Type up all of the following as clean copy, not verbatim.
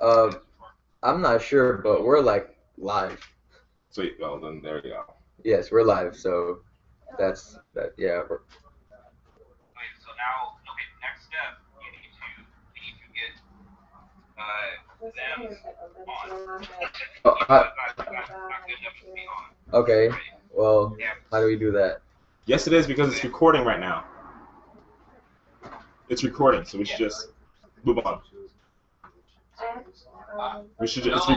Uh, I'm not sure, but we're like live. Sweet. Well, then there you go. Yes, we're live. So that's that. Yeah. Oh, okay. Well, how do we do that? Yes, it is because it's recording right now. It's recording, so we should just move on. We should just.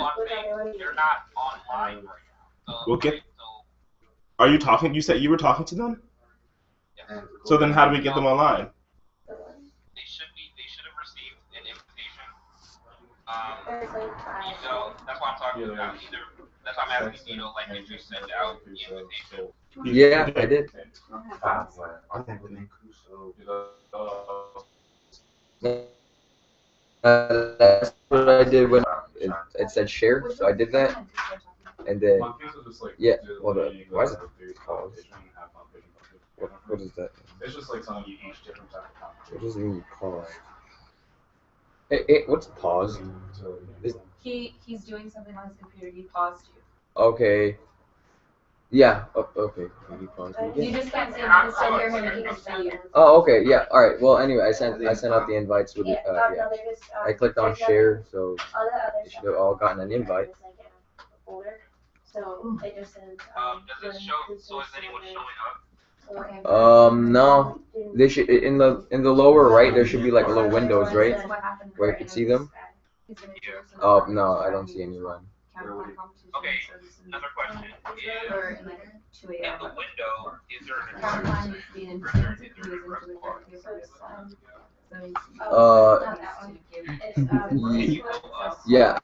We'll get. Are you talking? You said you were talking to them. So then, how do we get them online? Yeah, I did. That's what I did when it said share, so I did that, and then yeah. Hold up. Why is it pause? What is that? What does it mean pause? Hey, what's pause? He's doing something on his computer. He paused you. Okay. Yeah. Oh, okay. He paused me You again. just can't see him. You can still hear him, and he can see you. Oh, okay. Yeah. All right. Well, anyway, I sent out the invites with it. Yeah. I clicked on share, so they should have all gotten an invite. No. They should in the lower right there should be like little windows, right, where you can see them. Oh no, I don't see anyone. Okay, another question is, in the window, is there an instructions or is there a direct clause? Can you go up? Yeah,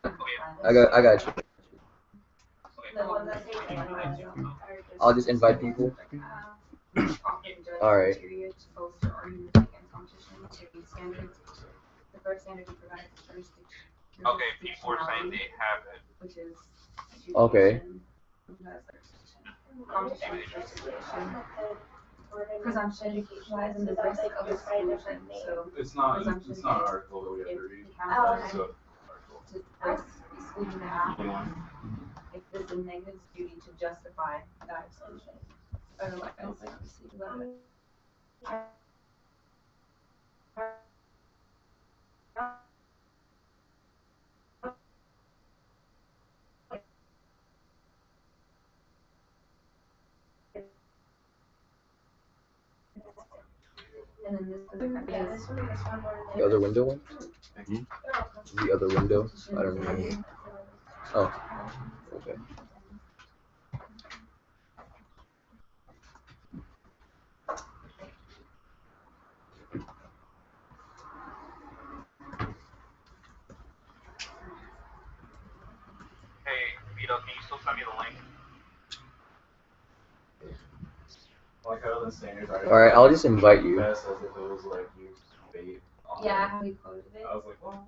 Okay, I got you. okay, cool. Can you invite people? I'll just invite people. All right. Okay, people are saying they have it. Okay. Presumption lies in the risk of exclusion. So It's not an article that we have to read. So, risk excluding the applicant if there's a negative duty to justify that exclusion. Otherwise, and then this The other window one? Hmm? The other window? I don't know. Oh, okay. Hey, Vito, can you still send me the link? All right, I'll just invite you. yeah, how we coded it. I was like, well.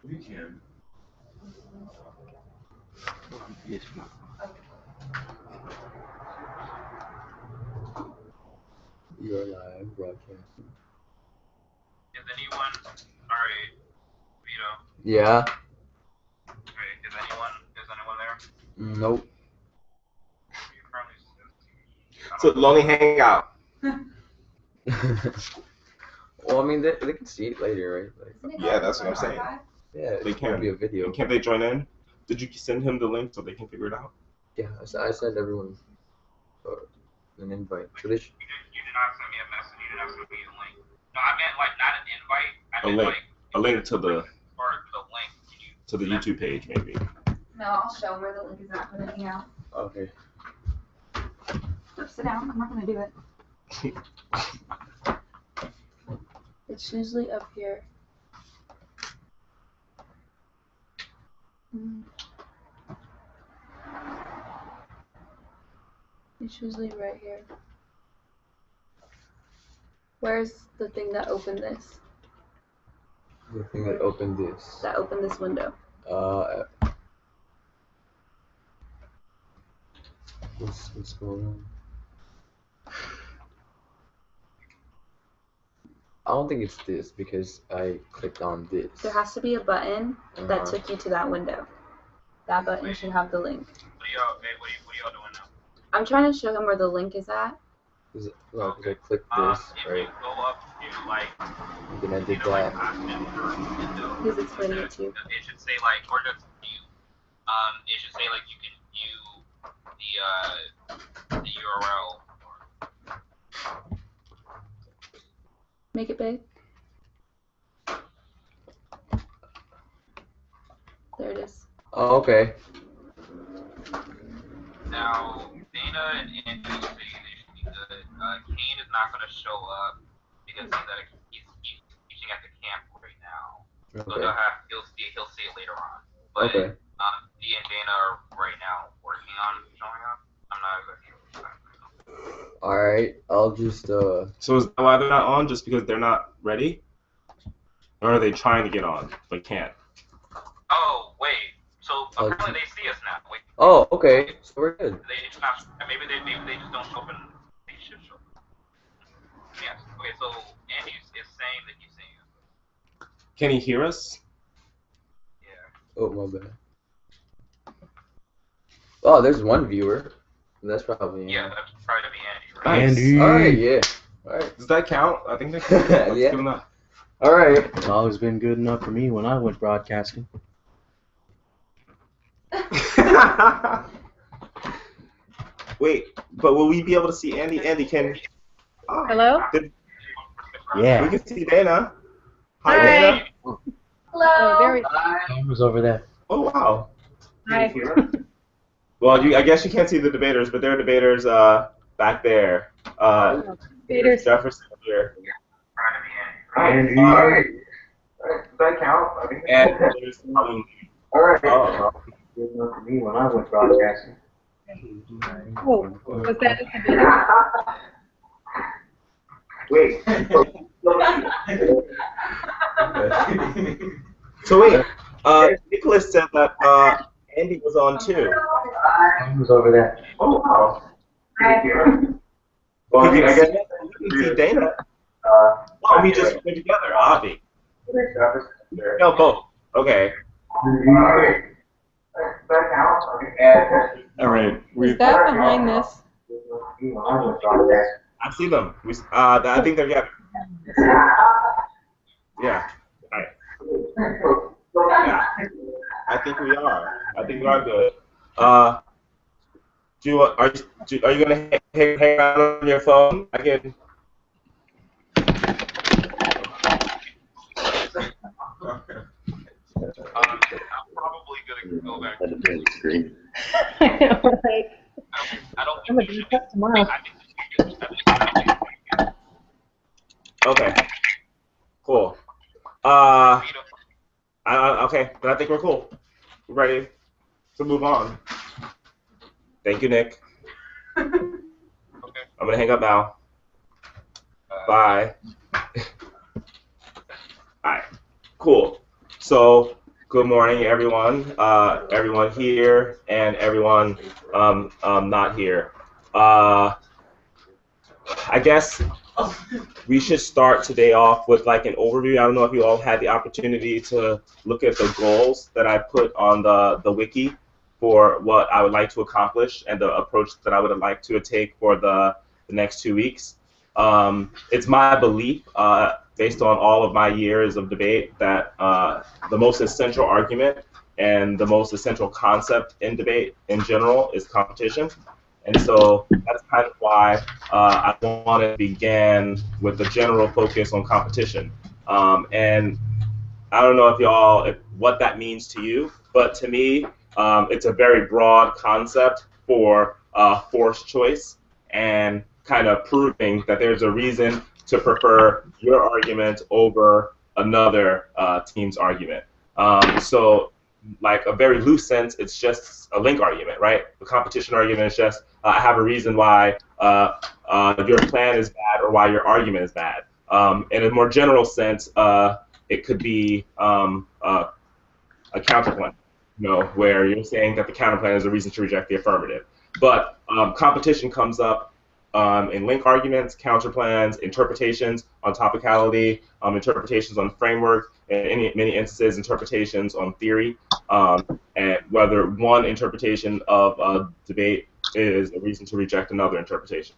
You can. You're live broadcasting. Is anyone, alright, Vito, Yeah. okay, is anyone there? Nope. You currently It's a lonely hangout. Well, I mean, they can see it later, right? Like, Yeah, that's what I'm saying. yeah, They it's gonna can. be a video. And can't they join in? Did you send him the link so they can figure it out? Yeah, I sent everyone an invite. So they you did not send me a message, you did not send me a link. No, I meant like not an invite, I A meant link. like A link to the or the link. Can you to the YouTube page, maybe. No, I'll show where the link is at for the hangout. okay. Sit down. I'm not gonna do it. It's usually up here. It's usually right here. Where's the thing that opened this? The thing that opened this. That opened this window. What's going on? I don't think it's this because I clicked on this. There has to be a button that Uh-huh. took you to that window. That button should have the link. What are y'all doing now? I'm trying to show him where the link is at. No, because I clicked this, If right? you go up to like, And then I did either like that. content or window, He's explaining it to you. it should say like, or just view. It should say like you can view the URL. Make it big. There it is. Oh, okay. Now, Dana and Andy say they should be good. Kane is not going to show up because he's teaching at the camp right now. So Okay. he'll see it later on. But Okay. Dee and Dana are right now working on showing up. I'm not exactly sure. Alright, I'll just, So is that why they're not on? Just because they're not ready? Or are they trying to get on but can't? Oh, wait. So apparently they see us now. Wait. Oh, okay. So we're good. Maybe they just don't show up and they should show up. Yes. Okay, so Andy is saying that he's seeing us. Can he hear us? Yeah. Oh, my bad. Oh, there's one viewer. That's probably Yeah, that's probably to be Andy, right? Nice. Andy. Alright, yeah. Alright. Does that count? I think that counts. Let's Yeah. give him that. Alright. It's always been good enough for me when I went broadcasting. Wait, but will we be able to see Andy? Andy, can... Oh, Hello? we Yeah. can see Dana. Hi, Hi. Dana. Oh, Hello. there we Tom was over there. Oh, wow. Hi. Well, I guess you can't see the debaters, but there are debaters back there. Debaters. Jefferson here. Andy. Alright. Does that count? I think and there's Loon. Alright. Oh. Good enough for me when I went broadcasting. Oh, was that a debater? Wait. So wait, Nicholas said that Andy was on too. Tom was over there. Oh wow. Well, I guess we can see Dana. Oh, we just put together, Avi. No, both. Okay. All right. Is that behind this? I see them. I think they're together. Yeah. Right. Yeah. I think we are. I think we are good. Are you gonna hang around on your phone? I can. I'm probably gonna go back. I know, right? I don't I'm think gonna we do should that tomorrow. Okay. Cool. Okay, but I think we're cool. We're ready to move on. Thank you, Nick. Okay. I'm gonna hang up now. Bye. Alright. Cool. So, good morning, everyone. Everyone here and everyone not here. I guess we should start today off with like an overview. I don't know if you all had the opportunity to look at the goals that I put on the wiki for what I would like to accomplish and the approach that I would like to take for the next 2 weeks. It's my belief, based on all of my years of debate, that the most essential argument and the most essential concept in debate in general is competition. And so that's kind of why I want to begin with the general focus on competition. And I don't know what that means to you, but to me, it's a very broad concept for forced choice and kind of proving that there's a reason to prefer your argument over another team's argument. So like a very loose sense, it's just a link argument, right? The competition argument is just I have a reason why your plan is bad or why your argument is bad. In a more general sense, it could be a counterplan, where you're saying that the counterplan is a reason to reject the affirmative. But competition comes up in link arguments, counterplans, interpretations on topicality, interpretations on framework, and in many instances, interpretations on theory, and whether one interpretation of a debate is a reason to reject another interpretation.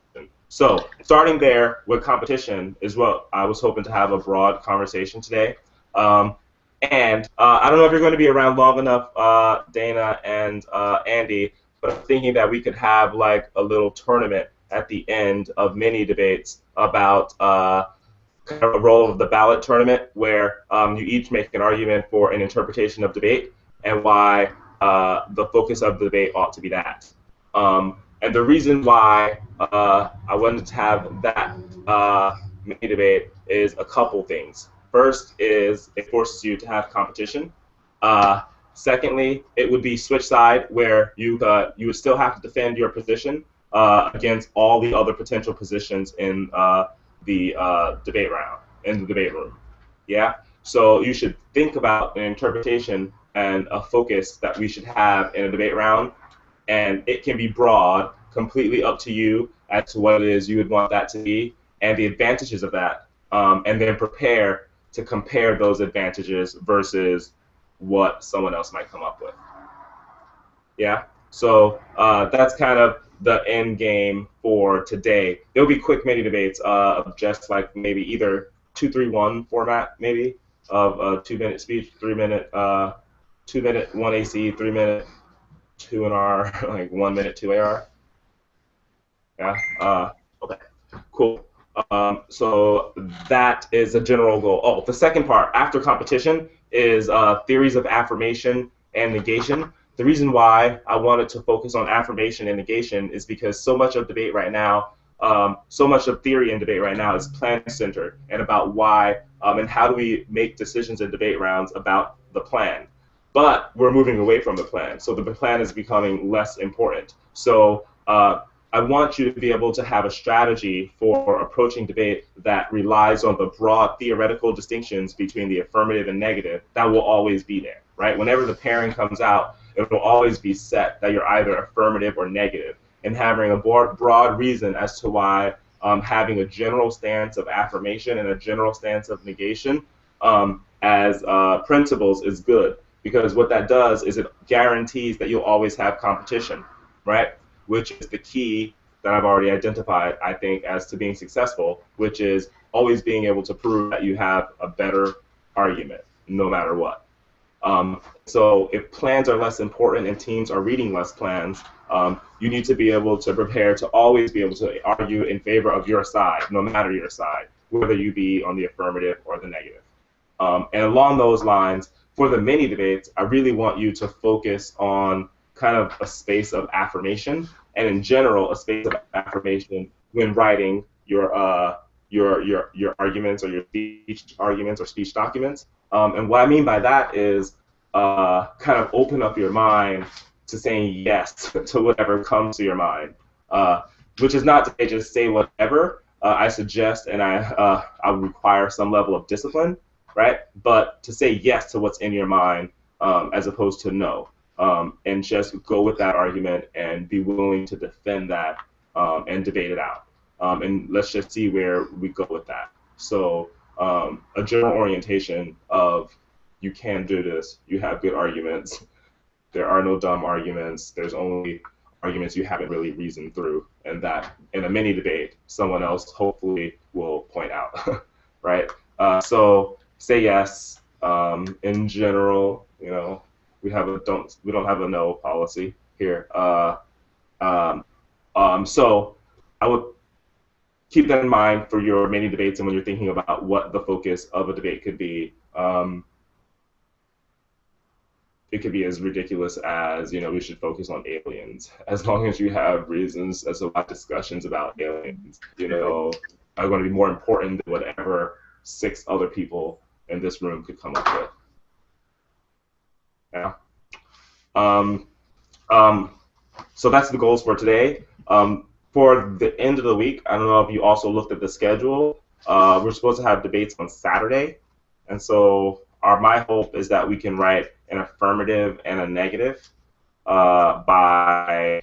So starting there with competition is what I was hoping to have a broad conversation today. And I don't know if you're going to be around long enough, Dana and Andy, but I'm thinking that we could have like a little tournament at the end of many debates about kind of a role of the ballot tournament, where you each make an argument for an interpretation of debate and why the focus of the debate ought to be that. And the reason why I wanted to have that mini debate is a couple things. First is it forces you to have competition. Secondly, it would be switch side, where you would still have to defend your position against all the other potential positions in the debate round, in the debate room. Yeah. So you should think about an interpretation and a focus that we should have in a debate round, and it can be broad, completely up to you as to what it is you would want that to be and the advantages of that, and then prepare to compare those advantages versus what someone else might come up with. Yeah, so that's kind of the end game for today. There'll be quick mini debates of just like maybe either 2-3-1 format, maybe of a 2-minute speech, 3-minute, 2-minute 1 AC, 3-minute 2 NR, like 1 minute 2 AR. Yeah. Okay. Cool. So that is a general goal. Oh, the second part after competition is theories of affirmation and negation. The reason why I wanted to focus on affirmation and negation is because so much of debate right now, so much of theory in debate right now is plan-centered and about why and how do we make decisions in debate rounds about the plan. But we're moving away from the plan, so the plan is becoming less important. So I want you to be able to have a strategy for approaching debate that relies on the broad theoretical distinctions between the affirmative and negative that will always be there, right? Whenever the pairing comes out, it will always be set that you're either affirmative or negative, and having a broad reason as to why having a general stance of affirmation and a general stance of negation as principles is good, because what that does is it guarantees that you'll always have competition, right? Which is the key that I've already identified, I think, as to being successful, which is always being able to prove that you have a better argument, no matter what. So if plans are less important and teams are reading less plans, you need to be able to prepare to always be able to argue in favor of your side, no matter your side, whether you be on the affirmative or the negative. And along those lines, for the mini debates, I really want you to focus on kind of a space of affirmation, and in general, a space of affirmation when writing your arguments or your speech arguments or speech documents. And what I mean by that is kind of open up your mind to saying yes to whatever comes to your mind, which is not to just say whatever. I suggest, and I would require some level of discipline, right? But to say yes to what's in your mind as opposed to no. And just go with that argument and be willing to defend that and debate it out. And let's just see where we go with that. So a general orientation of you can do this, you have good arguments, there are no dumb arguments, there's only arguments you haven't really reasoned through, and that in a mini debate, someone else hopefully will point out, right? So say yes. In general, you know, we don't have a no policy here. So I would keep that in mind for your mini debates and when you're thinking about what the focus of a debate could be. It could be as ridiculous as, you know, we should focus on aliens, as long as you have reasons as to why discussions about aliens, you know, are going to be more important than whatever 6 other people in this room could come up with. Yeah. So that's the goals for today. For the end of the week, I don't know if you also looked at the schedule. We're supposed to have debates on Saturday, and so my hope is that we can write an affirmative and a negative by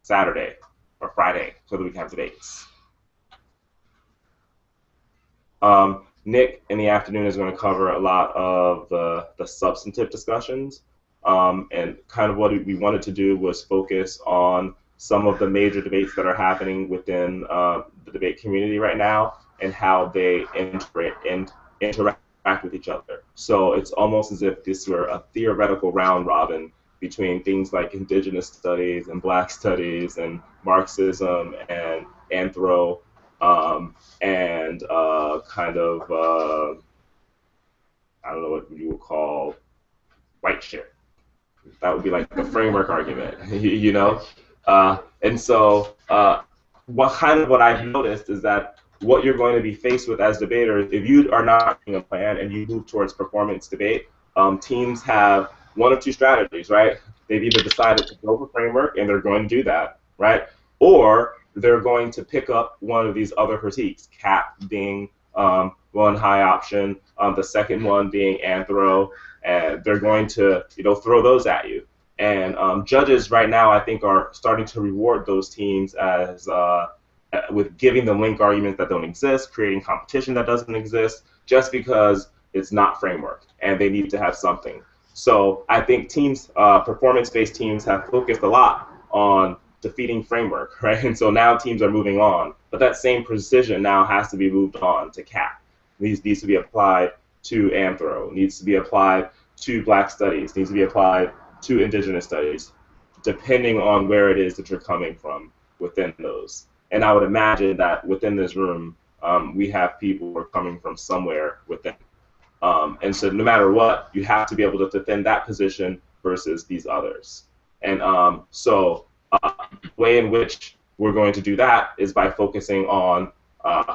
Saturday or Friday, so that we can have debates. Nick in the afternoon is going to cover a lot of the substantive discussions, and kind of what we wanted to do was focus on some of the major debates that are happening within the debate community right now and how they interact with each other. So it's almost as if this were a theoretical round robin between things like indigenous studies and black studies and Marxism and anthro and kind of, I don't know what you would call white shit. That would be like the framework argument, you know? And so what I've noticed is that what you're going to be faced with as debaters, if you are not making a plan and you move towards performance debate, teams have one of two strategies, right? They've either decided to go for framework and they're going to do that, right? Or they're going to pick up one of these other critiques, CAP being one high option, the second one being anthro, and they're going to throw those at you. And judges right now, I think, are starting to reward those teams as with giving them link arguments that don't exist, creating competition that doesn't exist, just because it's not framework, and they need to have something. So I think teams, performance-based teams, have focused a lot on defeating framework, right? And so now teams are moving on, but that same precision now has to be moved on to CAP. Needs to be applied to anthro, needs to be applied to black studies, needs to be applied to indigenous studies, depending on where it is that you're coming from within those. And I would imagine that within this room, we have people who are coming from somewhere within. And so no matter what, you have to be able to defend that position versus these others. And so the way in which we're going to do that is by focusing on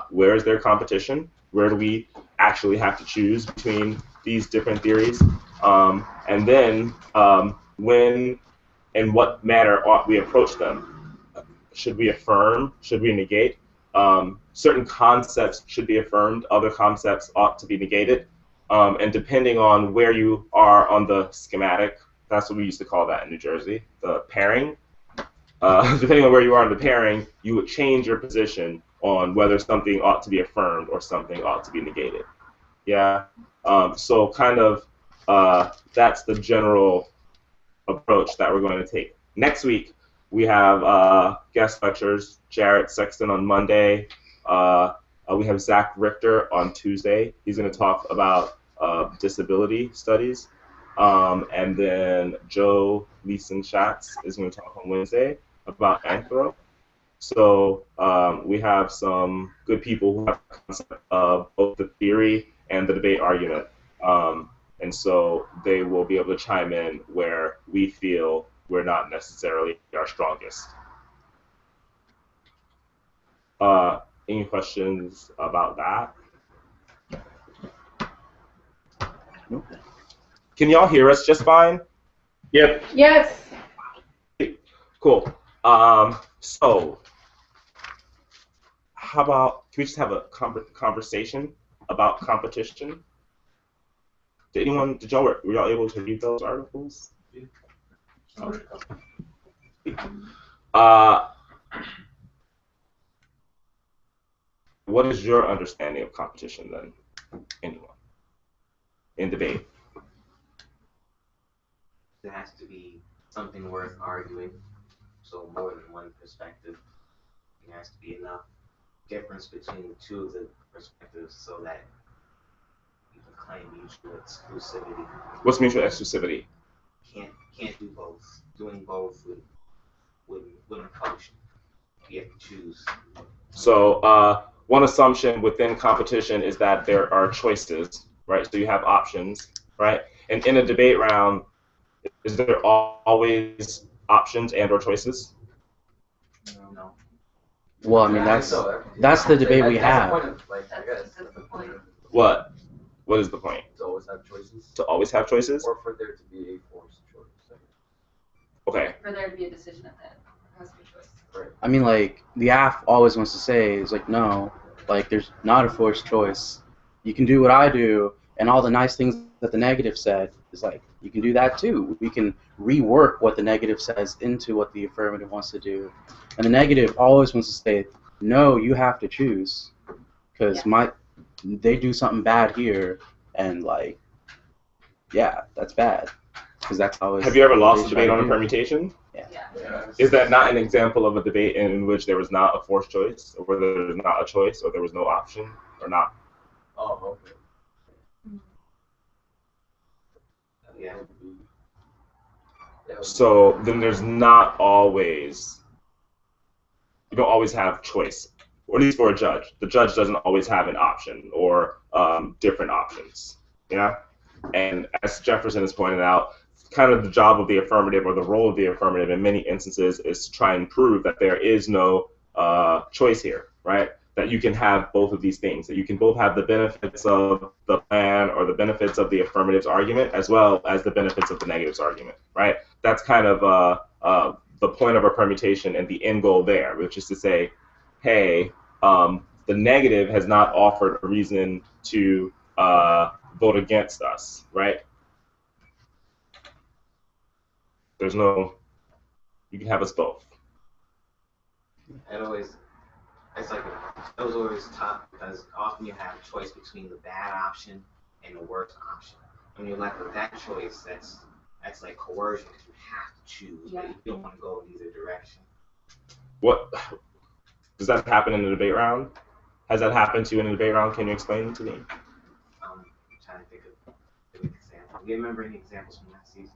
where is their competition, where do we actually have to choose between these different theories, and then when and what manner ought we approach them. Should we affirm? Should we negate? Certain concepts should be affirmed, other concepts ought to be negated. And depending on where you are on the schematic, that's what we used to call that in New Jersey, the pairing. Depending on where you are in the pairing, you would change your position on whether something ought to be affirmed or something ought to be negated. Yeah. So kind of that's the general approach that we're going to take. Next week, we have guest lectures, Jarrett Sexton on Monday. We have Zach Richter on Tuesday. He's going to talk about disability studies. And then Joe Leeson-Schatz is going to talk on Wednesday about anthro. So we have some good people who have a concept of both the theory and the debate argument. And so they will be able to chime in where we feel we're not necessarily our strongest. Any questions about that? Can y'all hear us just fine? Yep. Yes. Cool. So how about, can we just have a conversation about competition? Were y'all able to read those articles? Okay. What is your understanding of competition then? Anyone? In debate? There has to be something worth arguing, so more than one perspective. There has to be enough difference between two of the perspectives so that you can claim mutual exclusivity. What's mutual exclusivity? Can't do both. Doing both wouldn't function. You have to choose. So one assumption within competition is that there are choices, right? So you have options, right? And in a debate round, is there always options and or choices? No. Well, I mean, that's the debate we have. That's the point. What? What is the point? To always have choices. To always have choices? Or for there to be a forced choice. Okay. For there to be a decision at that, it has to be a choice. I mean, like, the AF always wants to say is like, no, like, there's not a forced choice. You can do what I do, and all the nice things that the negative said is like, you can do that too. We can rework what the negative says into what the affirmative wants to do. And the negative always wants to say, no, you have to choose, because they do something bad here, and like, yeah, that's bad, because that's always. Have you ever lost a they try debate to on a do. permutation? Yeah. Is that not an example of a debate in which there was not a forced choice, or where there was not a choice, or there was no option, or not? Oh, okay. Yeah. So then there's not always, you don't always have choice, or at least for a judge. The judge doesn't always have an option or different options. Yeah. And as Jefferson has pointed out, kind of the job of the affirmative, or the role of the affirmative in many instances, is to try and prove that there is no choice here, right? That you can have both of these things, that you can both have the benefits of the plan or the benefits of the affirmative's argument, as well as the benefits of the negative's argument, right? That's kind of the point of a permutation and the end goal there, which is to say, hey, the negative has not offered a reason to vote against us, right? There's no, you can have us both. It's like, it was always tough because often you have a choice between the bad option and the worst option. When you're left with that choice, that's like coercion, because you have to choose, but you don't want to go in either direction. What, does that happen in the debate round? Has that happened to you in the debate round? Can you explain it to me? I'm trying to think of an example. Do you remember any examples from that season?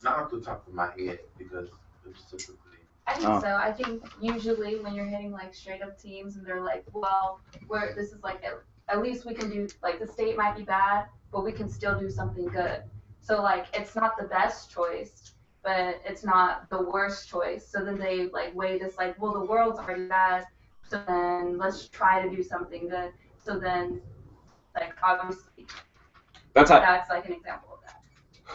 Not off the top of my head, because it's typically. I think so. I think usually when you're hitting like straight up teams and they're like, well, this is like at least we can do, like, the state might be bad, but we can still do something good. So like it's not the best choice, but it's not the worst choice. So then they like weigh this like, well, the world's already bad, so then let's try to do something good. So then, like, obviously that's like an example of that.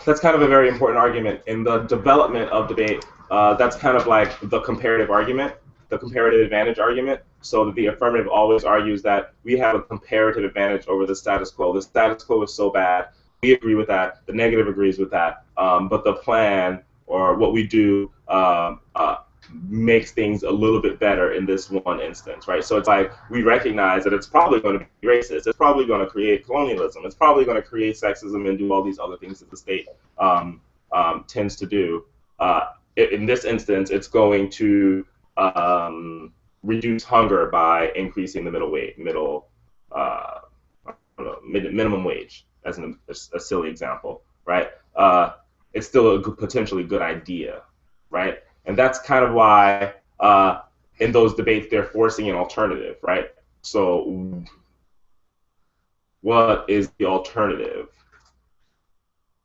That's kind of a very important argument in the development of debate. That's kind of like the comparative argument, the comparative advantage argument. So that the affirmative always argues that we have a comparative advantage over the status quo. The status quo is so bad. We agree with that. The negative agrees with that. But the plan, or what we do, makes things a little bit better in this one instance, right? So it's like we recognize that it's probably going to be racist. It's probably going to create colonialism. It's probably going to create sexism and do all these other things that the state tends to do. In this instance, it's going to reduce hunger by increasing the minimum wage, as a silly example, right? It's still a potentially good idea, right? And that's kind of why in those debates they're forcing an alternative, right? So what is the alternative?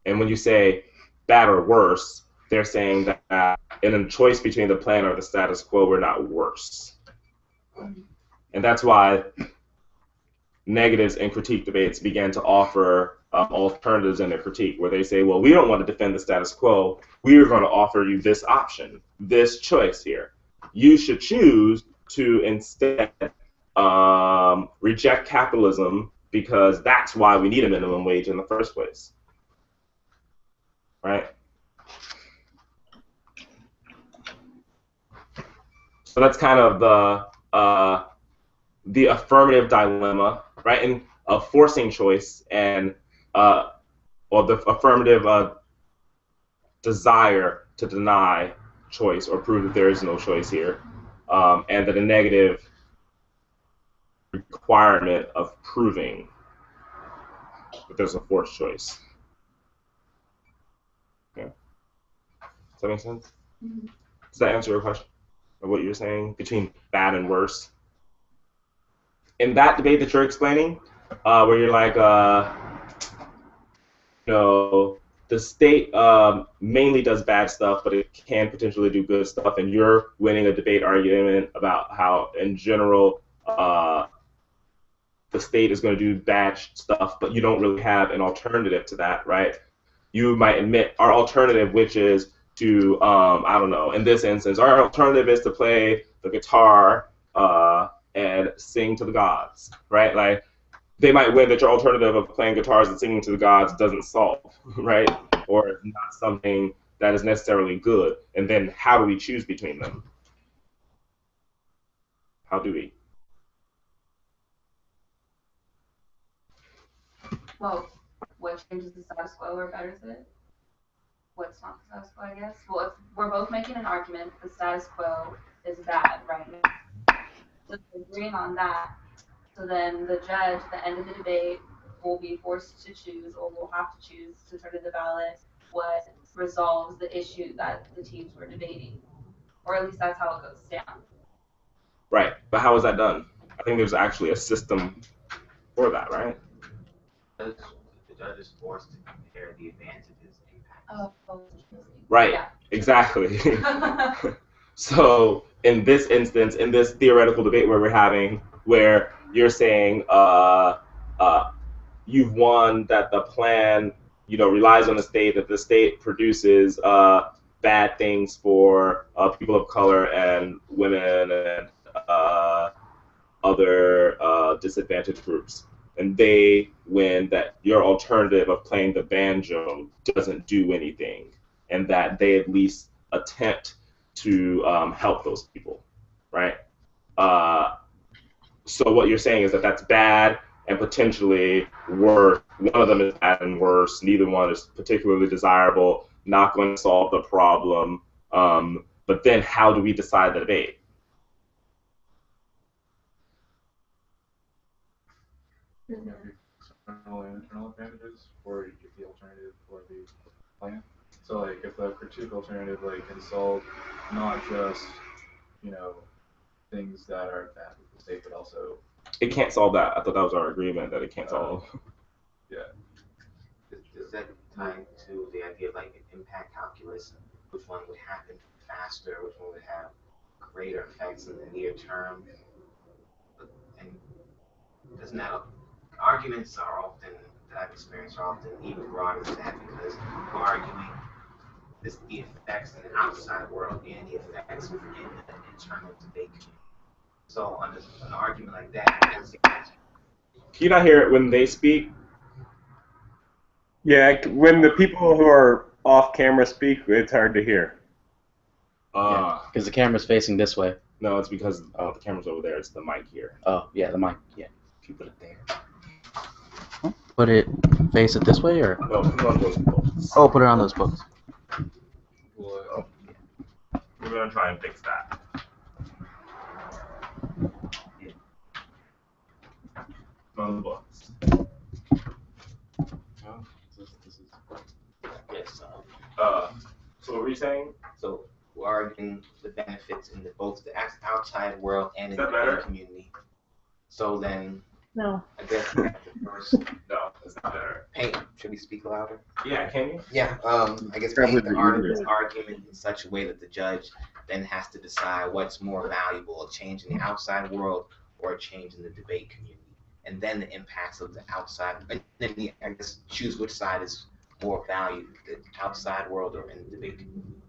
And when you say bad or worse, they're saying that in a choice between the plan or the status quo, we're not worse. And that's why negatives in critique debates began to offer alternatives in their critique, where they say, well, we don't want to defend the status quo. We are going to offer you this option, this choice here. You should choose to instead reject capitalism, because that's why we need a minimum wage in the first place, right? So that's kind of the affirmative dilemma, right? And forcing choice and or the affirmative desire to deny choice or prove that there is no choice here, and that a negative requirement of proving that there's a forced choice. Okay. Does that make sense? Mm-hmm. Does that answer your question of what you're saying between bad and worse? In that debate that you're explaining, where you're like, the state mainly does bad stuff, but it can potentially do good stuff, and you're winning a debate argument about how, in general, the state is going to do bad stuff, but you don't really have an alternative to that, right? you might admit our alternative, which is to, I don't know, in this instance, our alternative is to play the guitar and sing to the gods, right? Like, they might win that your alternative of playing guitars and singing to the gods doesn't solve, right? Or not something that is necessarily good. And then how do we choose between them? How do we? Well, what changes the status quo or betters it? What's not the status quo, I guess? Well, if we're both making an argument, the status quo is bad right now. So we're agreeing on that. So then the judge, at the end of the debate, will be forced to choose, or will have to choose to turn to the ballot what resolves the issue that the teams were debating. Or at least that's how it goes down. Right. But how is that done? I think there's actually a system for that, right? The judge is forced to compare the advantages and impacts. Oh, right. Yeah. Exactly. So in this instance, in this theoretical debate where we're having, where you're saying you've won that the plan, relies on the state, that the state produces bad things for people of color and women and other disadvantaged groups. And they win that your alternative of playing the banjo doesn't do anything, and that they at least attempt to help those people, right? So what you're saying is that that's bad and potentially worse. One of them is bad and worse. Neither one is particularly desirable, not going to solve the problem. But then how do we decide the debate? External and internal advantages, or you get the alternative for the plan. So like if the critique alternative like can solve not just, things that are bad with the state, but also It can't solve that. I thought that was our agreement that it can't solve. yeah. Does that tie to the idea of like an impact calculus? Which one would happen faster? Which one would have greater effects in the near term? And doesn't that arguments are often that I've experienced are often even broader than that because we're arguing the effects in the outside world and the effects in the internal debate community. So on an argument like that, Can you not hear it when they speak? Yeah, when the people who are off camera speak, it's hard to hear. Because the camera's facing this way. No, it's because the camera's over there. It's the mic here. Oh, yeah, the mic. Yeah. If you put it there. Put it, face it this way, or? No, put it on those books. Oh, put it on those books. We're going to try and fix that. On the books. yes, So what were you saying? so we're arguing the benefits in both the outside world and in the better? community. So then, No. I guess we have to first No, it's not better. paint. Should we speak louder? Yeah, can you? Yeah. I guess Probably paint the the easier. argument in such a way that the judge then has to decide what's more valuable: a change in the outside world or a change in the debate community, and then the impacts of the outside. And then I guess choose which side is more valued: the outside world or in the debate community.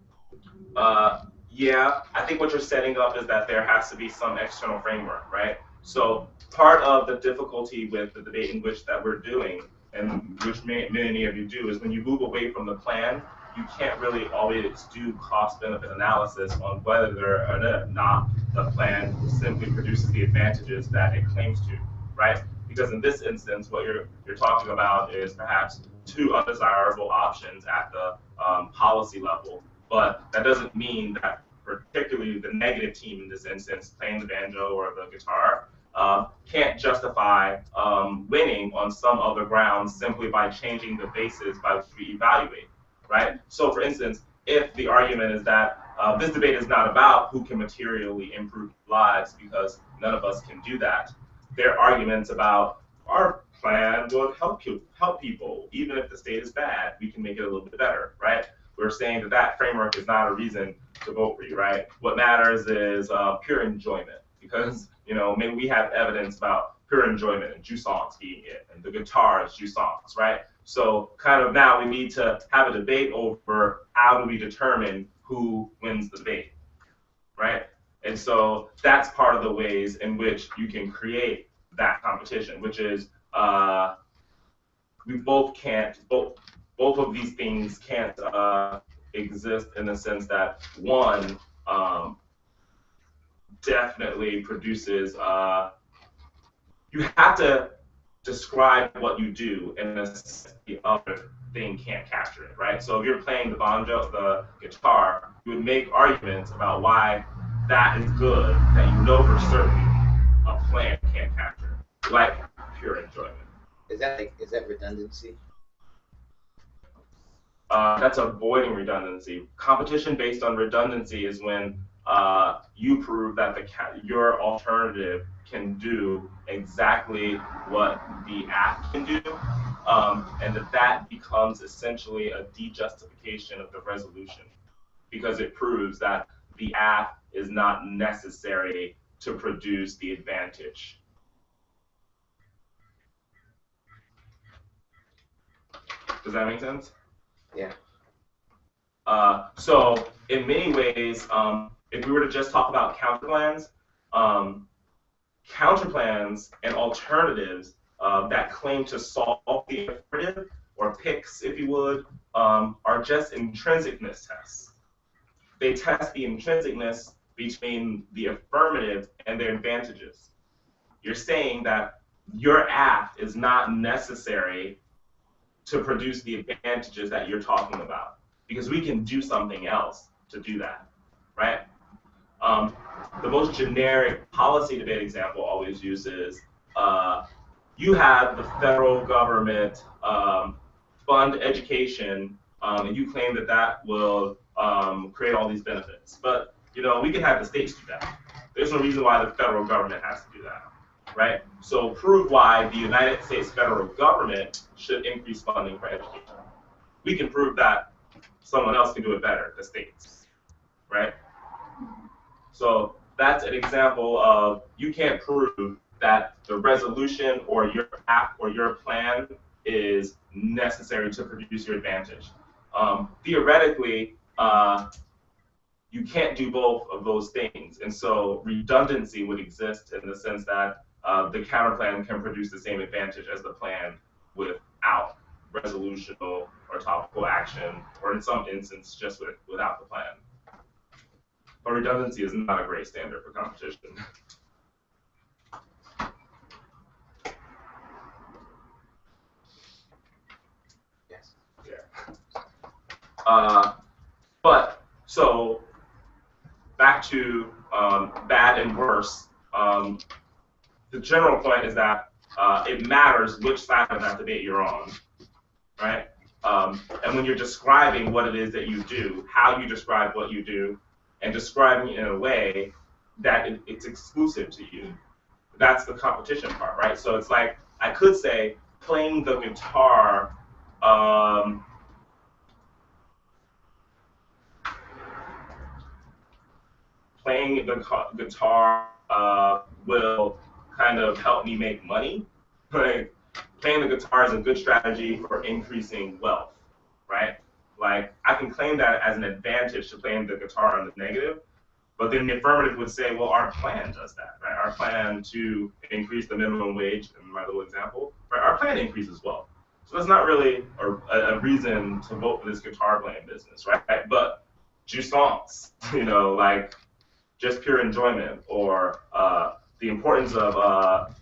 Yeah, I think what you're setting up is that there has to be some external framework, right? So part of the difficulty with the debate in which that we're doing, and which many of you do, is when you move away from the plan, you can't really always do cost-benefit analysis on whether or not the plan simply produces the advantages that it claims to, right? Because in this instance, what you're talking about is perhaps two undesirable options at the policy level. But that doesn't mean that particularly the negative team in this instance, playing the banjo or the guitar, can't justify winning on some other grounds simply by changing the basis by which we evaluate, right? So for instance, if the argument is that this debate is not about who can materially improve lives because none of us can do that, there are arguments about our plan will help people, even if the state is bad, we can make it a little bit better, right? We're saying that that framework is not a reason to vote for you, right? What matters is pure enjoyment, because maybe we have evidence about pure enjoyment and jouissance being it, and the guitar is jouissance, right? So kind of now we need to have a debate over how do we determine who wins the debate, right? And so that's part of the ways in which you can create that competition, which is we both can't, both of these things can't exist in the sense that one definitely produces, you have to describe what you do and the other thing can't capture it, right? So if you're playing the banjo, the guitar, you would make arguments about why that is good that you know for certain a plant can't capture, like pure enjoyment. Is that redundancy? That's avoiding redundancy. Competition based on redundancy is when you prove that your alternative can do exactly what the app can do, and that becomes essentially a de-justification of the resolution, because it proves that the app is not necessary to produce the advantage. Does that make sense? Yeah. So in many ways, if we were to just talk about counterplans, counterplans and alternatives that claim to solve the affirmative, or picks, if you would, are just intrinsicness tests. They test the intrinsicness between the affirmative and their advantages. You're saying that your app is not necessary to produce the advantages that you're talking about, because we can do something else to do that, right? The most generic policy debate example always uses, you have the federal government fund education, and you claim that that will create all these benefits. But we can have the states do that. There's no reason why the federal government has to do that, right? So prove why the United States federal government should increase funding for education. We can prove that someone else can do it better, the states, right? So that's an example of you can't prove that the resolution or your app or your plan is necessary to produce your advantage. Theoretically, you can't do both of those things, and so redundancy would exist in the sense that the counterplan can produce the same advantage as the plan without resolutional or topical action, or in some instance just without the plan. But redundancy is not a great standard for competition. Yes. Yeah. But so back to bad and worse. The general point is that it matters which side of that debate you're on, right? And when you're describing what it is that you do, how you describe what you do, and describing it in a way that it's exclusive to you, that's the competition part, right? So it's like, I could say, playing the guitar, will kind of help me make money. Like, playing the guitar is a good strategy for increasing wealth, right? Like, I can claim that as an advantage to playing the guitar on the negative, but then the affirmative would say, well, our plan does that, right? Our plan to increase the minimum wage, in my little example, right? Our plan increases wealth. So that's not really a reason to vote for this guitar playing business, right? But jouissance, like just pure enjoyment, or the importance of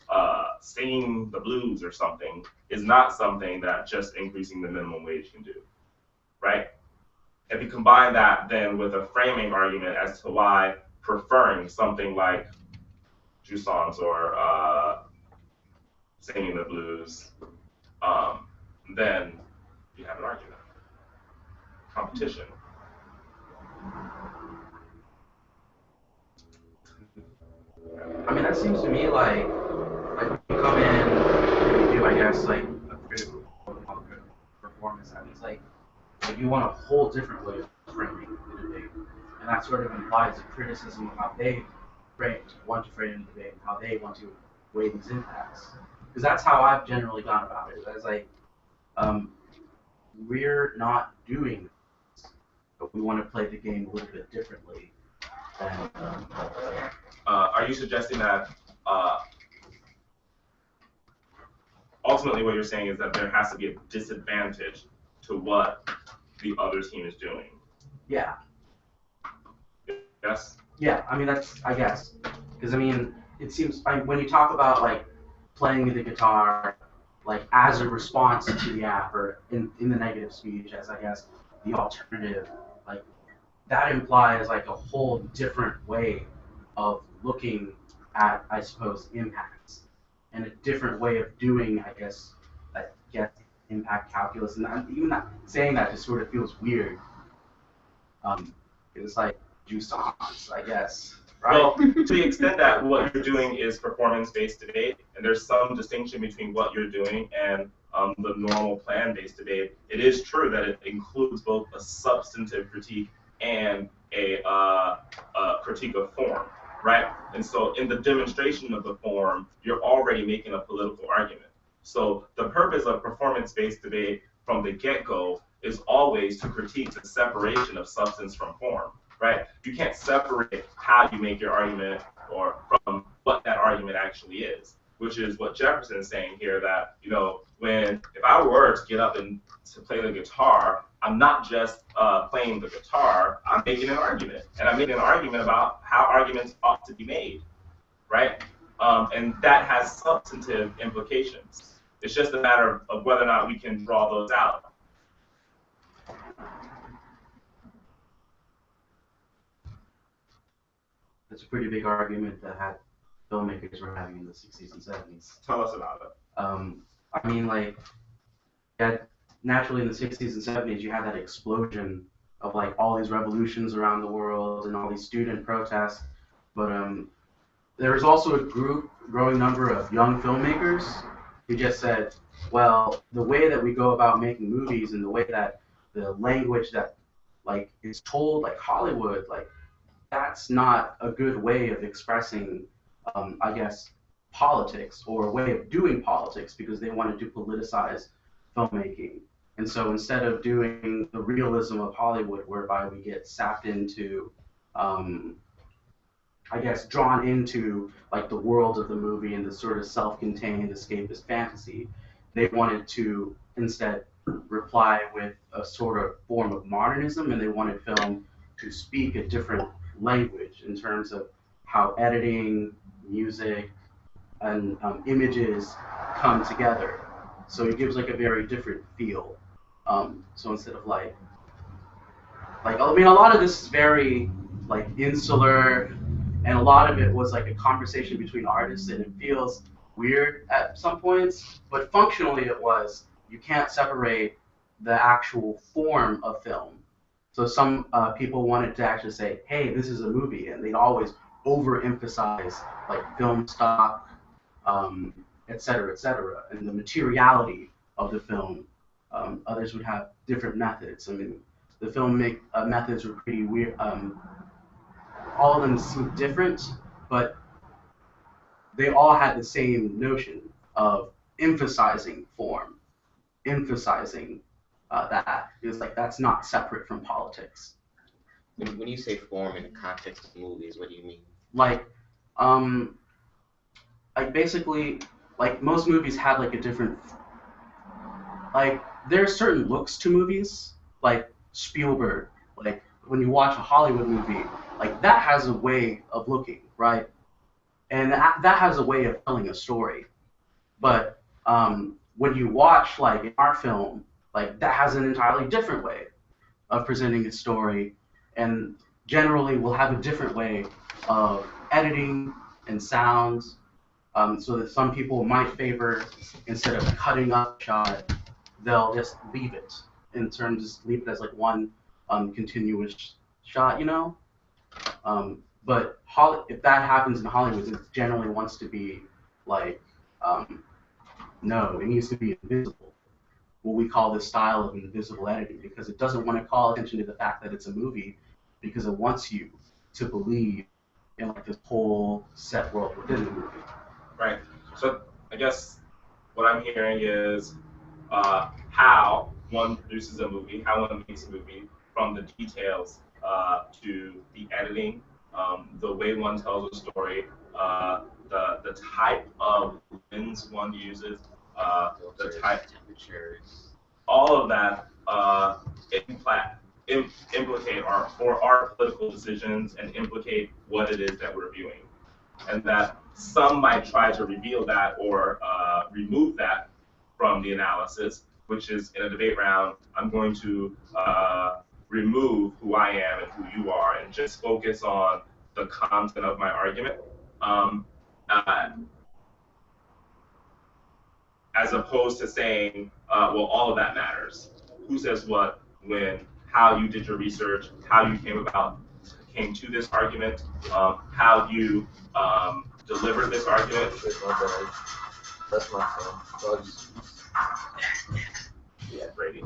singing the blues or something is not something that just increasing the minimum wage can do, right? If you combine that then with a framing argument as to why preferring something like jouissance or singing the blues, then you have an argument. Competition. I mean, that seems to me like you come in and you do, I guess, like a critical performance. That means like you want a whole different way of framing the debate, and that sort of implies a criticism of how they want to frame the debate, how they want to weigh these impacts. Because that's how I've generally gone about it. It's like, we're not doing this, but we want to play the game a little bit differently. And, are you suggesting that ultimately what you're saying is that there has to be a disadvantage to what the other team is doing? yeah. Yes? Yeah, I mean, that's, I guess. Because, I mean, it seems, when you talk about, like, playing the guitar, like, as a response to the app, or in the negative speech, as, I guess, the alternative, like, that implies, like, a whole different way of looking at, I suppose, impacts. And a different way of doing, I guess, impact calculus. And even that, saying that just sort of feels weird. It's like, jouissance, I guess. Right? Well, to the extent that what you're doing is performance-based debate, and there's some distinction between what you're doing and the normal plan-based debate, it is true that it includes both a substantive critique and a critique of form, right? And so in the demonstration of the form, you're already making a political argument. So the purpose of performance-based debate from the get-go is always to critique the separation of substance from form. Right? You can't separate how you make your argument or from what that argument actually is, which is what Jefferson is saying here, that, you know, if I were to get up and to play the guitar, I'm not just playing the guitar, I'm making an argument. And I'm making an argument about how arguments ought to be made, right? And that has substantive implications. It's just a matter of whether or not we can draw those out. That's a pretty big argument that filmmakers were having in the 60s and 70s. Tell us about it. I mean, like, naturally in the 60s and 70s, you had that explosion of, like, all these revolutions around the world and all these student protests. But there was also a growing number of young filmmakers who just said, well, the way that we go about making movies and the way that the language that, like, is told, like Hollywood, like, that's not a good way of expressing, I guess, politics, or a way of doing politics, because they wanted to politicize filmmaking. And so instead of doing the realism of Hollywood, whereby we get sapped into, I guess, drawn into, like, the world of the movie and the sort of self-contained escapist fantasy, they wanted to instead reply with a sort of form of modernism, and they wanted film to speak a different language in terms of how editing, music, and images come together. So it gives, like, a very different feel. So instead of like, I mean, a lot of this is very, like, insular, and a lot of it was like a conversation between artists, and it feels weird at some points, but functionally it was, you can't separate the actual form of film. So some people wanted to actually say, hey, this is a movie, and they'd always overemphasize, like, film stock, et cetera, and the materiality of the film. Others would have different methods. I mean, the film methods were pretty weird. All of them seemed different, but they all had the same notion of emphasizing form, emphasizing that. It was like, that's not separate from politics. When you say form in the context of movies, what do you mean? Like, basically, like, most movies have, like, a different, like, there are certain looks to movies, like Spielberg. Like, when you watch a Hollywood movie, like, that has a way of looking, right? And that has a way of telling a story. But when you watch, like, in our film, like, that has an entirely different way of presenting a story, and generally will have a different way of editing and sounds, so that some people might favor, instead of cutting up a shot, they'll just leave it just leave it as, like, one continuous shot, you know? But if that happens in Hollywood, it generally wants to be like, no, it needs to be invisible. What we call this style of invisible editing, because it doesn't want to call attention to the fact that it's a movie, because it wants you to believe in, like, this whole set world within the movie. Right. So I guess what I'm hearing is how one produces a movie, how one makes a movie, from the details to the editing, the way one tells a story, the type of lens one uses, the type, temperatures. all of that implicate our political decisions and implicate what it is that we're viewing. And that some might try to reveal that or remove that from the analysis, which is in a debate round, I'm going to remove who I am and who you are and just focus on the content of my argument. Uh, as opposed to saying, well, all of that matters. Who says what, when, how you did your research, how you came to this argument, how you delivered this argument. That's my phone. So I'll just... Yeah, Brady.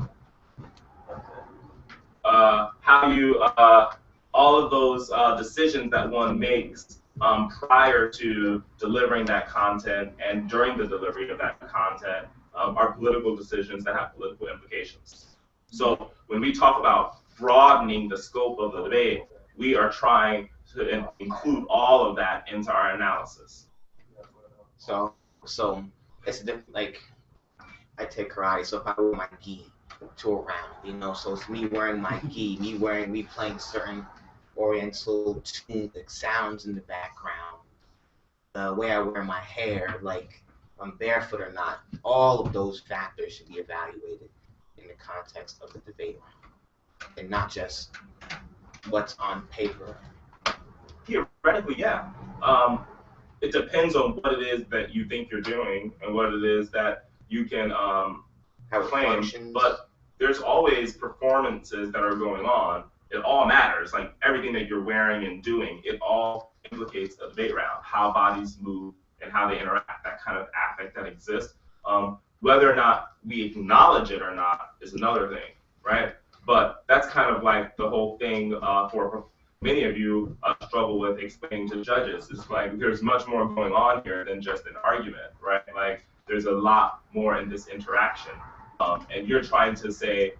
How you, all of those decisions that one makes prior to delivering that content and during the delivery of that content are political decisions that have political implications. So when we talk about broadening the scope of the debate, we are trying to include all of that into our analysis. So it's like I take karate. So if I wear my gi to a round, so it's me wearing my gi, me playing certain oriental tunes, like sounds in the background, the way I wear my hair, like I'm barefoot or not, all of those factors should be evaluated in the context of the debate round, and not just what's on paper. Theoretically, yeah. It depends on what it is that you think you're doing and what it is that you can claim. But there's always performances that are going on. It all matters. Like everything that you're wearing and doing, it all implicates a debate round. How bodies move and how they interact, that kind of affect that exists. Whether or not we acknowledge it or not is another thing, right? But that's kind of like the whole thing for many of you struggle with explaining to judges. It's like there's much more going on here than just an argument, right? Like there's a lot more in this interaction. And you're trying to say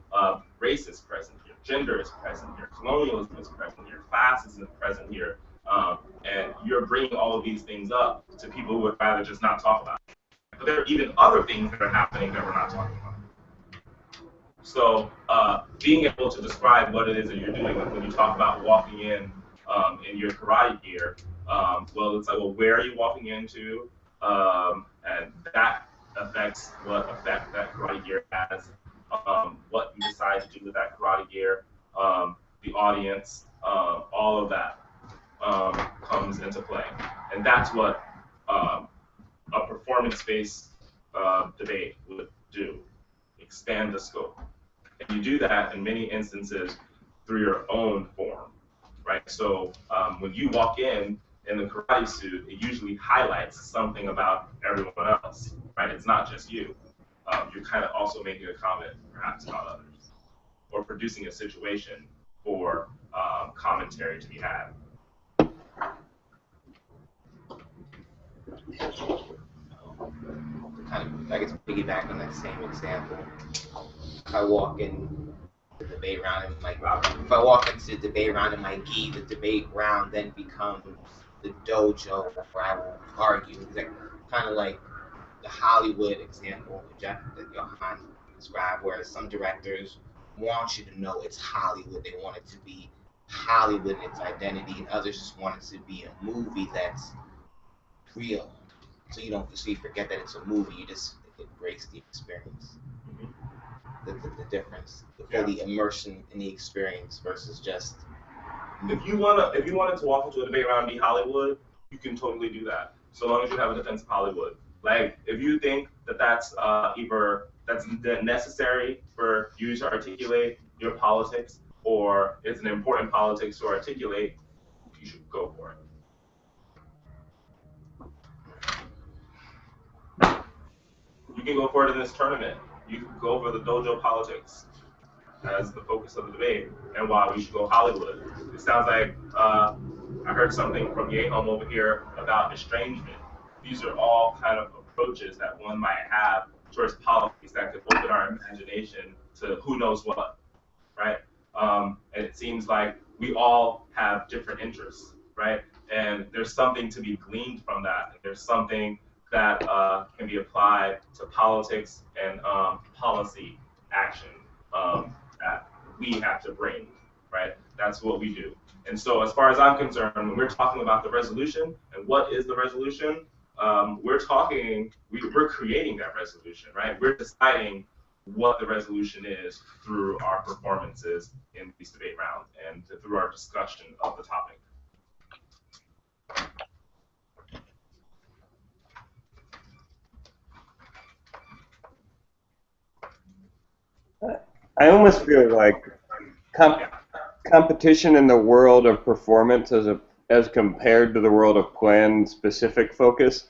race is present here, gender is present here, colonialism is present here, class is present here. And you're bringing all of these things up to people who would rather just not talk about it. But there are even other things that are happening that we're not talking about. So being able to describe what it is that you're doing, like when you talk about walking in your karate gear, well, it's like, well, where are you walking into? And that affects what effect that karate gear has, what you decide to do with that karate gear, the audience, all of that comes into play. And that's what a performance-based debate would do, expand the scope. And you do that in many instances through your own form, right? So when you walk in the karate suit, it usually highlights something about everyone else, right? It's not just you. You're kind of also making a comment, perhaps, about others, or producing a situation for commentary to be had. I guess piggyback on that same example. If I walk in the debate round and if I walk into the debate round in my gi, the debate round then becomes the dojo where I will argue. It's kind of like the Hollywood example that Johan described, where some directors want you to know it's Hollywood. They want it to be Hollywood in its identity, and others just want it to be a movie that's real. So you forget that it's a movie. You just embrace the experience. The difference, the fully immersion in the experience versus just. If you wanted to walk into a debate round and be Hollywood, you can totally do that, so long as you have a defense of Hollywood. Like if you think that that's either that's necessary for you to articulate your politics, or it's an important politics to articulate, you should go for it. You can go for it in this tournament. You can go for the dojo politics as the focus of the debate, and why we should go Hollywood. It sounds like I heard something from Yehom over here about estrangement. These are all kind of approaches that one might have towards policies that could open our imagination to who knows what, right? And it seems like we all have different interests, right? And there's something to be gleaned from that. There's something that can be applied to politics and policy action that we have to bring, right? That's what we do. And so as far as I'm concerned, when we're talking about the resolution and what is the resolution, we're creating that resolution, right? We're deciding what the resolution is through our performances in these debate rounds and through our discussion of the topic. I almost feel like competition in the world of performance as compared to the world of plan-specific focus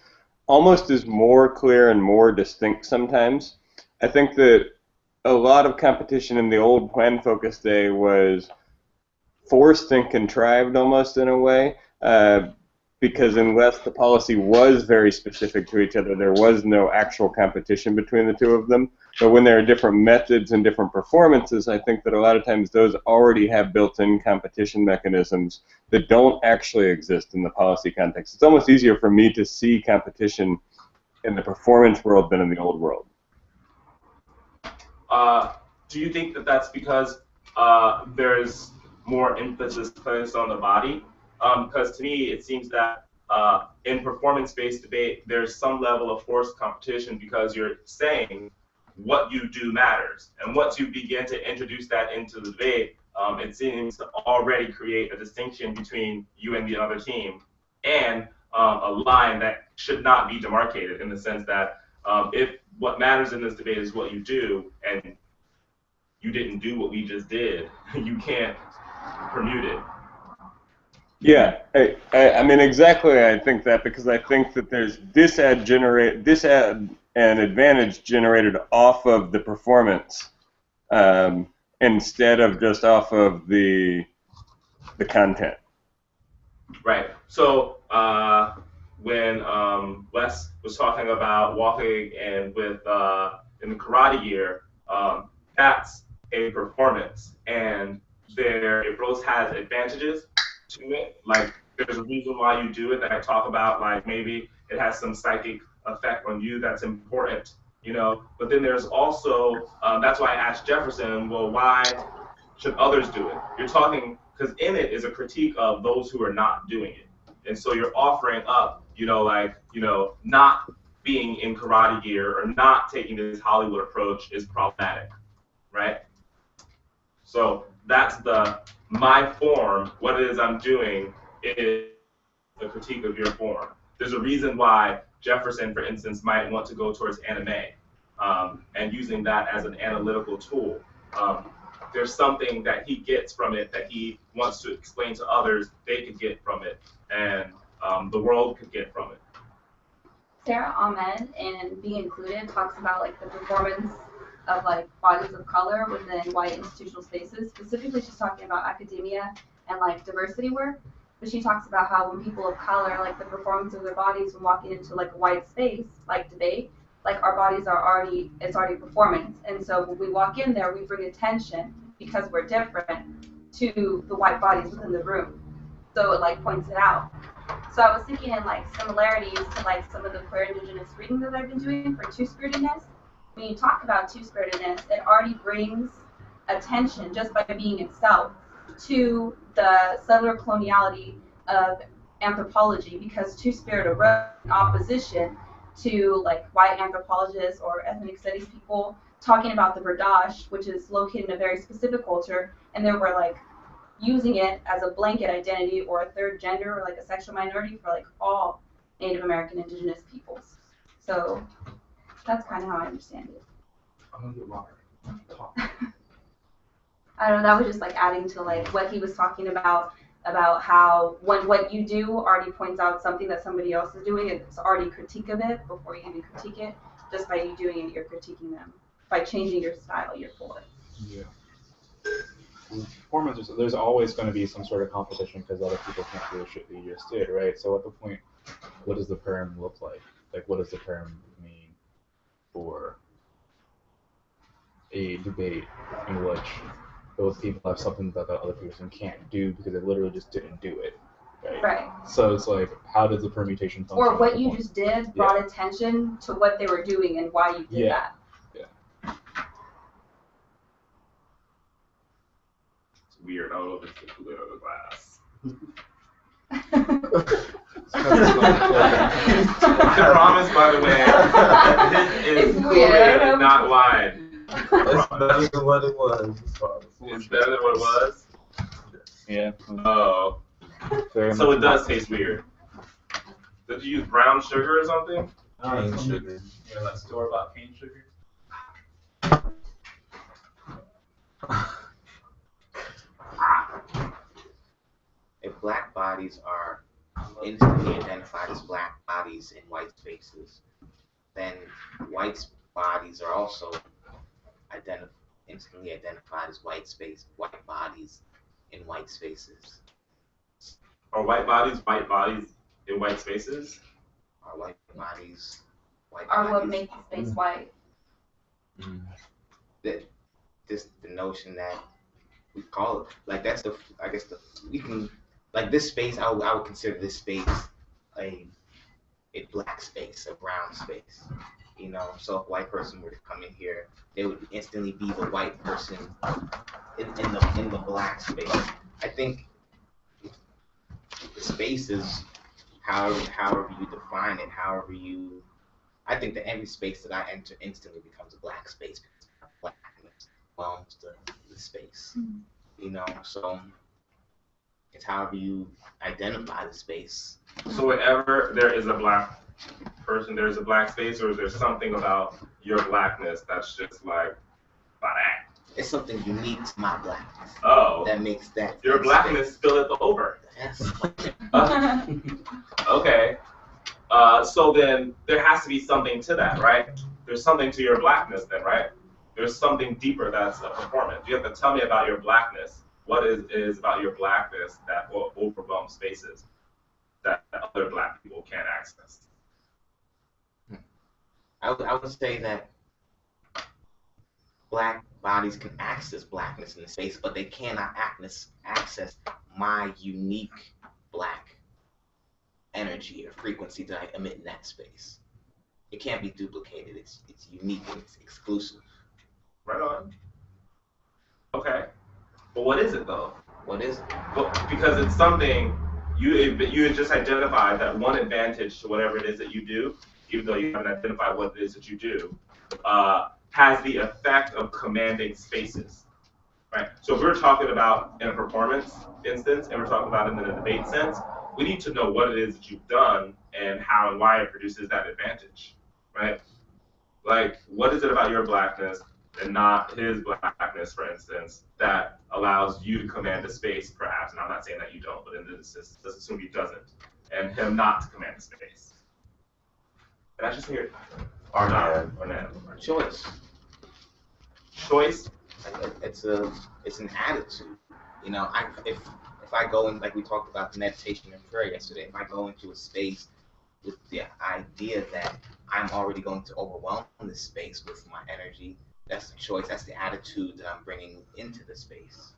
almost is more clear and more distinct sometimes. I think that a lot of competition in the old plan-focused day was forced and contrived almost in a way, because unless the policy was very specific to each other, there was no actual competition between the two of them. But when there are different methods and different performances, I think that a lot of times those already have built-in competition mechanisms that don't actually exist in the policy context. It's almost easier for me to see competition in the performance world than in the old world. Do you think that that's because there's more emphasis placed on the body? Because to me, it seems that in performance-based debate, there's some level of forced competition because you're saying what you do matters. And once you begin to introduce that into the debate, it seems to already create a distinction between you and the other team and a line that should not be demarcated in the sense that if what matters in this debate is what you do and you didn't do what we just did, you can't permute it. Yeah, I mean exactly. I think that because I think that there's disad and advantage generated off of the performance instead of just off of the content. Right. So when Wes was talking about walking and with in the karate gear, that's a performance, and it both has advantages to it. Like there's a reason why you do it that I talk about. Like maybe it has some psychic effect on you that's important, you know. But then there's also that's why I asked Jefferson, well, why should others do it? You're talking because in it is a critique of those who are not doing it, and so you're offering up, you know, like not being in karate gear or not taking this Hollywood approach is problematic, right? So that's my form. What it is I'm doing is a critique of your form. There's a reason why Jefferson, for instance, might want to go towards anime and using that as an analytical tool. There's something that he gets from it that he wants to explain to others they could get from it, and the world could get from it. Sarah Ahmed in Being Included talks about like the performance of like bodies of color within white institutional spaces. Specifically, she's talking about academia and like diversity work. But she talks about how when people of color, like the performance of their bodies when walking into like a white space, like debate, like our bodies it's already performance. And so when we walk in there, we bring attention because we're different to the white bodies within the room. So it like points it out. So I was thinking in like similarities to like some of the queer indigenous reading that I've been doing for two-spiritedness. When you talk about two-spiritedness, it already brings attention just by being itself to the settler coloniality of anthropology, because two-spirit arose in opposition to like white anthropologists or ethnic studies people talking about the Berdache, which is located in a very specific culture, and they were like using it as a blanket identity or a third gender or like a sexual minority for like all Native American indigenous peoples. So that's kind of how I understand it. I'm gonna get water. I don't know, that was just like adding to like what he was talking about how when what you do already points out something that somebody else is doing, it's already critique of it before you even critique it. Just by you doing it, you're critiquing them. By changing your style, you're for it. Yeah. Performance, there's always going to be some sort of competition because other people can't do the shit that you just did, right? So at the point, what does the perm look like? Like, what does the perm for a debate in which both people have something that the other person can't do because they literally just didn't do it. Right. So it's like, how does the permutation function? Or what you just did brought attention to what they were doing and why you did that. It's weird. I don't know if it's the lid of the glass. I promise, by the way, this is weird. and not wide. It's better than what it was. It's better than what it was? Yeah. Oh. So it does taste weird. Did you use brown sugar or something? Cane sugar. Yeah, that store-bought cane sugar. If black bodies are instantly identified as black bodies in white spaces, then white bodies are also instantly identified as white bodies in white spaces. Are white bodies in white spaces? Are white bodies Or what makes the space white. The notion that we call it, like that's we can, like this space, I would consider this space a black space, a brown space. You know, so if a white person were to come in here, they would instantly be the white person in the black space. I think the space is however you define it, I think that every space that I enter instantly becomes a black space because blackness overwhelms the space. You know, so it's however you identify the space. So wherever there is a black person, there's a black space, or is there something about your blackness that's just like that? It's something unique to my blackness. Oh. That makes that. Your blackness spilleth over. Yes. Okay. So then there has to be something to that, right? There's something to your blackness then, right? There's something deeper that's a performance. You have to tell me about your blackness. What is about your blackness that will overwhelm spaces that other black people can't access? I would say that black bodies can access blackness in the space, but they cannot access my unique black energy or frequency that I emit in that space. It can't be duplicated. It's unique and it's exclusive. Right on. Okay. But what is it though? What is it? Well, because it's something you had just identified that one advantage to whatever it is that you do, even though you haven't identified what it is that you do, has the effect of commanding spaces, right? So if we're talking about in a performance instance and we're talking about it in a debate sense, we need to know what it is that you've done and how and why it produces that advantage, right? Like, what is it about your blackness and not his blackness, for instance, that allows you to command a space, perhaps? And I'm not saying that you don't, but in this instance, let's assume he doesn't, and him not to command the space. Did I just hear it? Or not? Choice. Choice? It's an attitude. You know, if I go in, like we talked about the meditation and prayer yesterday, if I go into a space with the idea that I'm already going to overwhelm this space with my energy, that's the choice. That's the attitude that I'm bringing into the space.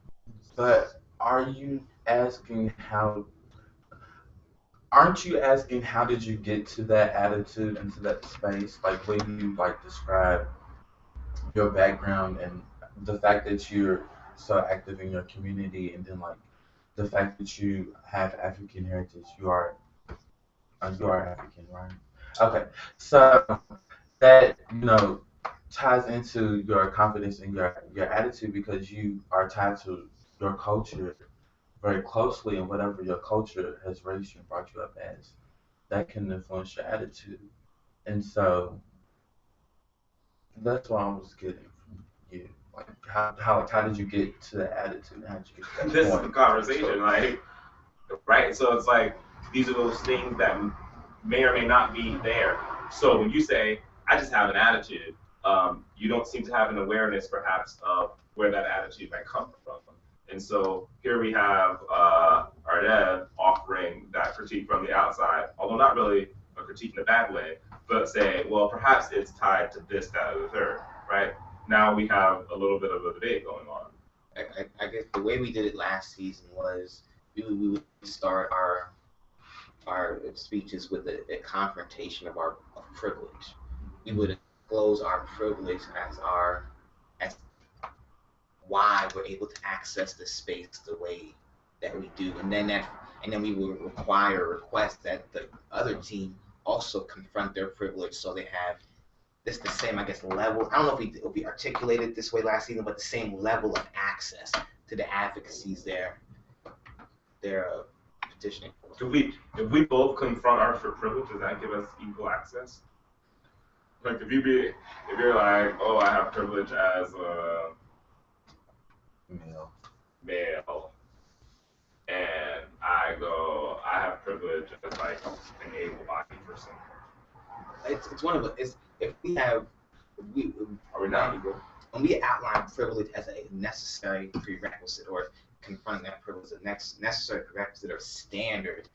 But aren't you asking how did you get to that attitude, into that space? Like when you describe your background and the fact that you're so active in your community, and then the fact that you have African heritage, you are African, right? Okay, so that ties into your confidence and your attitude, because you are tied to your culture very closely, and whatever your culture has raised you and brought you up as, that can influence your attitude. And so that's what I was getting from you. Like how did you get to that attitude? How did you get to that This point? is the conversation, right? So it's like these are those things that may or may not be there. So when you say, I just have an attitude, you don't seem to have an awareness perhaps of where that attitude might come from. And so here we have Ardeb offering that critique from the outside, although not really a critique in a bad way, but say, well, perhaps it's tied to this, that, or the third, right? Now we have a little bit of a debate going on. I guess the way we did it last season was we would start our speeches with a confrontation of our privilege. We would close our privilege as why we're able to access the space the way that we do, and then we would request that the other team also confront their privilege, so they have this the same, I guess, level. I don't know if we articulated this way last season, but the same level of access to the advocacies they're petitioning for. If we both confront our privilege, does that give us equal access? Like if you're like, oh, I have privilege as a male, and I have privilege as like an able-bodied person. It's one of the, it's if we have we Are we not equal? when we outline privilege as a necessary prerequisite or confronting that privilege as a necessary prerequisite or standard,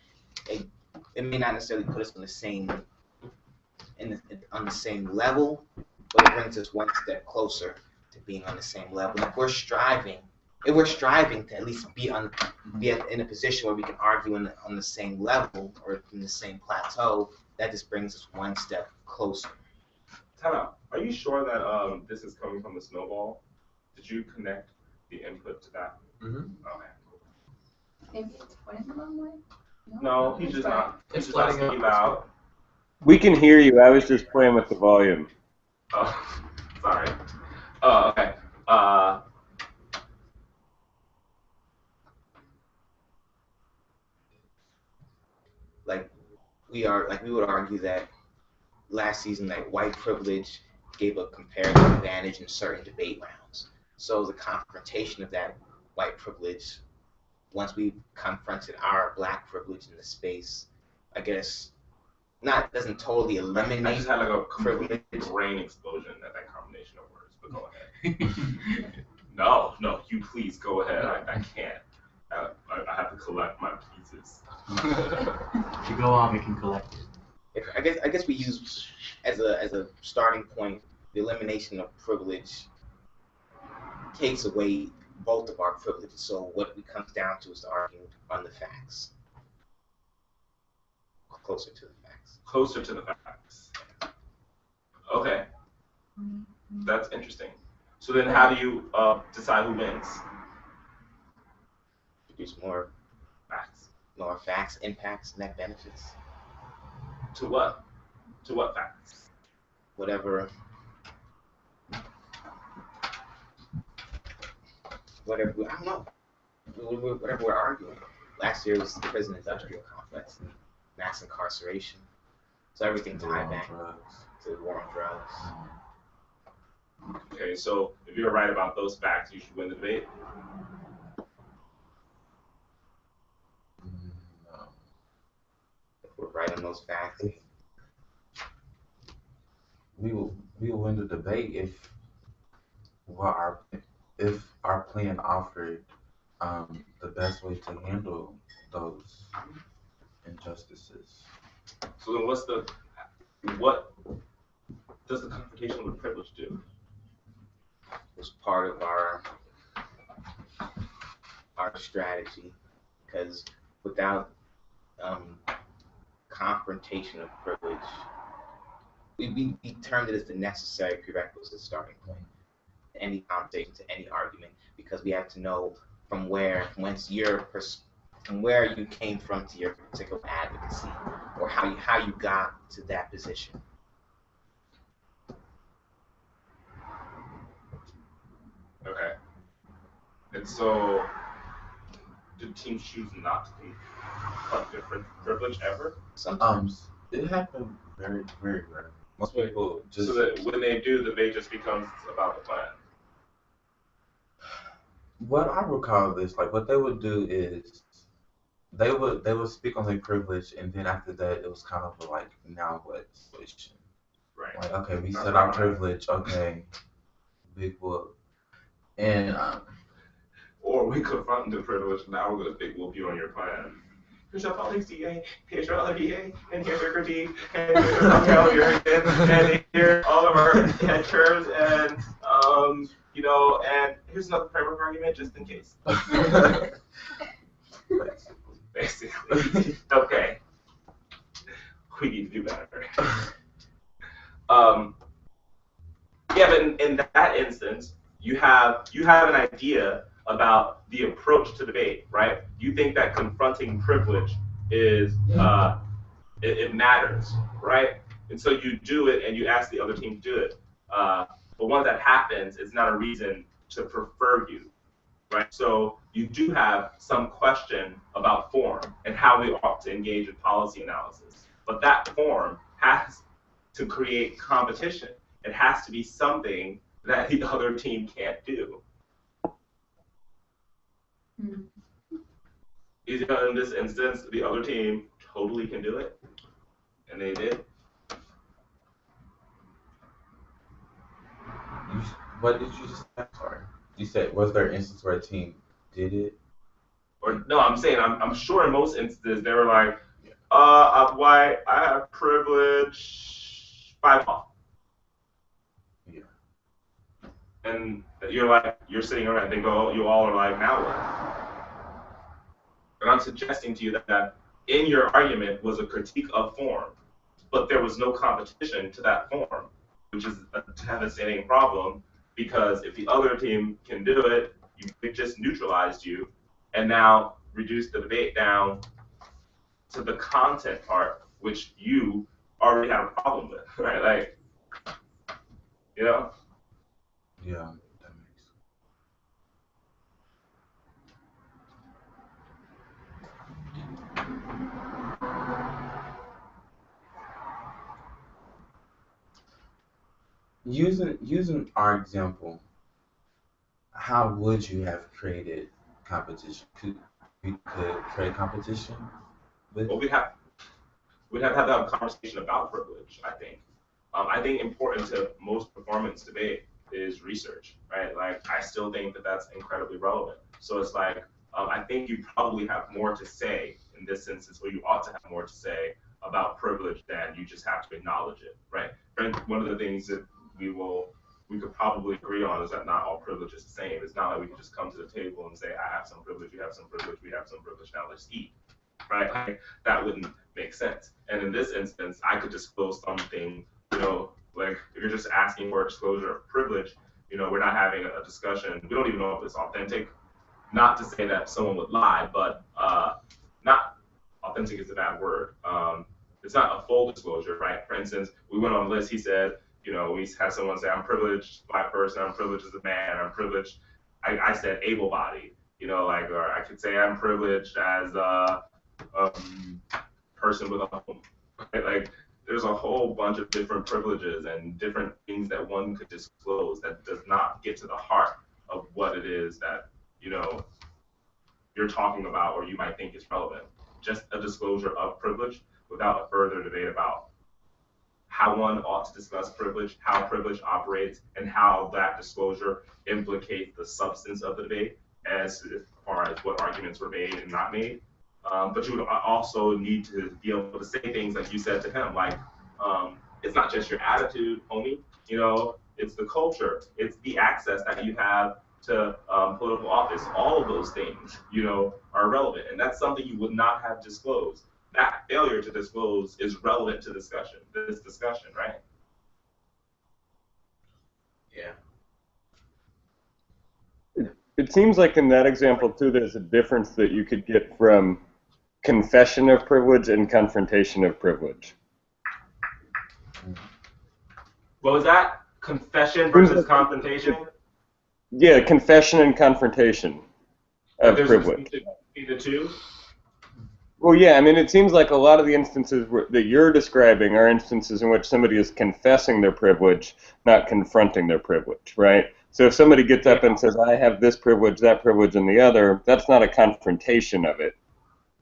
it may not necessarily put us on the same on the same level, but it brings us one step closer to being on the same level. And if we're striving to at least be in a position where we can argue on the same level or in the same plateau, that just brings us one step closer. Time out. Are you sure that this is coming from the snowball? Did you connect the input to that? Mm-hmm. Okay. Maybe it's pointing the wrong way. No, he's just not. He's It's just not letting speaking out. loud. We can hear you. I was just playing with the volume. Oh, sorry. Oh, okay. We would argue that last season that white privilege gave a comparative advantage in certain debate rounds. So the confrontation of that white privilege, once we confronted our black privilege in the space, I guess doesn't totally eliminate. I just had like a privilege. brain explosion at that combination of words. But go ahead. No, you please go ahead. I can't. I have to collect my pieces. If you go on, we can collect it. I guess we use as a starting point the elimination of privilege takes away both of our privileges. So what it comes down to is the argument on the facts, closer to the facts. Closer to the facts. Okay, that's interesting. So then, how do you decide who wins? Produce more facts, impacts, net benefits. To what? To what facts? Whatever I don't know. Whatever we're arguing. Last year was the prison industrial complex and mass incarceration. So everything tied back to the war on drugs. Okay, so if you're right about those facts, you should win the debate. If we're right on those facts, we will win the debate if our plan offered the best way to handle those injustices. So then what does the confrontation with privilege do? was part of our strategy, because without confrontation of privilege, we termed it as the necessary prerequisite starting point to any conversation, to any argument, because we have to know from where you came from to your particular advocacy, or how you got to that position. Okay. And so, do teams choose not to confront different privilege ever? Sometimes. It happened very, very rarely. Most people just. So that when they do, the debate just becomes about the plan. What I recall this, like what they would do is they would speak on their privilege, and then after that it was kind of a, like, now what situation. Right. Like, okay, we said our privilege, okay, big whoop. And or we confront the privilege, now we're gonna big whoop you on your plan. here's your politics DA, here's your other DA, and here's your critique, and here's your calendar, and here's all of our head terms, and and here's another framework argument just in case. Basically. Okay. We need to do better. Yeah, but in that instance, you have an idea about the approach to debate, right? You think that confronting privilege is it matters, right? And so you do it, and you ask the other team to do it. But once that happens, it's not a reason to prefer you, right? So you do have some question about form and how we ought to engage in policy analysis. But that form has to create competition. It has to be something that the other team can't do. In this instance, the other team totally can do it, and they did. What did you just say? Sorry. You said, was there an instance where a team did it? Or no, I'm saying I'm sure in most instances they were like, I'm white, I have privilege, 5 off. Yeah. And you're sitting around and you all are like, now what? And I'm suggesting to you that in your argument was a critique of form, but there was no competition to that form, which is a devastating problem, because if the other team can do it, it just neutralized you, and now reduced the debate down to the content part, which you already have a problem with, right? Like, Yeah, that makes sense. Using our example, how would you have created competition? Could create competition with? Well, we'd have to have that conversation about privilege, I think. I think important to most performance debate is research, right? Like, I still think that that's incredibly relevant. So it's like, I think you probably have more to say in this instance, or you ought to have more to say about privilege than you just have to acknowledge it, right? One of the things that we could probably agree on is that not all privilege is the same. It's not like we can just come to the table and say, I have some privilege, you have some privilege, we have some privilege, now let's eat, right? Like, that wouldn't make sense. And in this instance, I could disclose something, like if you're just asking for a disclosure of privilege, we're not having a discussion. We don't even know if it's authentic. Not to say that someone would lie, but not authentic is a bad word. It's not a full disclosure, right? For instance, we went on a list. He said, we had someone say, I'm privileged Black person, I'm privileged as a man, I'm privileged. I said able-bodied, or I could say I'm privileged as a person with a home. Right? Like, there's a whole bunch of different privileges and different things that one could disclose that does not get to the heart of what it is that, you're talking about or you might think is relevant. Just a disclosure of privilege without a further debate about how one ought to discuss privilege, how privilege operates, and how that disclosure implicates the substance of the debate as far as what arguments were made and not made. But you would also need to be able to say things like you said to him, like, it's not just your attitude, homie, it's the culture, it's the access that you have to political office. All of those things, are relevant, and that's something you would not have disclosed. That failure to disclose is relevant to this discussion, right? Yeah. It seems like in that example, too, there's a difference that you could get from confession of privilege and confrontation of privilege. What was that? Confession versus confrontation? Yeah, confession and confrontation of privilege. Between the two? Well, yeah, I mean, it seems like a lot of the instances that you're describing are instances in which somebody is confessing their privilege, not confronting their privilege, right? So if somebody gets up and says, I have this privilege, that privilege, and the other, that's not a confrontation of it.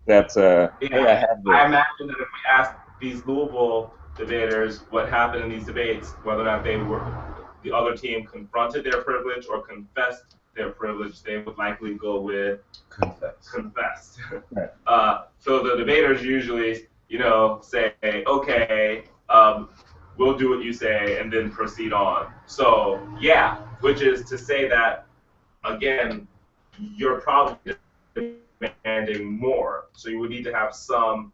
That's hey, I have this. I imagine that if we asked these Louisville debaters what happened in these debates, whether or not the other team confronted their privilege or confessed their privilege, they would likely go with confess. Right. So the debaters usually, say, okay, we'll do what you say, and then proceed on. So yeah, which is to say that again, you're probably demanding more. So you would need to have some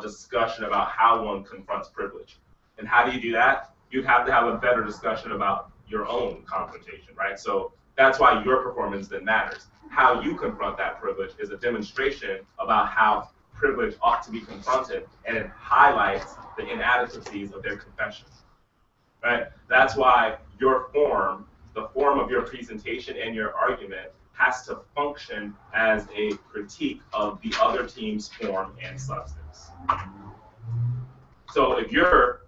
discussion about how one confronts privilege. And how do you do that? You'd have to have a better discussion about your own confrontation, right? So that's why your performance then matters. How you confront that privilege is a demonstration about how privilege ought to be confronted, and it highlights the inadequacies of their confession, right? That's why your form, the form of your presentation and your argument, has to function as a critique of the other team's form and substance. So if you're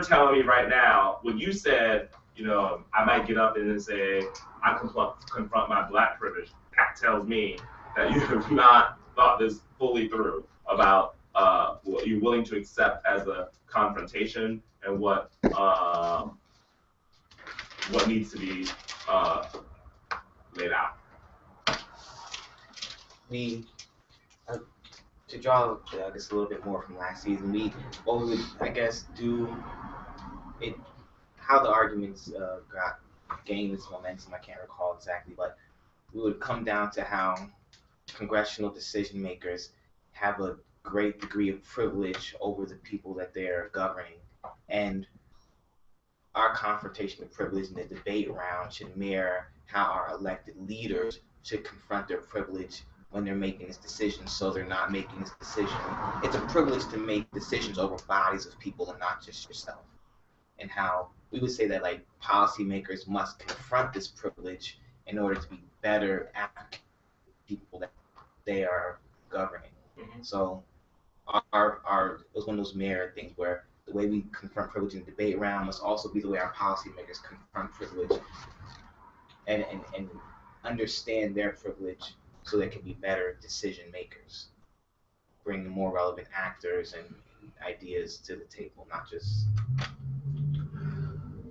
telling me right now, when you said, I might get up and then say, I confront my black privilege, that tells me that you have not thought this fully through about what you're willing to accept as a confrontation and what needs to be laid out. To draw this a little bit more from last season, what we would, I guess, do it, how the arguments gained this momentum, I can't recall exactly, but we would come down to how congressional decision makers have a great degree of privilege over the people that they're governing, and our confrontation of privilege in the debate round should mirror how our elected leaders should confront their privilege when they're making this decision, so they're not making this decision. It's a privilege to make decisions over bodies of people and not just yourself. And how we would say that like policymakers must confront this privilege in order to be better advocates for people that they are governing. Mm-hmm. So it was one of those mirror things where the way we confront privilege in the debate round must also be the way our policymakers confront privilege and understand their privilege so they can be better decision makers, bring more relevant actors and ideas to the table, not just.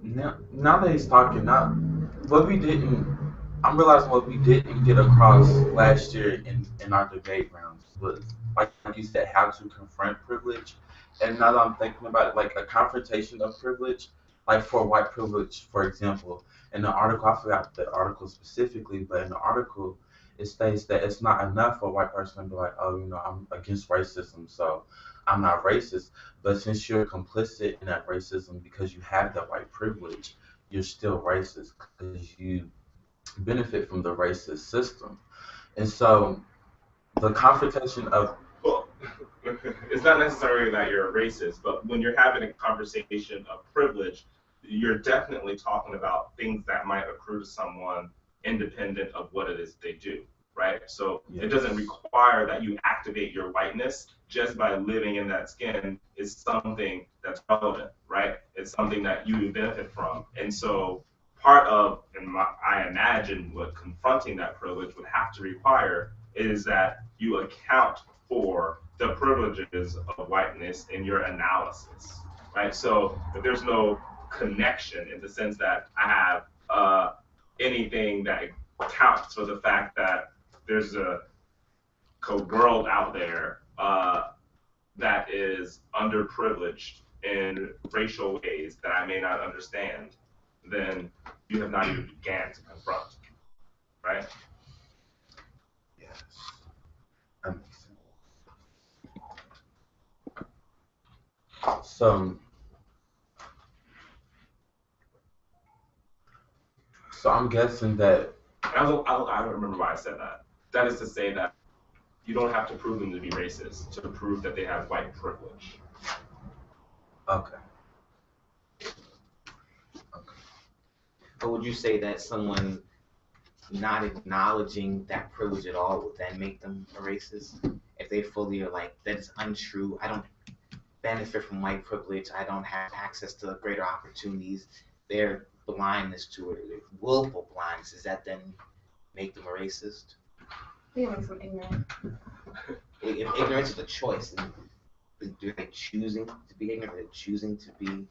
Now that he's talking, I'm realizing what we didn't get across last year in our debate rounds was, like you said, how to confront privilege. And now that I'm thinking about it, like a confrontation of privilege, like for white privilege, for example, in the article, I forgot the article specifically, but in the article, it states that it's not enough for a white person to be like, oh, I'm against racism, so I'm not racist. But since you're complicit in that racism because you have that white privilege, you're still racist because you benefit from the racist system. And so the confrontation of... Well, it's not necessarily that you're a racist, but when you're having a conversation of privilege, you're definitely talking about things that might accrue to someone independent of what it is they do, right? So yes. It doesn't require that you activate your whiteness. Just by living in that skin is something that's relevant, right? It's something that you benefit from. And so part of, I imagine what confronting that privilege would have to require is that you account for the privileges of whiteness in your analysis, right? So if there's no connection in the sense that I have anything that accounts for the fact that there's a world out there that is underprivileged in racial ways that I may not understand, then you have not even began to confront, right? Yes. That makes sense. So I'm guessing that... I don't remember why I said that. That is to say that you don't have to prove them to be racist to prove that they have white privilege. Okay. But would you say that someone not acknowledging that privilege at all would then make them a racist? If they fully are like, that is untrue, I don't benefit from white privilege, I don't have access to greater opportunities, their blindness to it, willful blindness, does that then make them a racist? I think it makes them ignorant. If ignorance is a choice, they're like choosing to be ignorant, they're choosing to be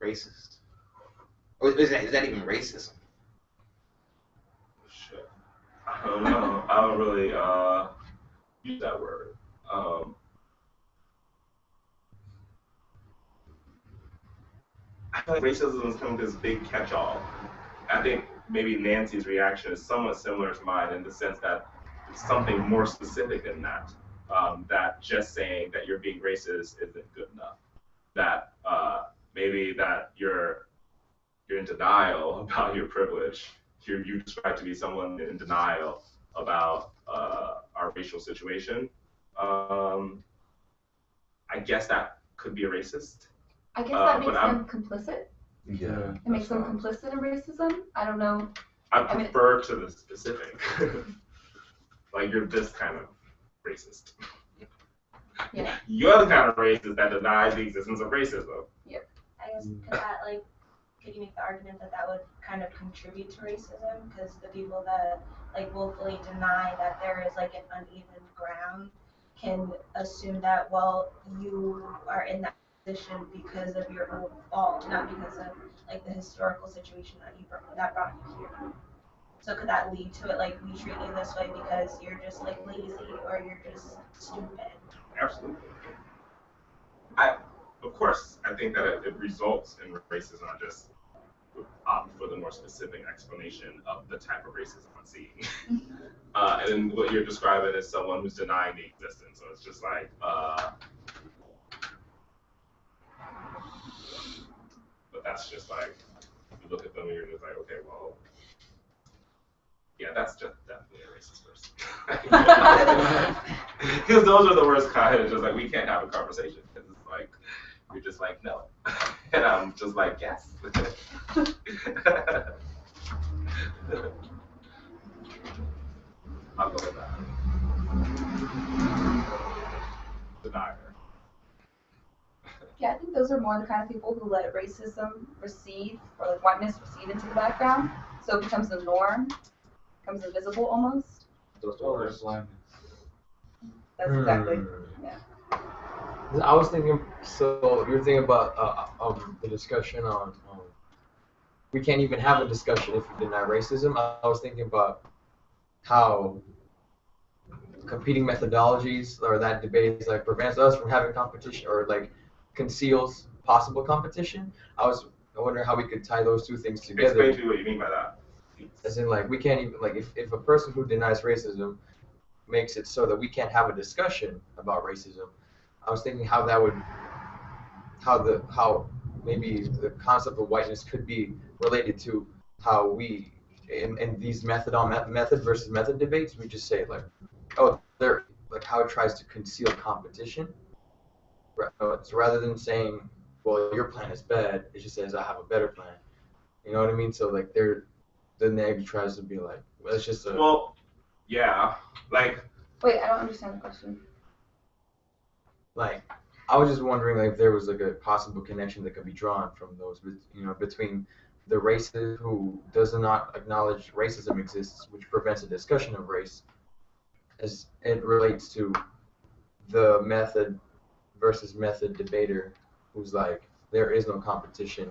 racist. Or is that even racism? I don't know. I don't really use that word. I feel like racism is kind of this big catch-all. I think maybe Nancy's reaction is somewhat similar to mine in the sense that it's something more specific than that. That just saying that you're being racist isn't good enough. That maybe that you're in denial about your privilege. You describe to be someone in denial about our racial situation. I guess that could be a racist. I guess that makes but them complicit. Yeah. It makes them complicit in racism. I don't know. I prefer to the specific. Like you're this kind of racist. Yeah. You're the kind of racist that denies the existence of racism. Yep. I guess could you make the argument that that would kind of contribute to racism? Because the people that like willfully deny that there is like an uneven ground can assume that, well, you are in that position because of your own fault, not because of like the historical situation that brought you here. So could that lead to it like we treat you this way because you're just like lazy or you're just stupid? Absolutely. Of course, I think that it results in racism. I just opt for the more specific explanation of the type of racism I'm seeing. And then what you're describing is someone who's denying the existence. So it's just like, but that's just like, you look at them and you're just like, okay, well, yeah, that's just definitely a racist person. Because those are the worst kind. It's just like, we can't have a conversation. It's like, you're just like, no. And I'm just like, yes. I'll go with that. Denier. Yeah, I think those are more the kind of people who let racism recede or like whiteness recede into the background, so it becomes the norm, becomes invisible almost. Those words. That's exactly. Yeah. I was thinking. So you're thinking about the discussion on. We can't even have a discussion if you deny racism. I was thinking about how competing methodologies or that debate like prevents us from having competition or like conceals possible competition. I wondering how we could tie those two things together. Explain to me what you mean by that. As in, like, we can't even, like, if a person who denies racism makes it so that we can't have a discussion about racism, I was thinking how that would, how maybe the concept of whiteness could be related to how we, in these method versus method debates, we just say, like, oh, they're, like, how it tries to conceal competition. So rather than saying, well, your plan is bad, it just says, I have a better plan. You know what I mean? So, like, the neg tries to be like, well, it's just a... Well, yeah, like... Wait, I don't understand the question. Like, I was just wondering, like, if there was, like, a possible connection that could be drawn from those, you know, between the racist who does not acknowledge racism exists, which prevents a discussion of race, as it relates to the method versus method debater who's like, there is no competition.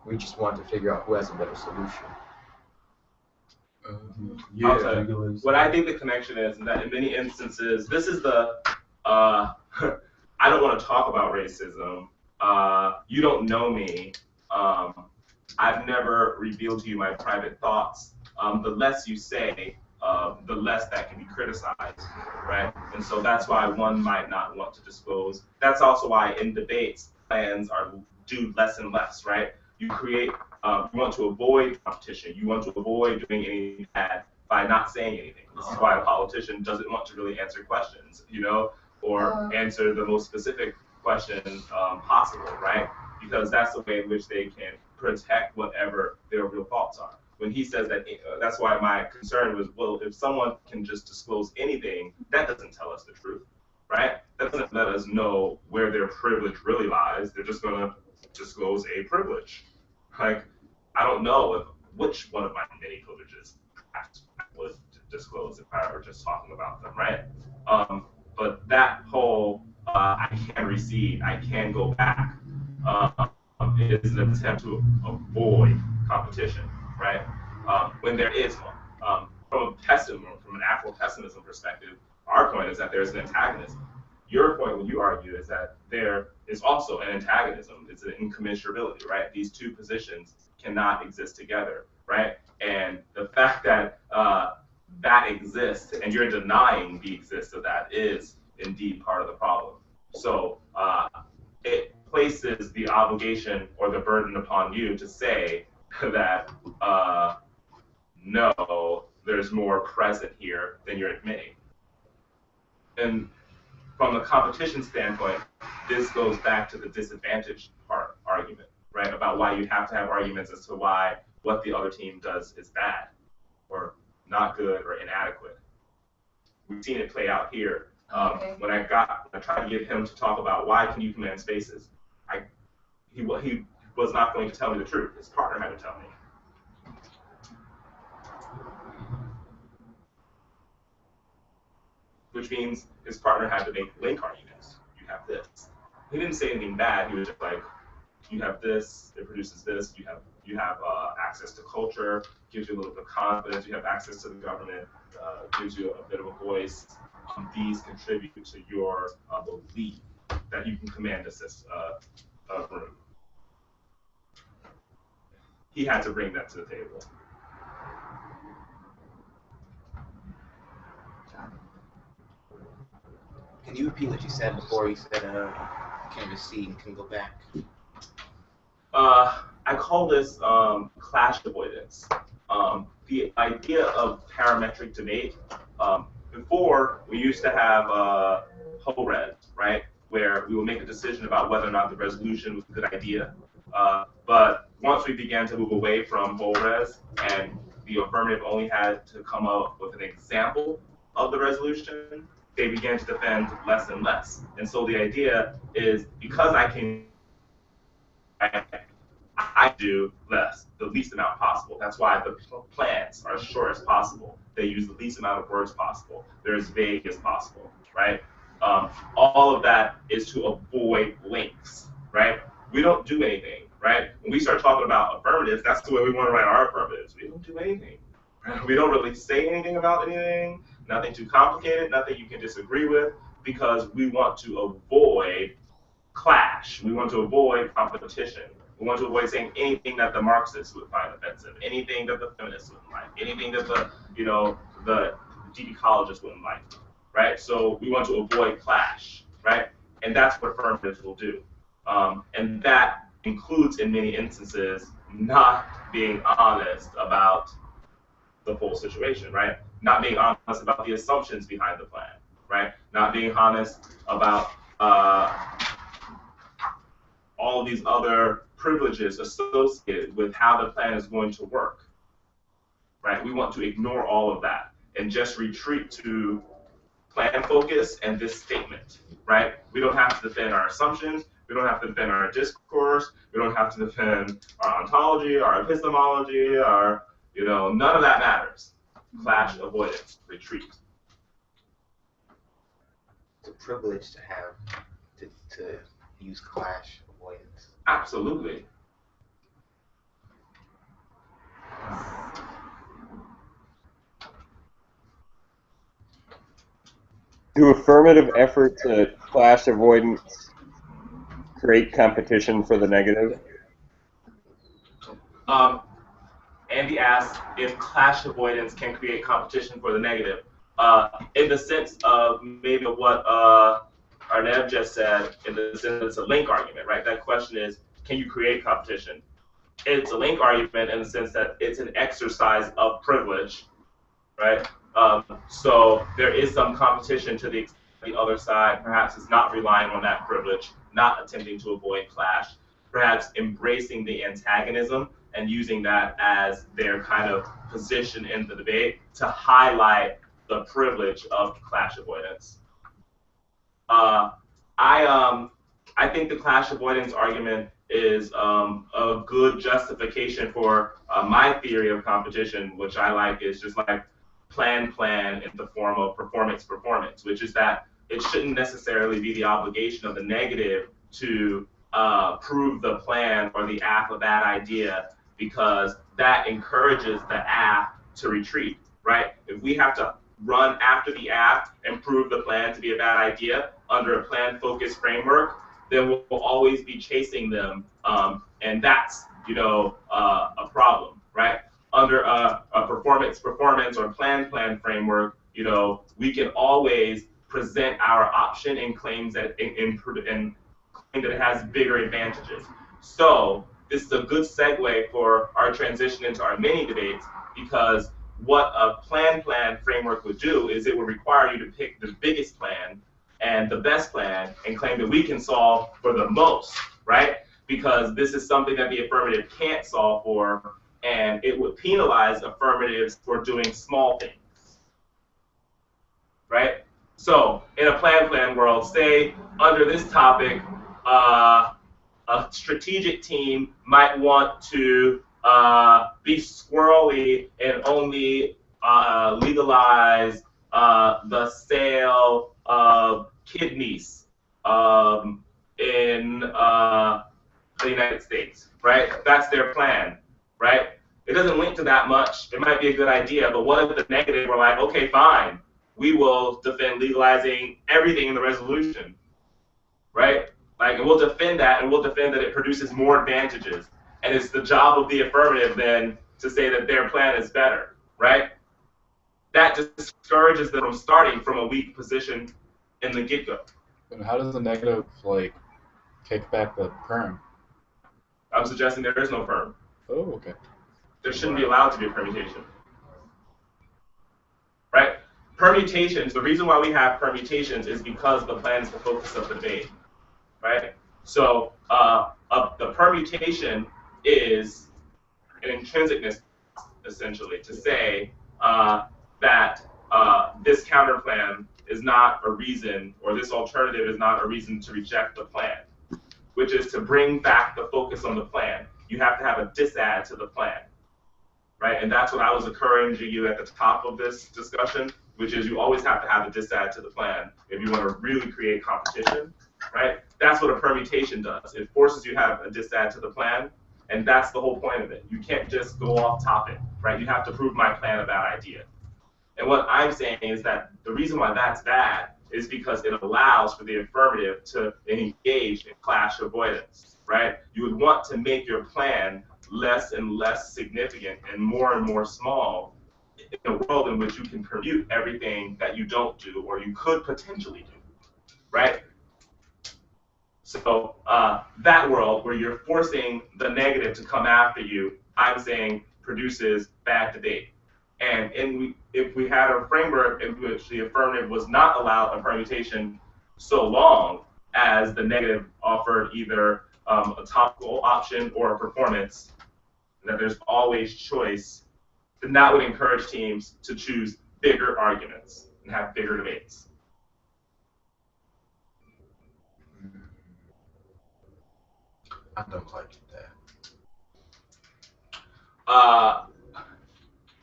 We just want to figure out who has a better solution. Yeah. What I think the connection is that in many instances, this is the, I don't want to talk about racism. You don't know me. I've never revealed to you my private thoughts. The less you say, the less that can be criticized, right? And so that's why one might not want to disclose. That's also why in debates, plans are do less and less, right? You create, you want to avoid competition. You want to avoid doing anything bad by not saying anything. This is why a politician doesn't want to really answer questions, you know, or answer the most specific question possible, right? Because that's the way in which they can protect whatever their real thoughts are. When he says that, that's why my concern was, well, if someone can just disclose anything, that doesn't tell us the truth, right? That doesn't let us know where their privilege really lies. They're just going to disclose a privilege. Like, I don't know which one of my many privileges I would disclose if I were just talking about them, right? But that whole, I can recede, I can go back, is an attempt to avoid competition, right? When there is one. From a from an actual pessimism perspective, our point is that there's an antagonism. Your point when you argue is that there is also an antagonism. It's an incommensurability, right? These two positions cannot exist together, right? And the fact that that exists and you're denying the existence of that is indeed part of the problem. So it places the obligation or the burden upon you to say that no, there's more present here than you're admitting. And from the competition standpoint, this goes back to the disadvantage part argument, right? About why you have to have arguments as to why what the other team does is bad or not good or inadequate. We've seen it play out here. When I tried to get him to talk about why can you command spaces, he was not going to tell me the truth. His partner had to tell me. Which means his partner had to make link arguments. You have this. He didn't say anything bad. He was just like, you have this, it produces this. You have access to culture, gives you a little bit of confidence. You have access to the government, gives you a bit of a voice. These contribute to your belief that you can command a room. He had to bring that to the table. Can you repeat what you said before? You said can recede and can go back. I call this clash avoidance. The idea of parametric debate. Before, we used to have whole res, right, where we would make a decision about whether or not the resolution was a good idea. But once we began to move away from whole res and the affirmative only had to come up with an example of the resolution, they began to defend less and less. And so the idea is because I do less, the least amount possible. That's why the plans are as short as possible. They use the least amount of words possible. They're as vague as possible, right? All of that is to avoid links, right? We don't do anything, right? When we start talking about affirmatives, that's the way we want to write our affirmatives. We don't do anything. We don't really say anything about anything, nothing too complicated, nothing you can disagree with, because we want to avoid clash. We want to avoid competition. We want to avoid saying anything that the Marxists would find offensive, anything that the feminists wouldn't like, anything that the GD collegists wouldn't like, right? So we want to avoid clash, right? And that's what affirmatives will do. And that includes, in many instances, not being honest about the full situation, right? Not being honest about the assumptions behind the plan, right? Not being honest about all of these other privileges associated with how the plan is going to work, right? We want to ignore all of that and just retreat to plan focus and this statement, right? We don't have to defend our assumptions. We don't have to defend our discourse. We don't have to defend our ontology, our epistemology, our, none of that matters. Clash avoidance, retreat. It's a privilege to have to use clash avoidance. Absolutely. Do affirmative efforts at clash avoidance create competition for the negative? Andy asked if clash avoidance can create competition for the negative. In the sense of maybe what Arnev just said, in the sense that it's a link argument, right? That question is, can you create competition? It's a link argument in the sense that it's an exercise of privilege, right? So there is some competition to the other side. Perhaps it's not relying on that privilege, not attempting to avoid clash, perhaps embracing the antagonism and using that as their kind of position in the debate to highlight the privilege of clash avoidance. I think the clash avoidance argument is a good justification for my theory of competition, which I like is just like plan in the form of performance, which is that it shouldn't necessarily be the obligation of the negative to prove the plan or the act of that idea, because that encourages the act to retreat. right? If we have to run after the app and prove the plan to be a bad idea under a plan-focused framework, then we'll always be chasing them, and that's a problem, right? Under a performance or plan framework, we can always present our option and claims that and claim that it has bigger advantages. So this is a good segue for our transition into our mini debates, because what a plan framework would do is it would require you to pick the biggest plan and the best plan and claim that we can solve for the most, right? Because this is something that the affirmative can't solve for, and it would penalize affirmatives for doing small things, right? So in a plan world, say under this topic, a strategic team might want to be squirrely and only legalize the sale of kidneys in the United States, right? That's their plan, right? It doesn't link to that much. It might be a good idea, but what if the negative were like, okay, fine, we will defend legalizing everything in the resolution, right? Like, and we'll defend that, and we'll defend that it produces more advantages. And it's the job of the affirmative then to say that their plan is better, right? That discourages them from starting from a weak position in the get-go. And how does the negative, like, kick back the perm? I'm suggesting there is no perm. Oh, okay. There shouldn't be allowed to be a permutation, right? Permutations, the reason why we have permutations is because the plan is the focus of the debate, right? So the permutation is an intrinsicness, essentially, to say that this counterplan is not a reason, or this alternative is not a reason to reject the plan, which is to bring back the focus on the plan. You have to have a disadd to the plan, right? And that's what I was encouraging you at the top of this discussion, which is you always have to have a disadd to the plan if you want to really create competition, right? That's what a permutation does. It forces you to have a disadd to the plan, and that's the whole point of it. You can't just go off topic, right? You have to prove my plan a bad idea. And what I'm saying is that the reason why that's bad is because it allows for the affirmative to engage in clash avoidance, right? You would want to make your plan less and less significant and more small in a world in which you can permute everything that you don't do or you could potentially do, right? So that world where you're forcing the negative to come after you, I'm saying produces bad debate. And if we had a framework in which the affirmative was not allowed a permutation so long as the negative offered either a topical option or a performance, that there's always choice, then that would encourage teams to choose bigger arguments and have bigger debates. I don't like that.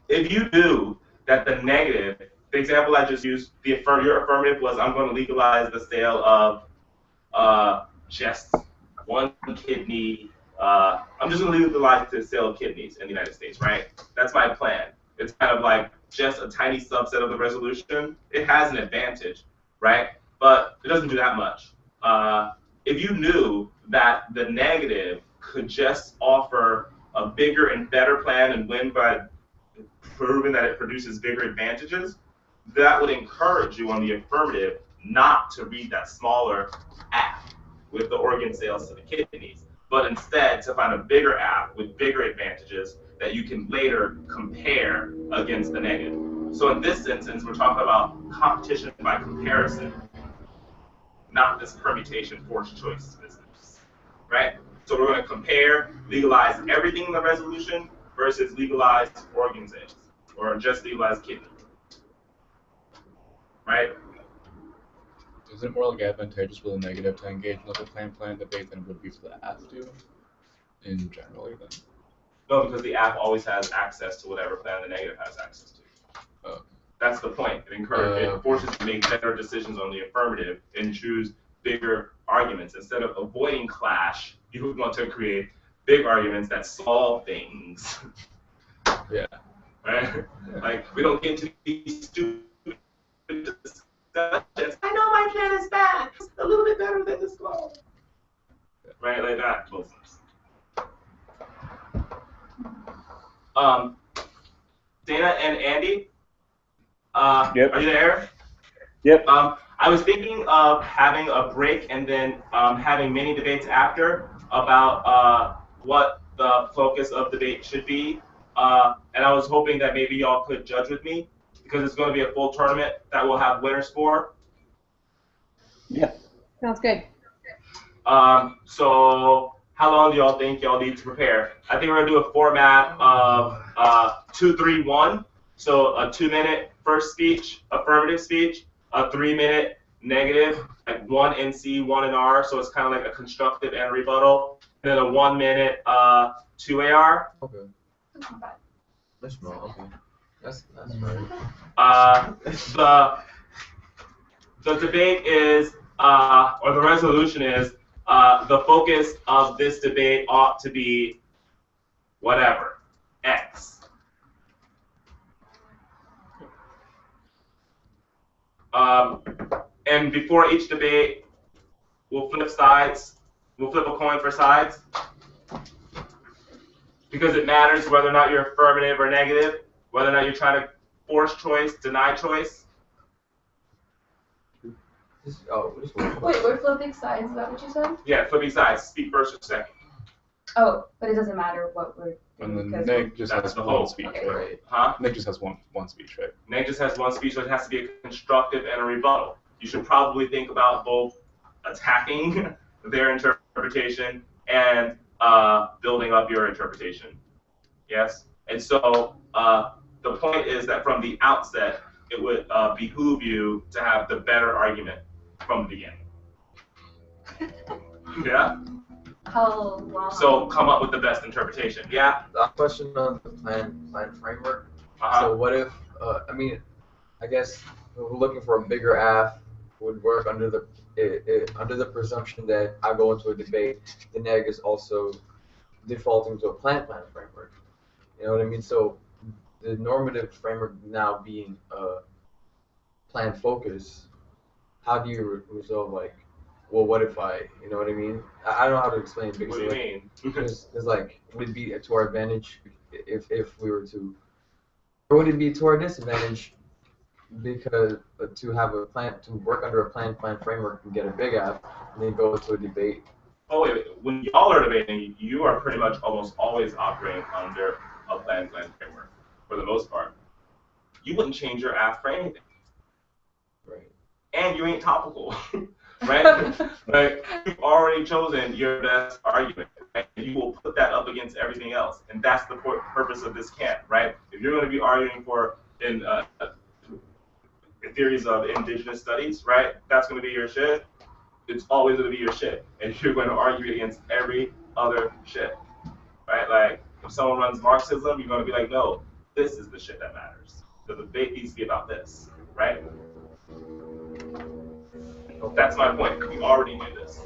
If you do that, the negative, the example I just used, your affirmative was, I'm going to legalize the sale of just one kidney. I'm just going to legalize the sale of kidneys in the United States, right? That's my plan. It's kind of like just a tiny subset of the resolution. It has an advantage, right? But it doesn't do that much. If you knew that the negative could just offer a bigger and better plan and win by proving that it produces bigger advantages, that would encourage you on the affirmative not to read that smaller app with the organ sales to the kidneys, but instead to find a bigger app with bigger advantages that you can later compare against the negative. So in this instance, we're talking about competition by comparison, not this permutation forced choice business, right? So we're going to compare legalize everything in the resolution versus legalized organ sales, or just legalized kidney, right? Is it more like advantageous for the negative to engage in like a plan debate than it would be for the app to, in general, even? No, because the app always has access to whatever plan the negative has access to. Oh. That's the point. It forces you to make better decisions on the affirmative and choose bigger arguments. Instead of avoiding clash, you would want to create big arguments that solve things. Yeah. right? Like we don't get into these stupid discussions. I know my can is bad. It's a little bit better than this globe. Right, like that. Dana and Andy, Yep. are you there? Yep. I was thinking of having a break and then having mini debates after about what the focus of debate should be. And I was hoping that maybe y'all could judge with me because it's going to be a full tournament that will have winners for. Yeah. Sounds good. So how long do y'all think y'all need to prepare? I think we're going to do a format of 2-3-1. So a 2-minute first speech, affirmative speech, a 3-minute negative, like 1 in C, 1 in R. So it's kind of like a constructive and rebuttal. And then a 1-minute 2 AR. Okay. That's small. Okay. That's right. The debate is, or the resolution is, the focus of this debate ought to be whatever, X. And before each debate, we'll flip sides. We'll flip a coin for sides. Because it matters whether or not you're affirmative or negative, whether or not you're trying to force choice, deny choice. Wait, we're flipping sides, is that what you said? Yeah, flipping sides. Speak first or second. Oh, but it doesn't matter what we're And then because Neg just has the one whole. speech, Okay. right? Huh? Neg just has one speech, right? Neg just has one speech, so it has to be a constructive and a rebuttal. You should probably think about both attacking their interpretation and building up your interpretation. Yes? And so the point is that from the outset, it would behoove you to have the better argument from the beginning. Yeah? how long. So come up with the best interpretation. Yeah? A question on the plan framework. Uh-huh. So what if, I guess we're looking for a bigger AF would work under the presumption that I go into a debate, the neg is also defaulting to a plan framework. You know what I mean? So the normative framework now being plan focus, how do you resolve well, what if you know what I mean? I don't know how to explain it. What do you mean? Because would it be to our advantage if we were to, or would it be to our disadvantage because to have a plan, to work under a plan framework and get a big app and then go to a debate? Oh, wait. When y'all are debating, you are pretty much almost always operating under a plan framework, for the most part. You wouldn't change your app for anything. Right. And you ain't topical, right? Like, you've already chosen your best argument, right? You will put that up against everything else. And that's the purpose of this camp, right? If you're going to be arguing for in theories of indigenous studies, right? That's going to be your shit. It's always going to be your shit. And you're going to argue against every other shit, right? Like, if someone runs Marxism, you're going to be like, no, this is the shit that matters. The debate needs to be about this, right? That's my point. We already do this.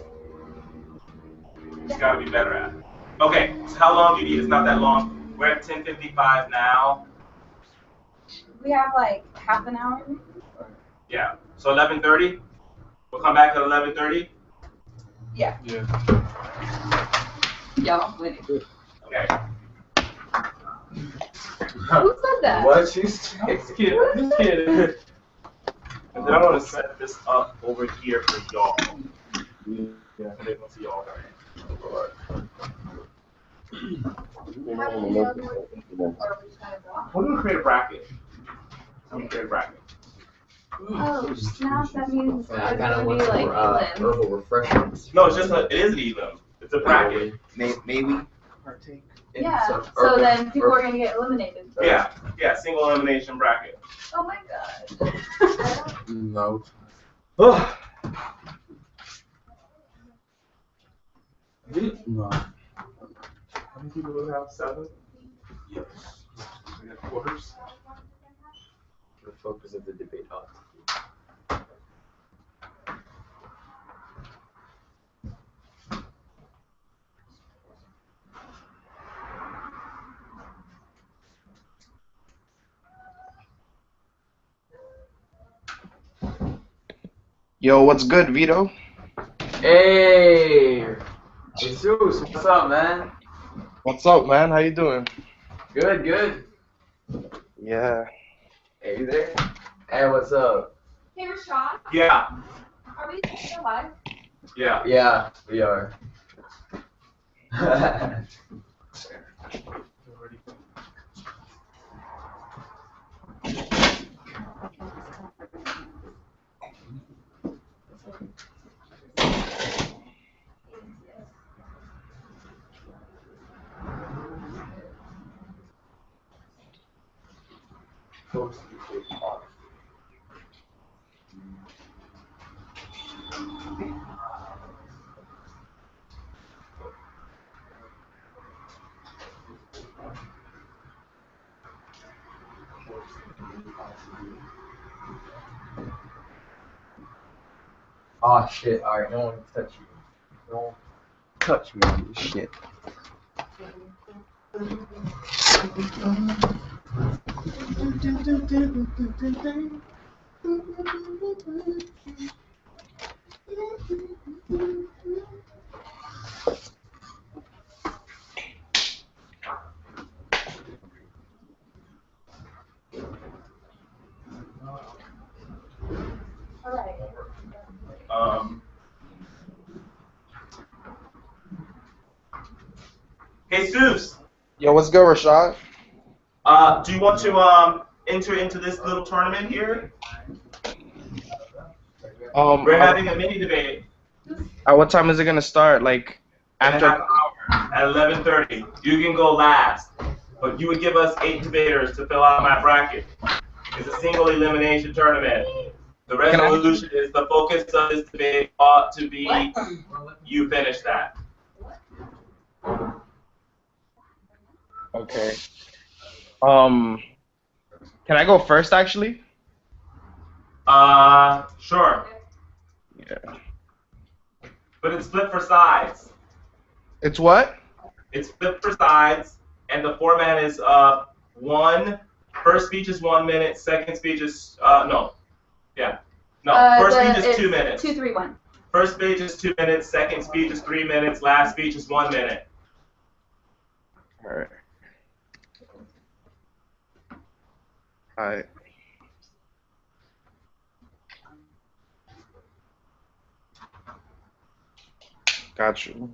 You just got to be better at it. Okay, so how long do you need? It's not that long. We're at 10:55 now. We have like half an hour. Yeah. So 11:30. We'll come back at 11:30. Yeah. Yeah. Y'all winning. Okay. Who said that? What you say? Just kidding. And then I want to set this up over here for y'all. Yeah. So they don't see y'all. We're gonna create a bracket. I'm gonna create a bracket. Oh, snap, that means I it's kind of gonna want be like some herbal refreshments. No, it's just it is an elim. It's a bracket. Maybe partake. Yeah, Some so herbal- then people are gonna get eliminated. Yeah, single elimination bracket. Oh my god. No. No. How many people do we have? 7? Yes. We have quarters. The focus of the debate ought to be. Yo, what's good, Vito? Hey, Jesus, what's up, man? What's up, man? How you doing? Good, good. Yeah. Hey, you there? Hey, what's up? Hey, Rashad, Yeah. are we still live? Yeah. Yeah, we are. Oh shit! All right, no one touch you. Don't touch me, you shit. Jesus, Yo, what's good, Rashad? do you want to enter into this little tournament here? We're having a mini debate At what time is it gonna start? Like in a after? half hour at 11:30. You can go last, but you would give us 8 debaters to fill out my bracket. It's a single elimination tournament. The resolution is the focus of this debate ought to be you finish that. Okay. Can I go first, actually? Sure. Yeah. But it's split for sides. It's what? It's split for sides, and the format is first speech is 1 minute, second speech is first speech is 2 minutes. 2, 3, 1. First speech is 2 minutes, second speech is 3 minutes, last speech is 1 minute. All right. All right. Got you.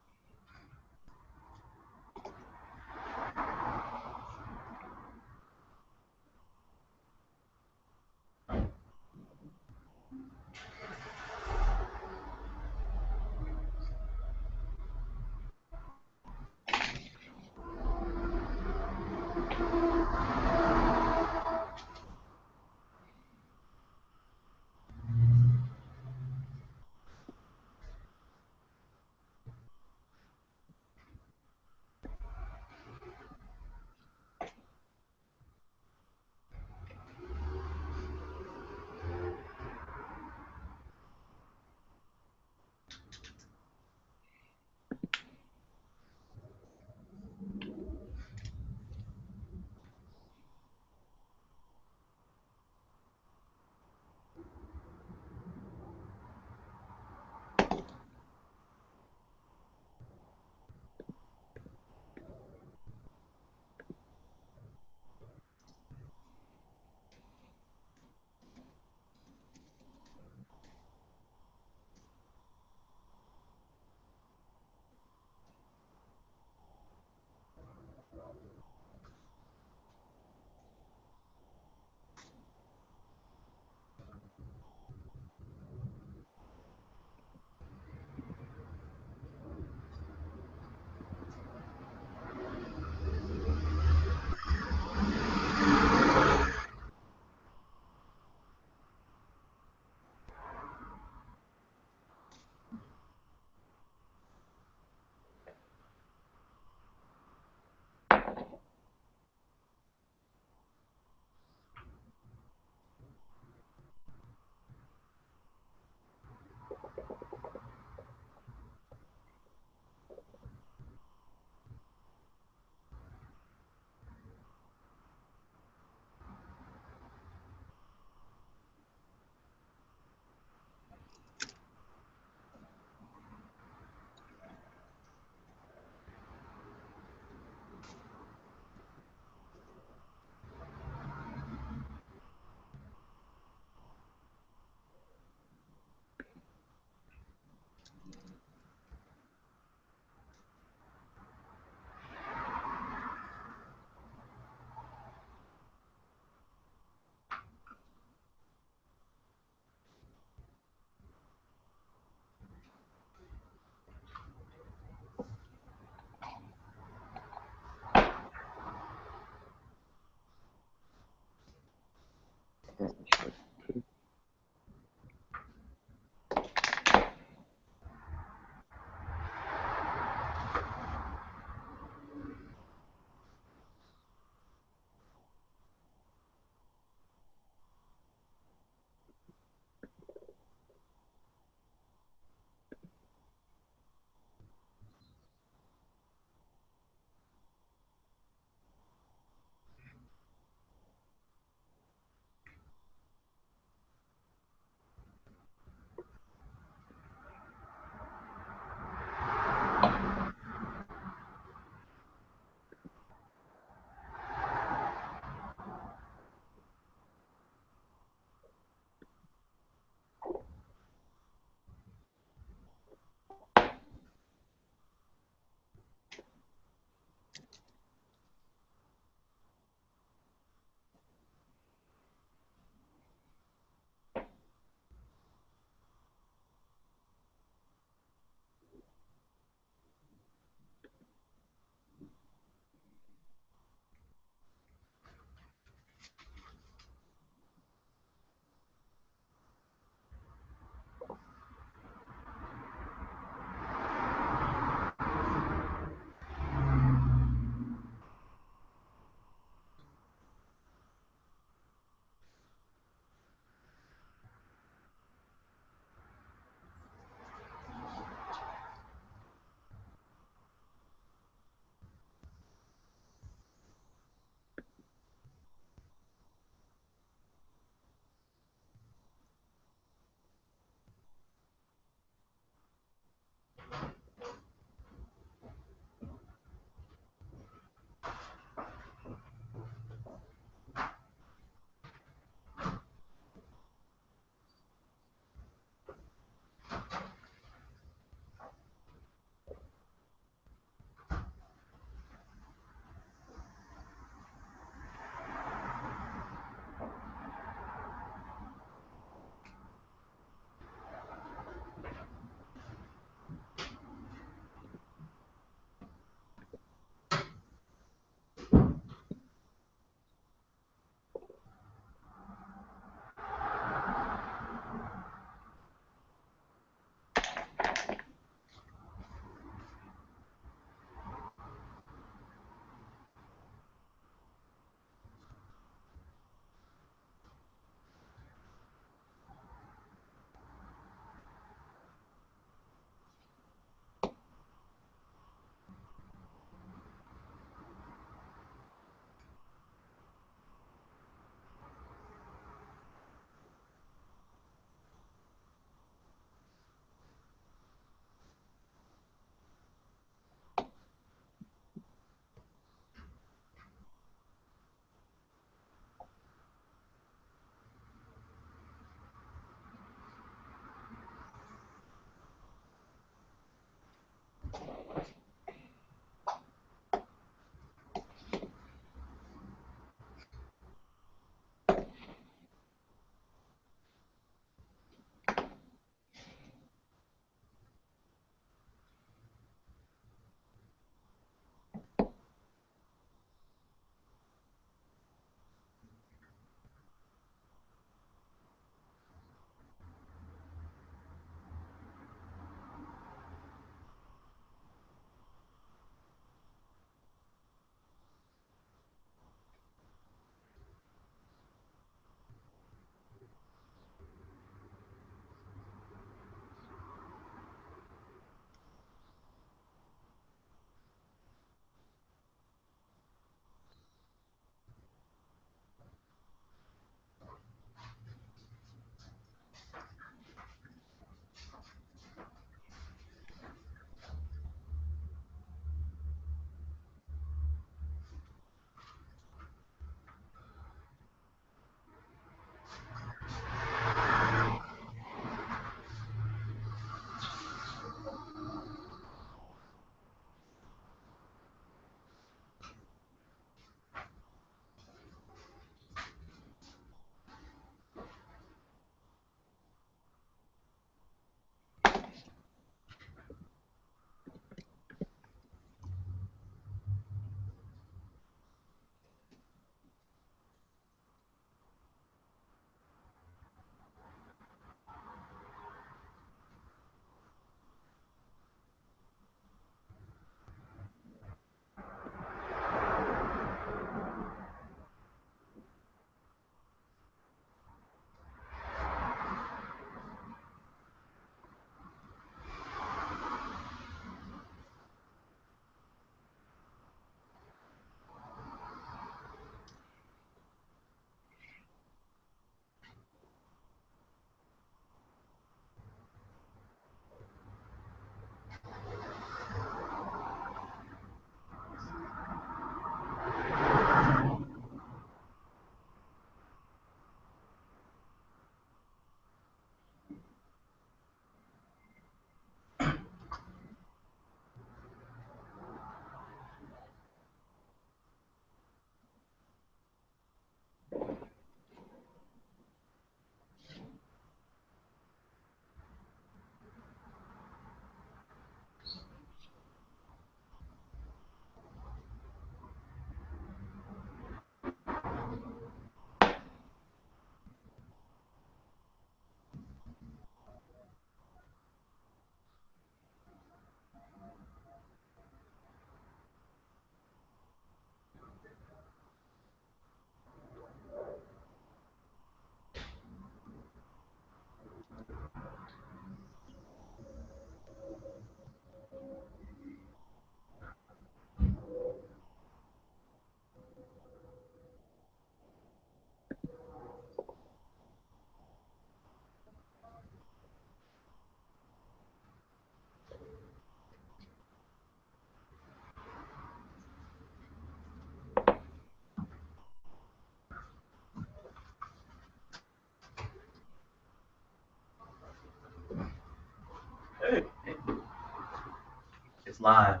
live.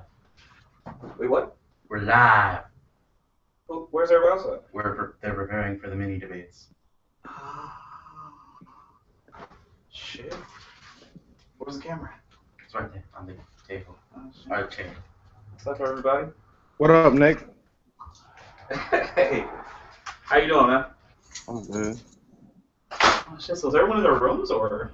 Wait, what? We're live. Where's everyone else at? They're preparing for the mini debates. Shit. Where's the camera? It's right there on the table. Our chair. What's up, everybody? What up, Nick? Hey. How you doing, man? I'm good. Oh, shit, so is everyone in their rooms, or?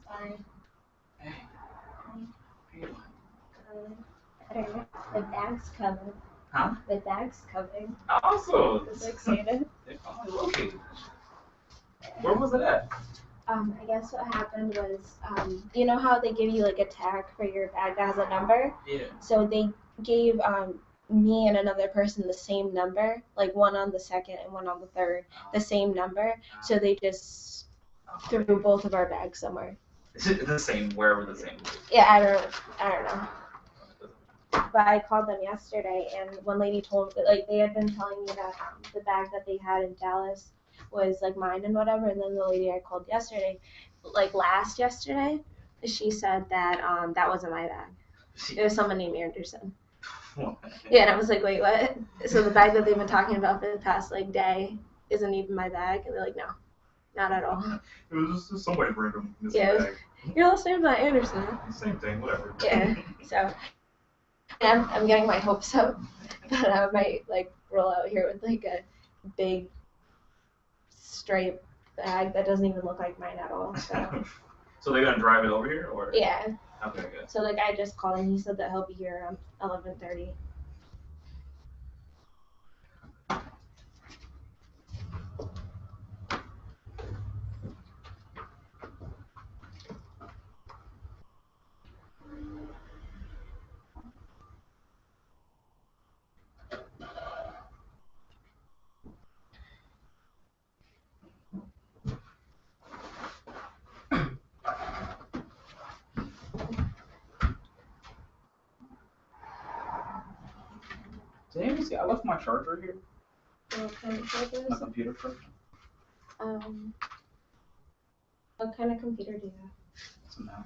Sorry. Better. The bag's coming. Huh? The bag's coming. Awesome. It's excited. Okay. Where was it at? I guess what happened was, you know how they give you like a tag for your bag that has a number? Yeah. So they gave me and another person the same number, like one on the second and one on the third, the same number. So they just threw both of our bags somewhere. Is it the same? Wherever the same. Yeah, I don't know. But I called them yesterday, and one lady told me, like, they had been telling me that the bag that they had in Dallas was like mine and whatever. And then the lady I called yesterday, like yesterday, she said that that wasn't my bag. It was someone named Anderson. Yeah, and I was like, wait, what? So the bag that they've been talking about for the past like day isn't even my bag, and they're like, no, not at all. It was just somebody random in this Yeah, bag. your last name's not Anderson. Same thing, whatever. Yeah, so I'm getting my hopes up that I might like roll out here with like a big straight bag that doesn't even look like mine at all. So So they're gonna drive it over here, or? yeah. Okay, good. So like I just called him. He said that he'll be here around 11:30. Did anybody see? I left my charger here. What kind of charger My is it? computer charger. What kind of computer do you have? It's a Mac.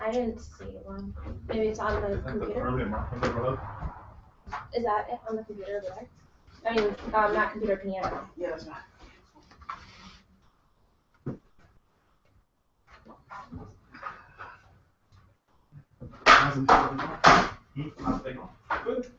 I didn't see one. Maybe it's on the computer. Is that it on the computer over there? I mean, not computer, piano. Yeah, that's fine. How's it going? How's it going? Good.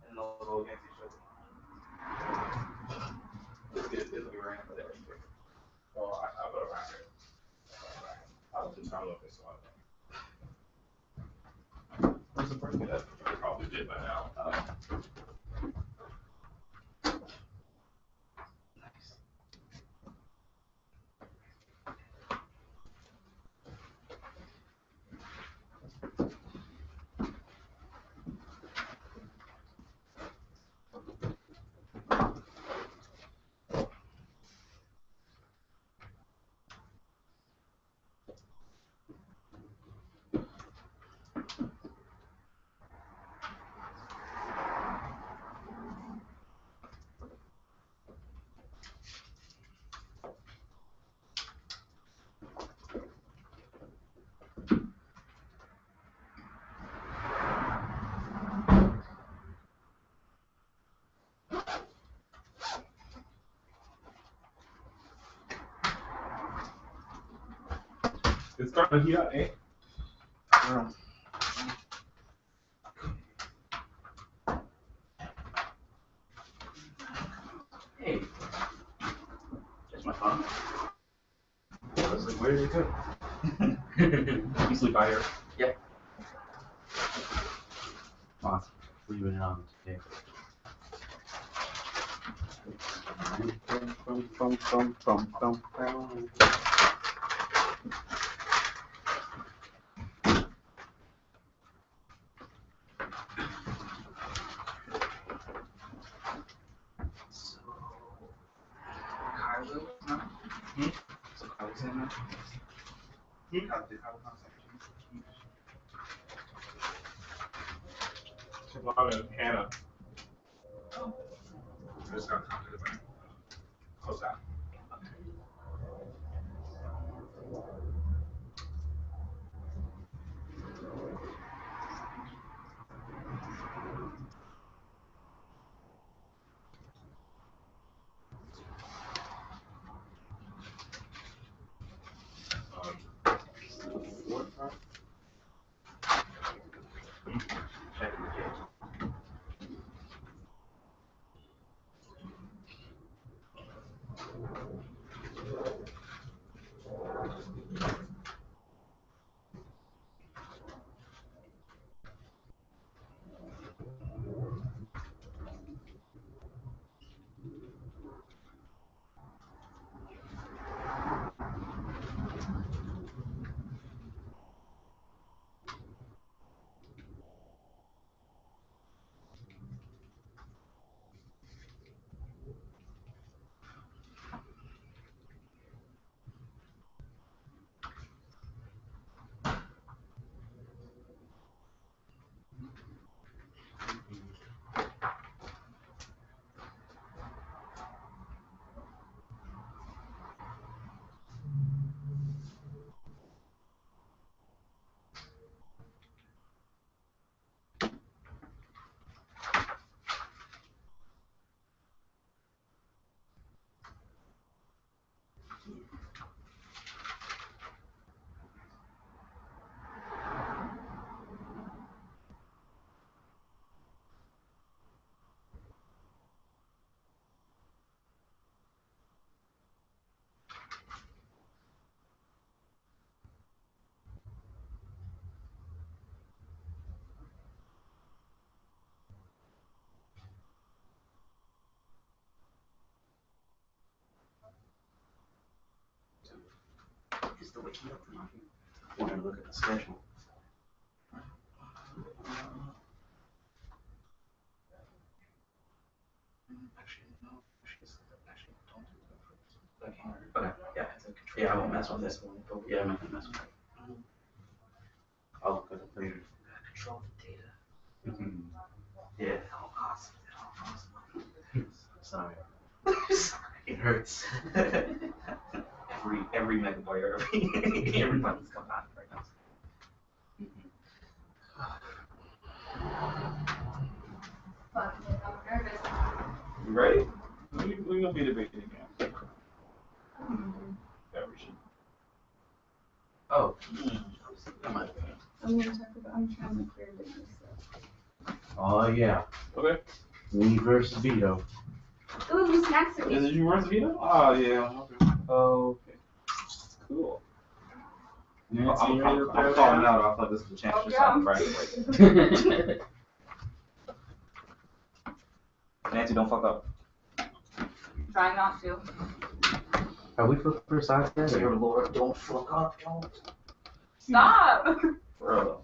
And they'll go against each other. It's gonna be right over there. Well, I'll go around here. I'll just know if it's on. What's the first thing that I probably did by now? It's starting to heat up, eh? Hey, that's my phone. I was like, where did it go? You sleep out here? Yeah. Awesome. Leaving it on today. Hannah. I just got contacted by close that. We're gonna look at the schedule. Actually, no. Actually, don't do that first. Okay. Yeah, I won't mess with this one. Yeah, I'm not gonna mess with it. I'll look at it later. Control the data. Yeah. At all costs. Sorry. It hurts. every megabyte, every button's come out right now. Fuck, I'm nervous. You ready? We're gonna be debating again. Yeah, we should. Oh. I'm gonna talk about, I'm trying to clear business stuff. Oh yeah. Okay. Me versus Vito. Ooh, who's next to me? Is it you versus Vito? Oh yeah. Okay. Okay. Cool. I'm calling out. I thought this was a chance to Yeah. right. Nancy, don't fuck up. Try not to. Are we flipping for sides there? Dear Lord, don't fuck up, don't. Stop! For real though.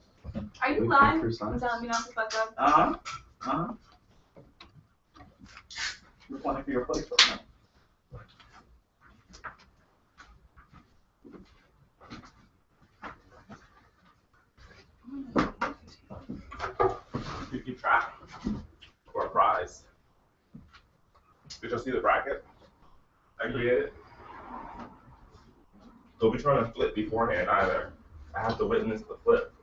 Are you We lying? flipping for I'm sides? telling me not to fuck up. You're planning for your place right now. You keep track for a prize. Did you see the bracket I created? Don't be trying to flip beforehand either. I have to witness the flip.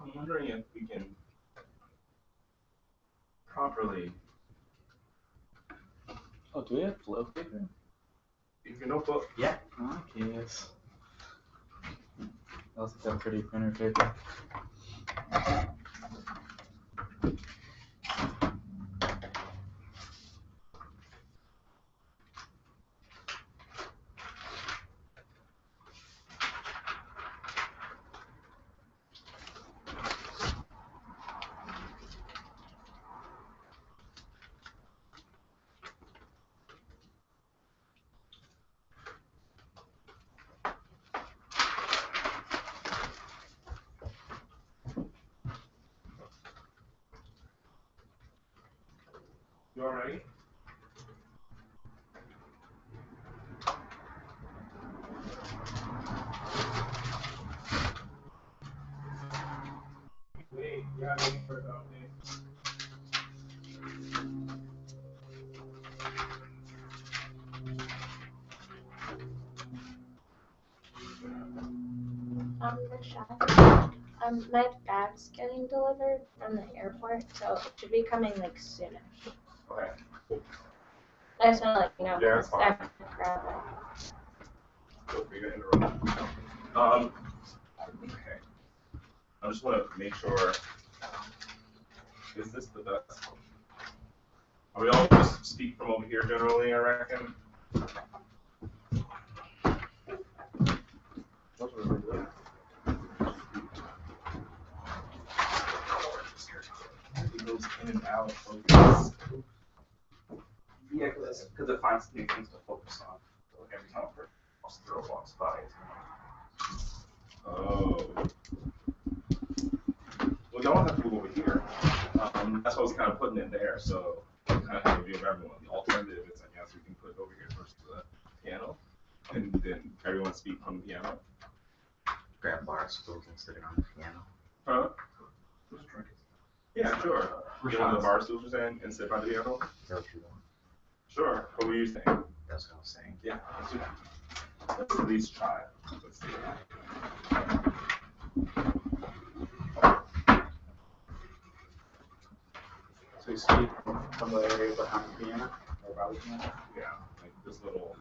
I'm wondering if we can properly. Oh, do we have flow paper? If you know book. Yeah. Oh, yes. That's a pretty printer paper. You alright? Wait, you gotta wait for it to update. My bag's getting delivered from the airport, so it should be coming like soonish. Okay. I just want to let you know. Yeah, it's fine. Grab it. Feel free to interrupt. Okay. I just want to make sure. Is this the best? Are we all just speak from over here generally, I reckon? That's really good. It goes in and out of this. Yeah, because it finds new things to focus on. So every time a girl walks by. Oh. Well, y'all have to move over here. That's why I was kind of putting it there, so I kind of have a view of everyone. The alternative is, I guess, we can put it over here first to the piano, and then everyone speak from the piano. Grab bar stools and sit it on the piano. Huh? Yeah, sure. Get one of the bar stools you're saying and sit by the piano? That's what you want. Sure. What were you saying? That's what I was saying. Yeah, let's do that. Let's at least try it. Let's see. So you speak from the area behind the piano? Or by the piano? Yeah, like this little.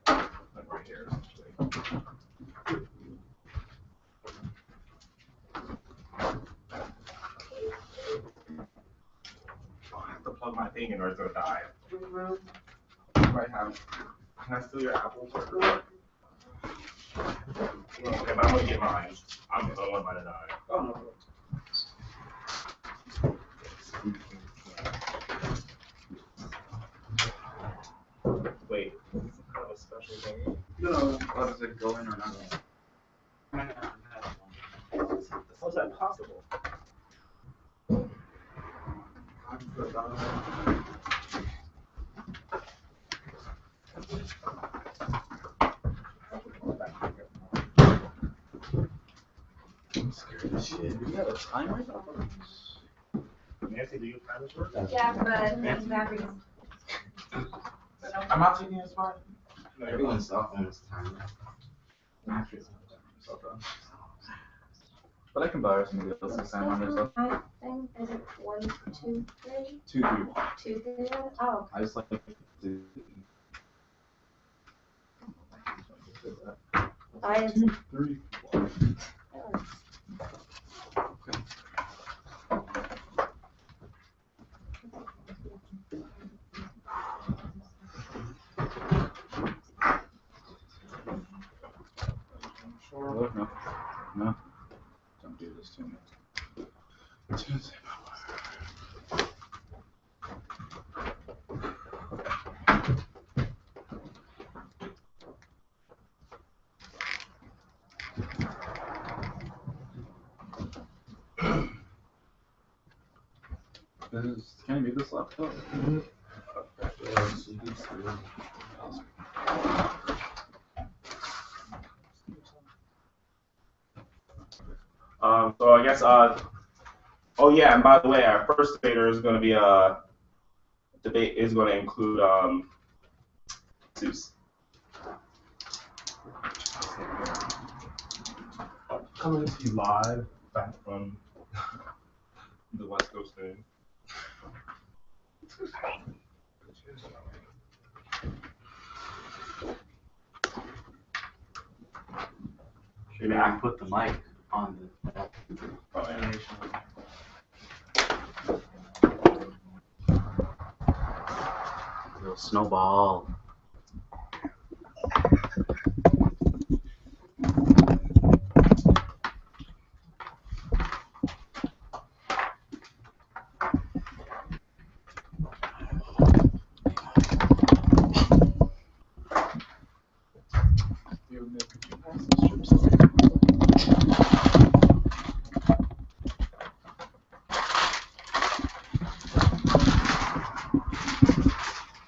Like right here, essentially. eating it or it's gonna die. Can I steal your apples? Okay, but I'm gonna get mine. I don't want mine to die. Oh no. Wait, is this kind of a special thing? No, does it go in or not? How's that possible? I'm scared of shit. Do you have a timer? Nancy, do you have this work? Yeah, but it's batteries. I'm not taking a spot. No, Everyone's cell phone is timed. But I can borrow somebody else's time on this stuff. I think is it 1, 2, 3? 2, 3, 2, 3. Oh. I just like to. I 3. Oh, no. No. Don't do this to me. Can I move this laptop? So I guess, oh yeah, and by the way, our first debater is going to be debate is going to include Zeus. Coming to you live back from the West Coast thing. Maybe I can put the mic on the. Oh, yeah. Little snowball.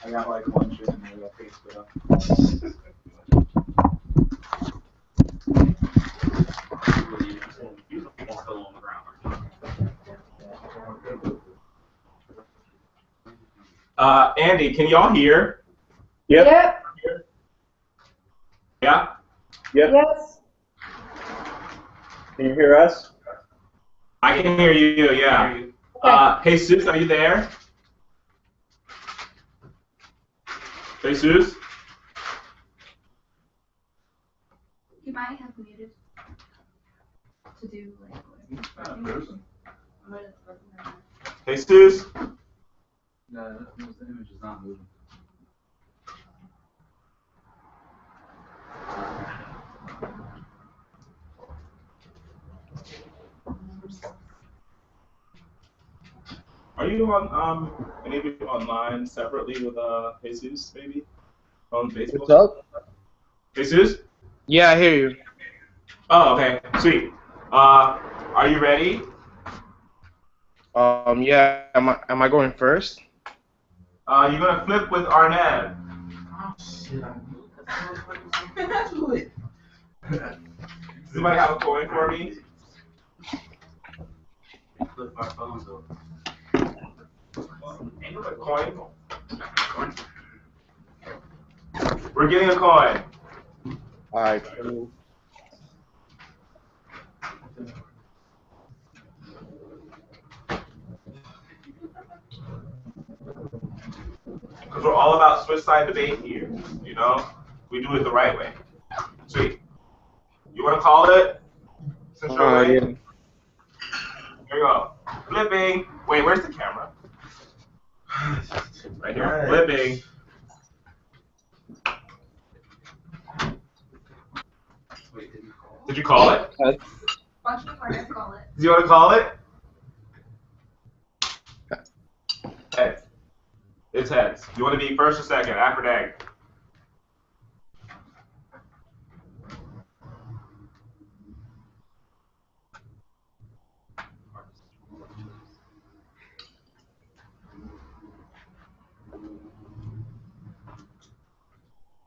I got like one shit in there that face it up. Andy, can y'all hear? Yep. Yeah? Yep. Yes. Can you hear us? I can hear you, yeah. Jesus, are you there? Jesus? You might have muted to do like Jesus? No, the image is not moving. Are you on any of you online separately with Jesus maybe? On Facebook? What's up? Jesus? Yeah, I hear you. Oh, okay, sweet. Are you ready? Yeah. Am I going first? You're gonna flip with Arnett. Oh shit, Does anybody have a coin for me? Flip our phones over. A coin? We're getting a coin. Alright. Because we're all about Swiss side debate here, you know? We do it the right way. Sweet. You want to call it? Since you're away? Yeah. Here you go. Flipping. Wait, where's the camera? Right here. Flipping. Did you call it? Watch the partner call it. Do you want to call it? Heads. It's heads. You want to be first or second? After egg.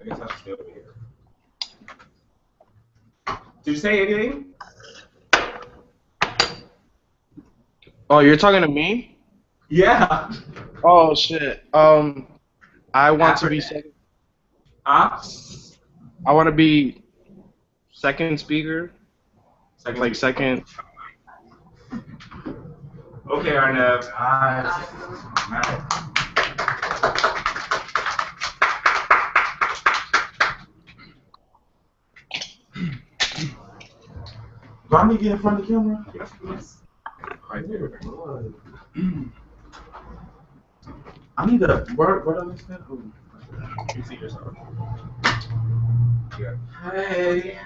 I guess I have to stay over here. Did you say anything? Oh, you're talking to me? Yeah. Oh shit. I want to be second. Huh? I want to be second speaker. Second. Like second. Okay, Arnev. Do I need to get in front of the camera? Yes. Right there. I need to. Where do I stand? You see yourself. Yeah. Hey.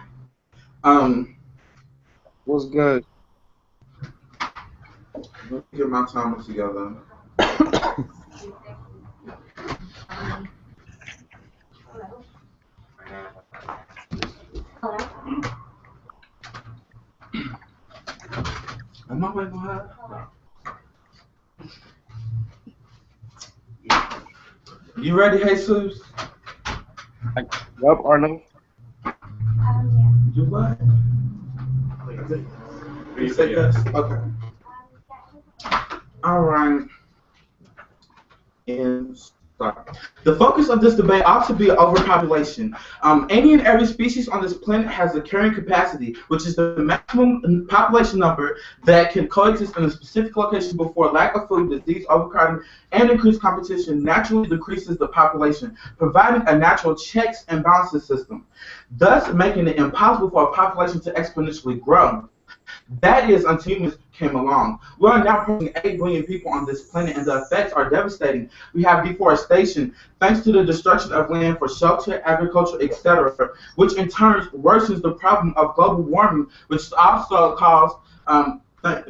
What's good? Let me get my timer together. Am I waiting on her? You ready, Jesus? Yup, Arnold. You what? You said yes? Okay. All right. And start. The focus of this debate ought to be overpopulation. Any and every species on this planet has a carrying capacity, which is the maximum population number that can coexist in a specific location before lack of food, disease, overcrowding, and increased competition naturally decreases the population, providing a natural checks and balances system, thus making it impossible for a population to exponentially grow. That is until humans came along. We are now approaching 8 billion people on this planet, and the effects are devastating. We have deforestation, thanks to the destruction of land for shelter, agriculture, etc., which in turn worsens the problem of global warming, which is also caused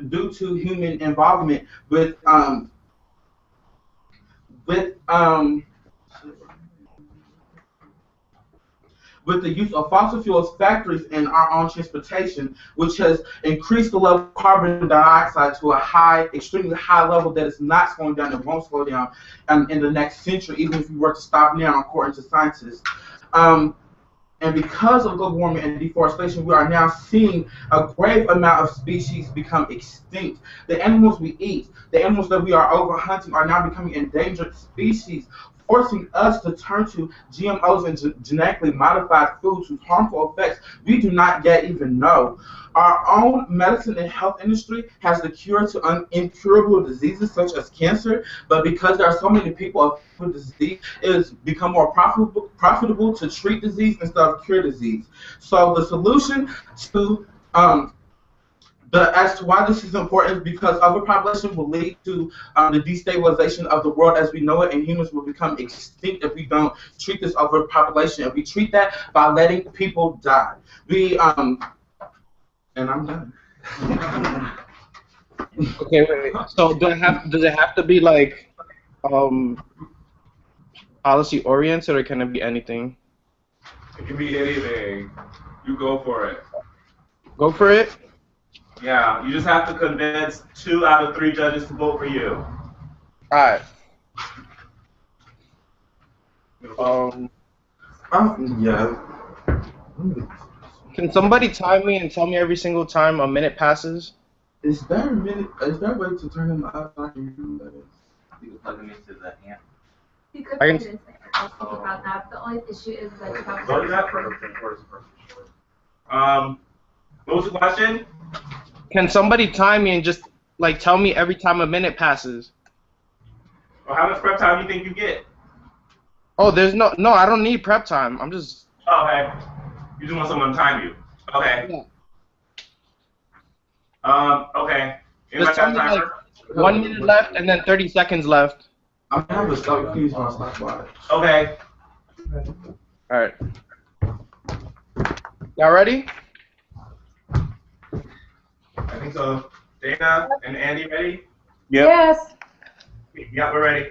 due to human involvement with the use of fossil fuels factories in our own transportation, which has increased the level of carbon dioxide to a extremely high level that is not slowing down and won't slow down in the next century, even if we were to stop now, according to scientists. And because of global warming and deforestation, we are now seeing a grave amount of species become extinct. The animals we eat, the animals that we are overhunting are now becoming endangered species, forcing us to turn to GMOs and genetically modified foods whose harmful effects we do not yet even know. Our own medicine and health industry has the cure to incurable diseases such as cancer, but because there are so many people with disease, it has become more profitable to treat disease instead of cure disease. So the solution to as to why this is important is because overpopulation will lead to the destabilization of the world as we know it, and humans will become extinct if we don't treat this overpopulation. And we treat that by letting people die. And I'm done. Okay, wait. So does it have to be like policy oriented, or can it be anything? It can be anything. You go for it. Go for it? Yeah, you just have to convince 2 out of 3 judges to vote for you. Alright. Yeah. Can somebody time me and tell me every single time a minute passes? Is there a way to turn him up? I can hear him. You can plug him into the amp. You could I put can- it in there. I was thinking about that. The only issue is that you have What is that? What was the question? Can somebody time me and just like tell me every time a minute passes? Or how much prep time do you think you get? Oh, there's no I don't need prep time. I'm just Okay. You just want someone to time you. Okay. Okay. just tell me like 1 minute left and then 30 seconds left. I'm gonna have a stop. You can use my stopwatch. Okay. All right. Y'all ready? I think so. Dana and Andy ready? Yep. Yes. Yeah, we're ready.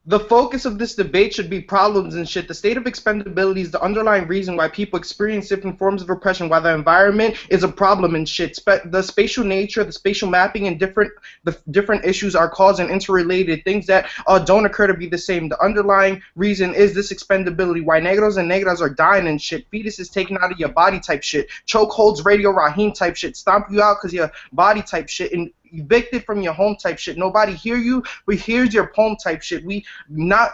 The focus of this debate should be problems and shit. The state of expendability is the underlying reason why people experience different forms of oppression, why the environment is a problem and shit. The spatial nature, the spatial mapping, and the different issues are caused and interrelated, things that don't occur to be the same. The underlying reason is this expendability, why negros and negras are dying and shit. Fetus is taken out of your body type shit. Chokeholds, Radio Raheem type shit. Stomp you out because your body type shit. And evicted from your home type shit. Nobody hear you, but here's your poem type shit. We're not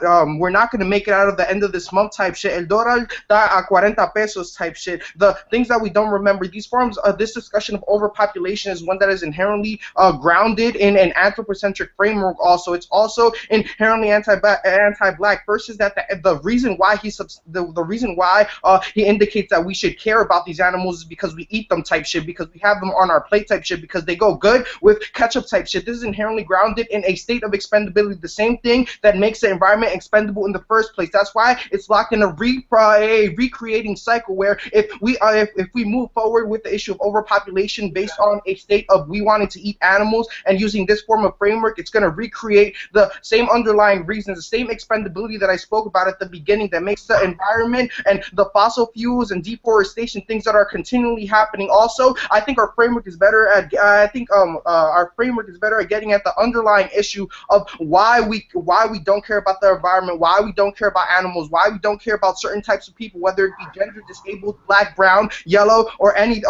gonna make it out of the end of this month type shit. El dólar está a 40 pesos type shit. The things that we don't remember. These forms of this discussion of overpopulation is one that is inherently grounded in an anthropocentric framework. Also, it's also inherently anti-black. First is that the reason why the reason why he indicates that we should care about these animals is because we eat them type shit, because we have them on our plate type shit, because they go good with ketchup type shit. This is inherently grounded in a state of expendability, the same thing that makes the environment expendable in the first place. That's why it's locked in a recreating cycle where if we move forward with the issue of overpopulation based on a state of we wanting to eat animals and using this form of framework, it's going to recreate the same underlying reasons, the same expendability that I spoke about at the beginning that makes the environment and the fossil fuels and deforestation things that are continually happening. Also, I think our framework is better at getting at the underlying issue of why we don't care about the environment, why we don't care about animals, why we don't care about certain types of people, whether it be gender disabled, black, brown, yellow, or any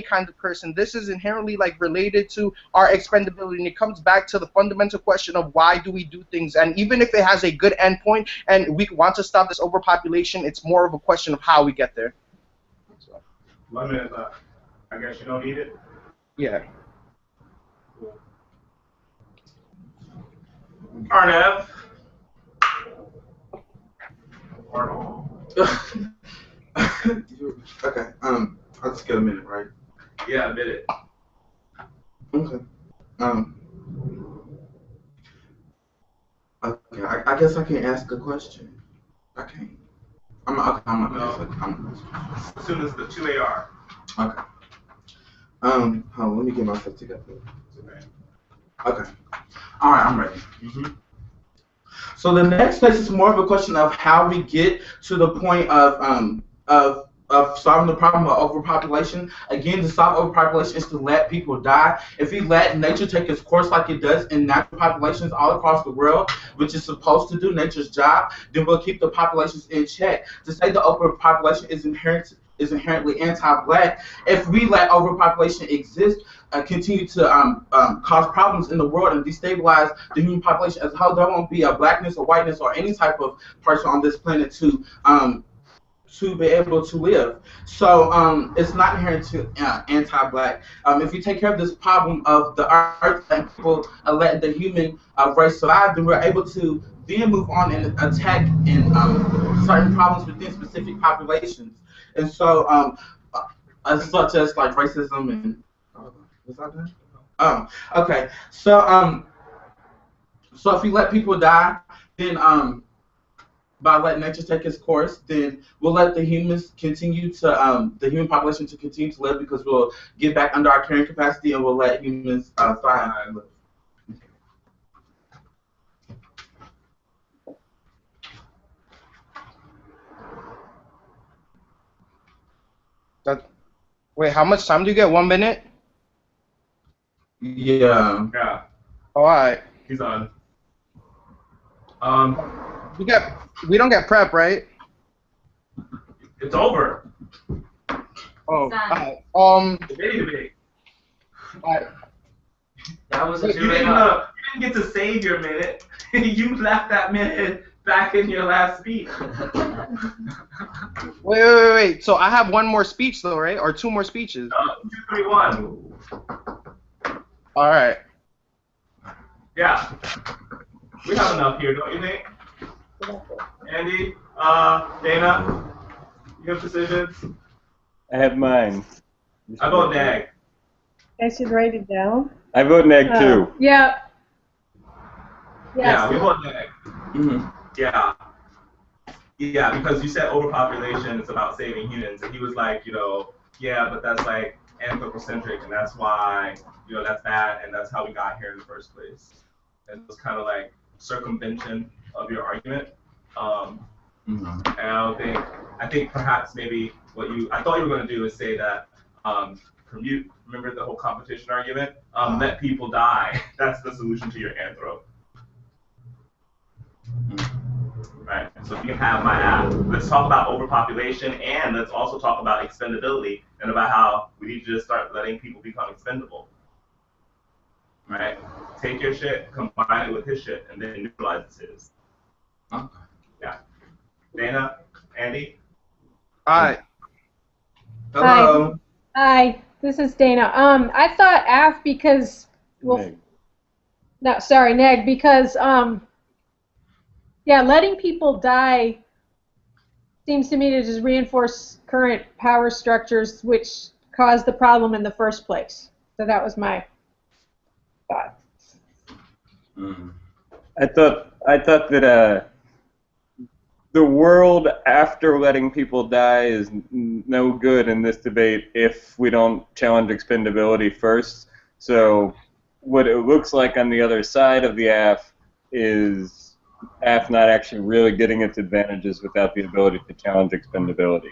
kind of person. This is inherently related to our expendability, and it comes back to the fundamental question of why do we do things. And even if it has a good endpoint and we want to stop this overpopulation, it's more of a question of how we get there. 1 minute left. I guess you don't need it? Yeah. Arnev. Okay. I'll just get a minute, right? Yeah, a minute. Okay. Okay. I guess I can ask a question. I can't. I'm not As soon as the 2 AR. Okay. Hold on, let me get myself together. Okay. All right, I'm ready. So the next place is more of a question of how we get to the point of solving the problem of overpopulation. Again, to solve overpopulation is to let people die. If we let nature take its course like it does in natural populations all across the world, which is supposed to do nature's job, then we'll keep the populations in check. To say the overpopulation is inherently anti-black, if we let overpopulation exist, continue to cause problems in the world and destabilize the human population as a whole, there won't be a blackness or whiteness or any type of person on this planet to be able to live. So it's not inherently anti-black. If we take care of this problem of the earth and people letting the human race survive, then we're able to then move on and attack in certain problems within specific populations. And so such as racism and was that done? Oh, okay. So so if we let people die, then by letting nature take its course, then we'll let the humans continue to the human population to continue to live, because we'll get back under our carrying capacity and we'll let humans thrive and live. Wait, how much time do you get? 1 minute? Yeah. Yeah. All right. He's on. We don't get prep, right? It's over. Oh. Debate. Alright. That was you didn't get to save your minute. You left that minute back in your last speech. Wait. So I have one more speech though, right? Or two more speeches? 2, 3, 1. All right. Yeah. We have enough here, don't you think? Andy, Dana, you have decisions? I have mine. I vote neg. I should write it down. I vote neg too. Yeah. Yeah, we vote neg. Yeah. Yeah, because you said overpopulation is about saving humans, and he was like, yeah, but that's like anthropocentric, and that's why, that's bad, and that's how we got here in the first place. And it was kind of like circumvention of your argument. And I think perhaps maybe I thought you were going to do is say that, remember the whole competition argument? Let people die. That's the solution to your anthro. Right, so you can have my app. Let's talk about overpopulation, and let's also talk about expendability and about how we need to just start letting people become expendable. Right? Take your shit, combine it with his shit, and then neutralize his. Okay. Yeah. Dana, Andy? Hi. Hello. Hi, this is Dana. I thought AF because, well, no, sorry, neg, because, yeah, letting people die seems to me to just reinforce current power structures which caused the problem in the first place. So that was my thought. I thought that the world after letting people die is no good in this debate if we don't challenge expendability first. So what it looks like on the other side of the AF is AF not actually really getting its advantages without the ability to challenge expendability.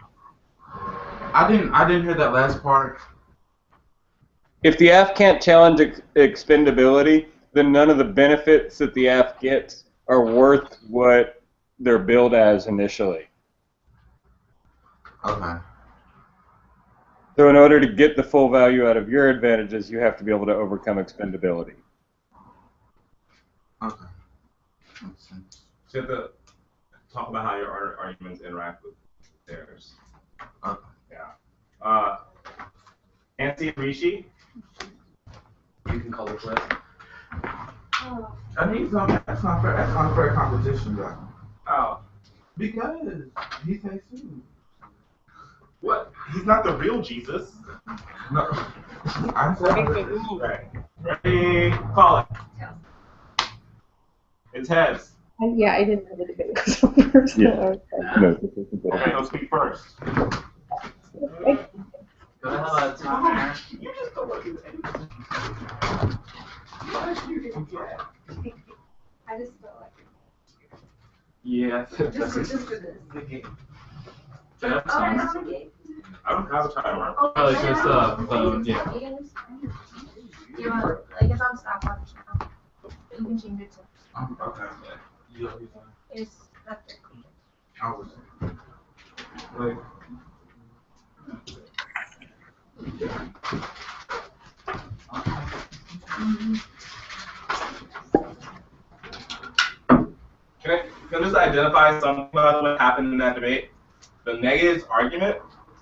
I didn't hear that last part. If the AF can't challenge expendability, then none of the benefits that the AF gets are worth what they're billed as initially. Okay. So in order to get the full value out of your advantages, you have to be able to overcome expendability. Okay. So you have to talk about how your arguments interact with theirs. Okay. Yeah. Nancy Rishi? You can color flip. I mean, that's not fair. That's unfair competition, though. Oh. Because he says too. What? He's not the real Jesus. No. I'm saying. Right. Ready? Call it. It's heads. Yeah, I didn't know the debate was over. So Yeah. Okay, go speak first. Okay. Go ahead, have a timer. You just don't want to do anything. I just felt like. Yeah, Just for this. the game. Oh, it's not a game. I don't have a timer. Probably just phone, yeah. You want, like, it's on stopwatch now. You can change it to. Okay. It's up there. I was Like, Can I just identify something about what happened in that debate? The negatives argument,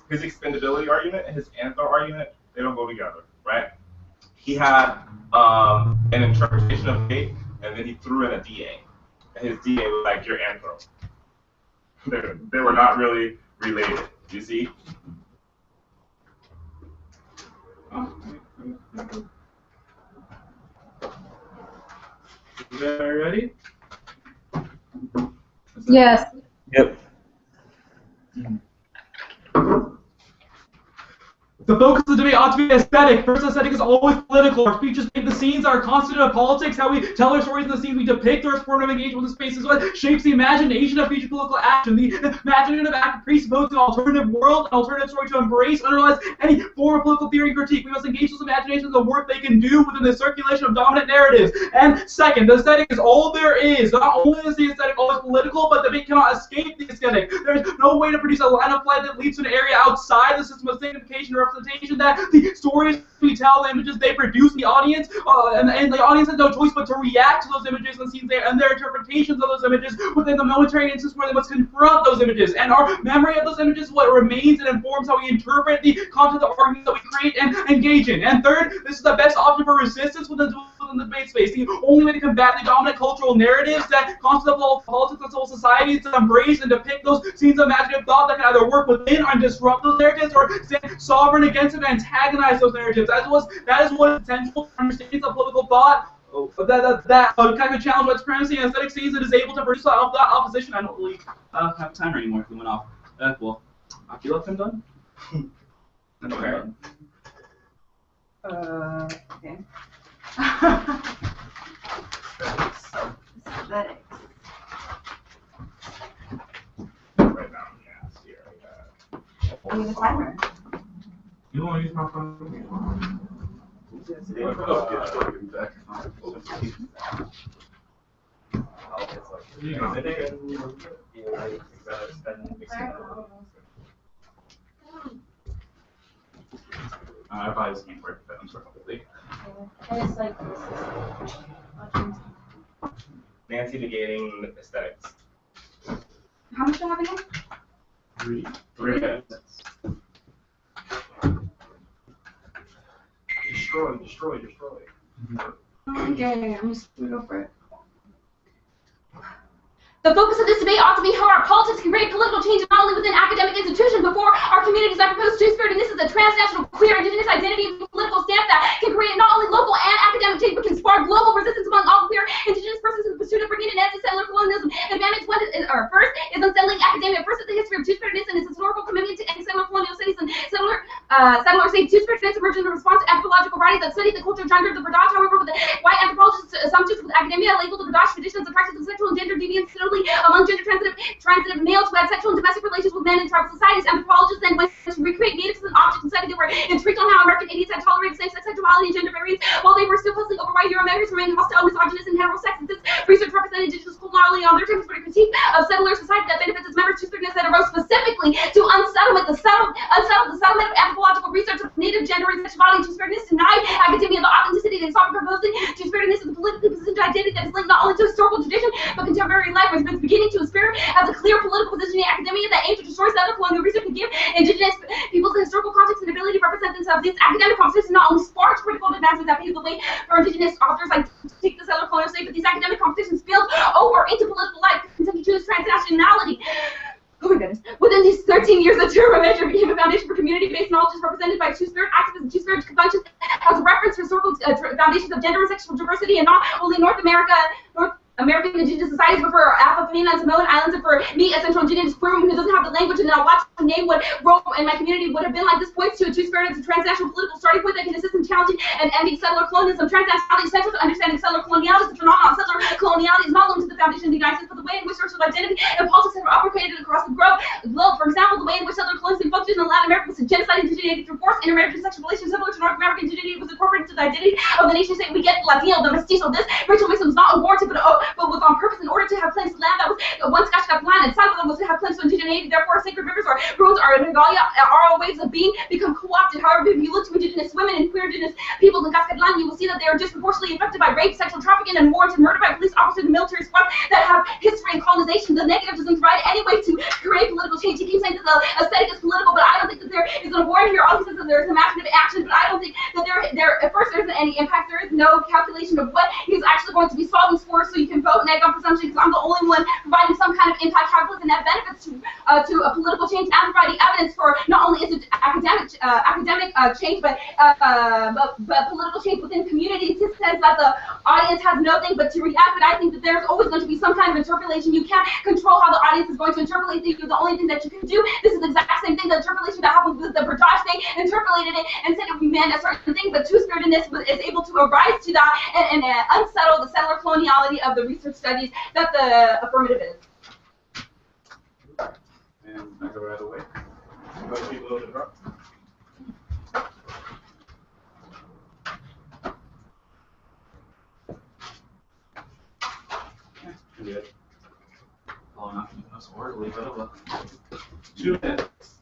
his expendability argument, and his anthro argument, they don't go together, right? He had an interpretation of debate, and then he threw in a DA. And his DA was like, your anthro. They were not really related, you see? You guys ready? Yes. Yep. The focus of the debate ought to be aesthetic. First, aesthetic is always political. Our speeches paint the scenes are constitutive of politics. How we tell our stories in the scenes we depict, our performative engagement with the space is what shapes the imagination of future political action. The imaginative act presupposes an alternative world, an alternative story to embrace, underlies any form of political theory and critique. We must engage those imaginations in the work they can do within the circulation of dominant narratives. And second, the aesthetic is all there is. Not only is the aesthetic always political, but the debate cannot escape the aesthetic. There's no way to produce a line of flight that leads to an area outside the system of signification or representation that the stories we tell, the images they produce, the audience, and the audience has no choice but to react to those images and scenes there, and their interpretations of those images within the momentary instance where they must confront those images. And our memory of those images is what remains and informs how we interpret the content of the arguments that we create and engage in. And third, this is the best option for resistance within the debate space. The only way to combat the dominant cultural narratives that constitute all politics and civil society is to embrace and depict those scenes of imaginative thought that can either work within or disrupt those narratives, or stand sovereign against them and antagonize those narratives. That is what is essential for understanding of political thought that kind of challenge white supremacy and aesthetic scenes that is able to produce opposition. I don't really have a timer anymore. It went off. Well, I feel like I'm done. Okay. Okay. Aesthetics. Right now, yeah. See, I need a timer. You want to use my phone? I probably just can't work, but I'm sorry. And it's like Nancy negating aesthetics. How much do I have again? 3 minutes. Destroy. Okay, I'm just gonna go for it. The focus of this debate ought to be how our politics can create political change not only within academic institutions, but for our communities. I propose two-spirit, and this is a transnational, queer, indigenous identity and political stance that can create not only local and academic change, but can spark global resistance among all queer indigenous persons in the pursuit of bringing an end to settler colonialism. Advantage one first is unsettling academia. First is the history of two-spiritness and its historical commitment to anti-settler colonial studies and settler state two-spirit defense emerged in response to anthropological writings that studied the culture and gender of the British. However, with the white anthropologists' assumptions with academia labeled the British traditions and practices of sexual and gender deviance among gender transitive males who had sexual and domestic relations with men in tribal societies. Anthropologists then went to recreate natives as an object and studied they were intrigued on how American Indians had tolerated same-sex sexuality and gender variance while they were still puzzling over why Euro-Americans remained hostile, misogynist, and heterosexist. This research represented indigenous coloniality on their terms, but a critique of settler society that benefits its members two-spiritness that arose specifically to unsettlement. The settlement of anthropological research of native gender and sexuality. Two-spiritness denied academia the authenticity they sought, proposing two-spiritness is a politically positioned identity that is linked not only to historical tradition but contemporary life, where it's beginning to aspire as a clear political position in academia that aims to destroy settler colonial research and give indigenous peoples the historical context and ability to represent themselves. This academic competition not only sparks critical advancements that pave the way for indigenous authors like to take the settler colonial state, but these academic competitions spilled over into political life, continue to choose transnationality. Oh my goodness. Within these 13 years, the term of measure became a foundation for community-based knowledge represented by two-spirit activists and two-spirit conventions as a reference for historical foundations of gender and sexual diversity in not only North American indigenous societies, but for Afro-Filipino and Samoan islands, and for me, a Central Indigenous queer woman who doesn't have the language and now watch to name what role in my community would have been like. This points to a two-spirit as a transnational political starting point that can assist in challenging and ending settler colonialism. Transnationality is central to understanding settler coloniality. The phenomenon of settler coloniality is not limited to the foundation of the United States, but the way in which social identity and politics have operated across the globe. For example, the way in which settler colonialism functioned in Latin America was to genocide indigeneity through force, intermarriage and sexual relations similar to North American indigeneity was incorporated into the identity of the nation state. We get Latino, the mestizo. This racial mix was not unwarranted, but was on purpose in order to have claims to land that was once Kashkak land, and some of them was to have claims to indigeneity. Therefore, sacred rivers or ruins or regalia are all ways of being become co-opted. However, if you look to indigenous women and queer indigenous peoples in Kashkatlan, you will see that they are disproportionately affected by rape, sexual trafficking, and unwarranted murder by police officers and military squads that have history and colonization. The negative doesn't provide any way to create political change. He keeps saying that the aesthetic is political, but I don't think that there is an award here. All he says is that there is imaginative action, but I don't think that at first there isn't any impact. There is no calculation of what he's actually going to be solving for, so you can vote neg on presumption, because I'm the only one providing some kind of impact calculus and that benefits to a political change, and providing evidence for not only academic change, but political change within communities. It says that the audience has nothing but to react, but I think that there's always going to be some kind of interpolation. You can't control how the audience is going to interpolate things. The only thing that you can do, this is the exact same thing, the interpolation that happened with the British. They interpolated it and said it meant a certain thing, but two-spiritedness is able to arise to that and unsettle the settler coloniality of the research studies that the affirmative is. And I go right away. Go keep a little bit drop. Good. Oh, not enough orderly, but 2 minutes.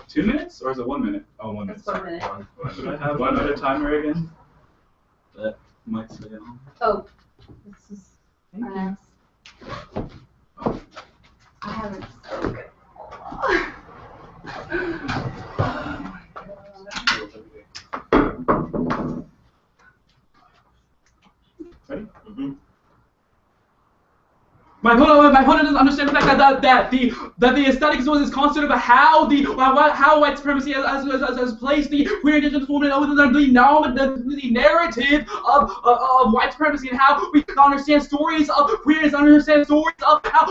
2 minutes, or is it 1 minute? Oh, 1 minute. It's 1 minute. Should I have one minute timer again? That might stay on. Oh, this is our next. I haven't spoken. Ready? Mm-hmm. My opponent doesn't understand the fact that the aesthetic is what is constituted of how white supremacy has placed the queer indigenous woman within the narrative of white supremacy, and how we understand stories of queerness, understand stories of how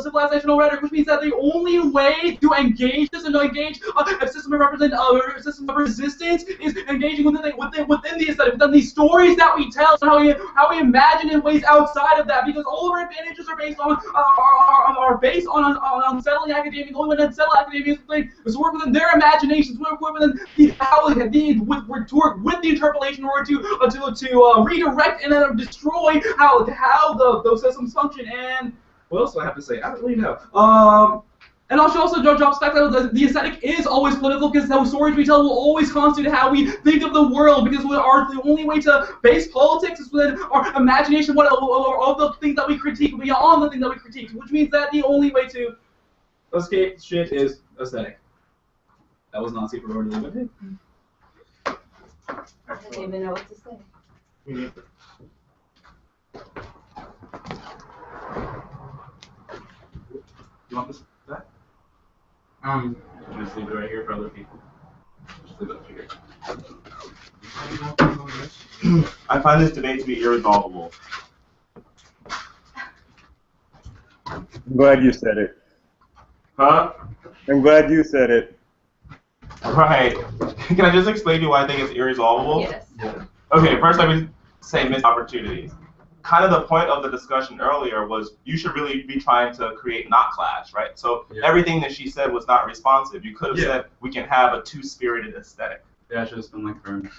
civilizational rhetoric, which means that the only way to engage this and to engage a system of resistance is engaging within the aesthetic, within these stories that we tell, and how we imagine in ways outside of that, because all of our advantages are based on unsettling academia. The only way to unsettle academia is to work within their imaginations, to work within to work with the interpolation in order to redirect and then destroy how those systems function. And what else do I have to say? I don't really know. And also drops back that the aesthetic is always political, because those stories we tell will always constitute how we think of the world, because the only way to base politics is within our imagination of the things that we critique beyond the thing that we critique, which means that the only way to escape shit is aesthetic. That was not super orderly, but hey. I don't even know what to say. You want this? That? Just leave it right here for other people. Just leave it up here. I find this debate to be irresolvable. I'm glad you said it. Huh? I'm glad you said it. Right. Can I just explain to you why I think it's irresolvable? Yes. Okay, first let me say missed opportunities. Kind of the point of the discussion earlier was you should really be trying to create not clash, right? So everything that she said was not responsive. You could have said we can have a two-spirited aesthetic. Yeah, it should have been like perm.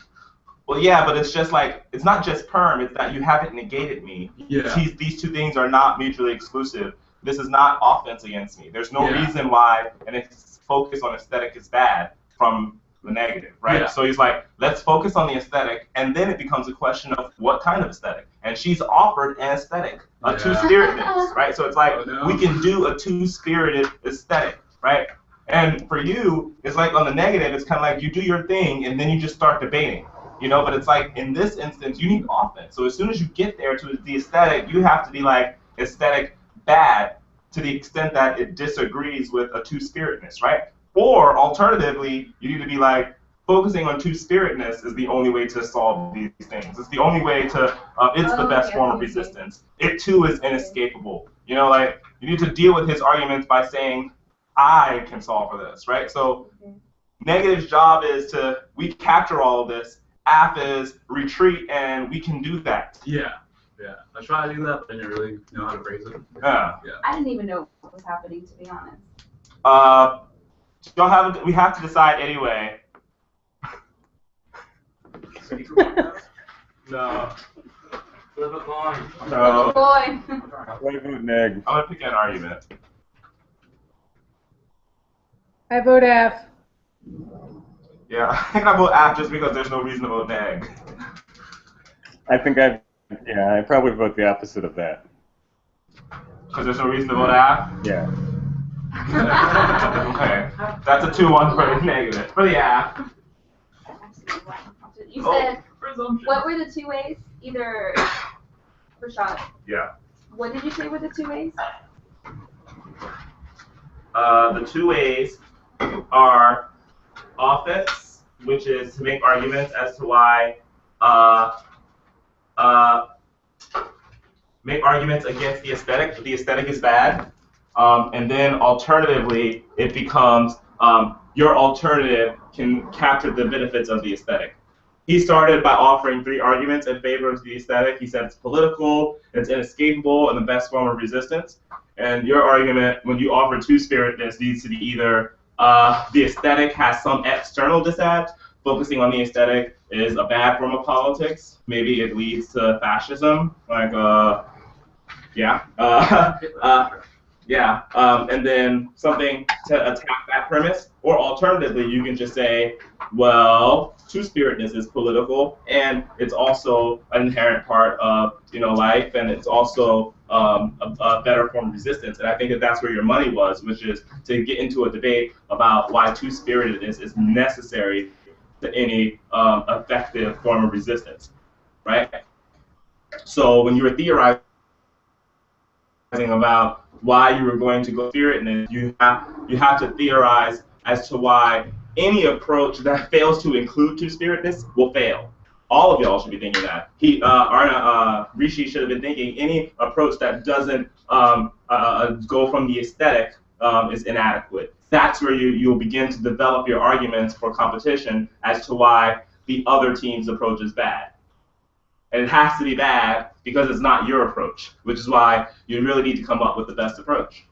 Well, yeah, but it's just like, it's not just perm, it's that you haven't negated me. Yeah. These two things are not mutually exclusive. This is not offense against me. There's no reason why an focus on aesthetic is bad from the negative, right? Yeah. So he's like, let's focus on the aesthetic, and then it becomes a question of what kind of aesthetic. And she's offered an aesthetic, a two-spiritedness, right? So it's like, we can do a two-spirited aesthetic, right? And for you, it's like on the negative, it's kind of like you do your thing, and then you just start debating, you know? But it's like, in this instance, you need offense. So as soon as you get there to the aesthetic, you have to be like, aesthetic bad, to the extent that it disagrees with a two-spiritedness, right? Or alternatively, you need to be like, focusing on two-spiritedness is the only way to solve these things. It's the only way to, it's the best form of resistance. It too is inescapable. You know, like, you need to deal with his arguments by saying, I can solve for this, right? So negative's job is to, we capture all of this, AF is retreat, and we can do that. Yeah. Yeah. I tried to do that, but I didn't really know how to phrase it. Yeah. I didn't even know what was happening, to be honest. We have to decide anyway. No. Flip a coin. No. Wait, neg. I'm gonna pick an argument. I vote F. Yeah, I think I vote F just because there's no reason to vote neg. I think I probably vote the opposite of that. Because there's no reason to vote F? Yeah. Okay. That's a 2-1 for negative. For the F. You said, what were the two ways? Either, Rashad, Yeah. what did you say were the two ways? The two ways are offense, which is to make arguments as to why, make arguments against the aesthetic, that the aesthetic is bad. And then alternatively, it becomes your alternative can capture the benefits of the aesthetic. He started by offering 3 arguments in favor of the aesthetic. He said it's political, it's inescapable, and the best form of resistance. And your argument, when you offer two-spiritedness, needs to be either the aesthetic has some external disadvantage, focusing on the aesthetic is a bad form of politics. Maybe it leads to fascism, like, and then something to attack that premise. Or alternatively, you can just say, well, two-spiritedness is political, and it's also an inherent part of life, and it's also a better form of resistance. And I think that that's where your money was, which is to get into a debate about why two-spiritedness is necessary to any effective form of resistance, right? So when you were theorizing about why you were going to go spiritness, you have to theorize as to why any approach that fails to include two-spiritness will fail. All of y'all should be thinking that. Rishi should have been thinking any approach that doesn't go from the aesthetic is inadequate. That's where you'll begin to develop your arguments for competition as to why the other team's approach is bad. And it has to be bad because it's not your approach, which is why you really need to come up with the best approach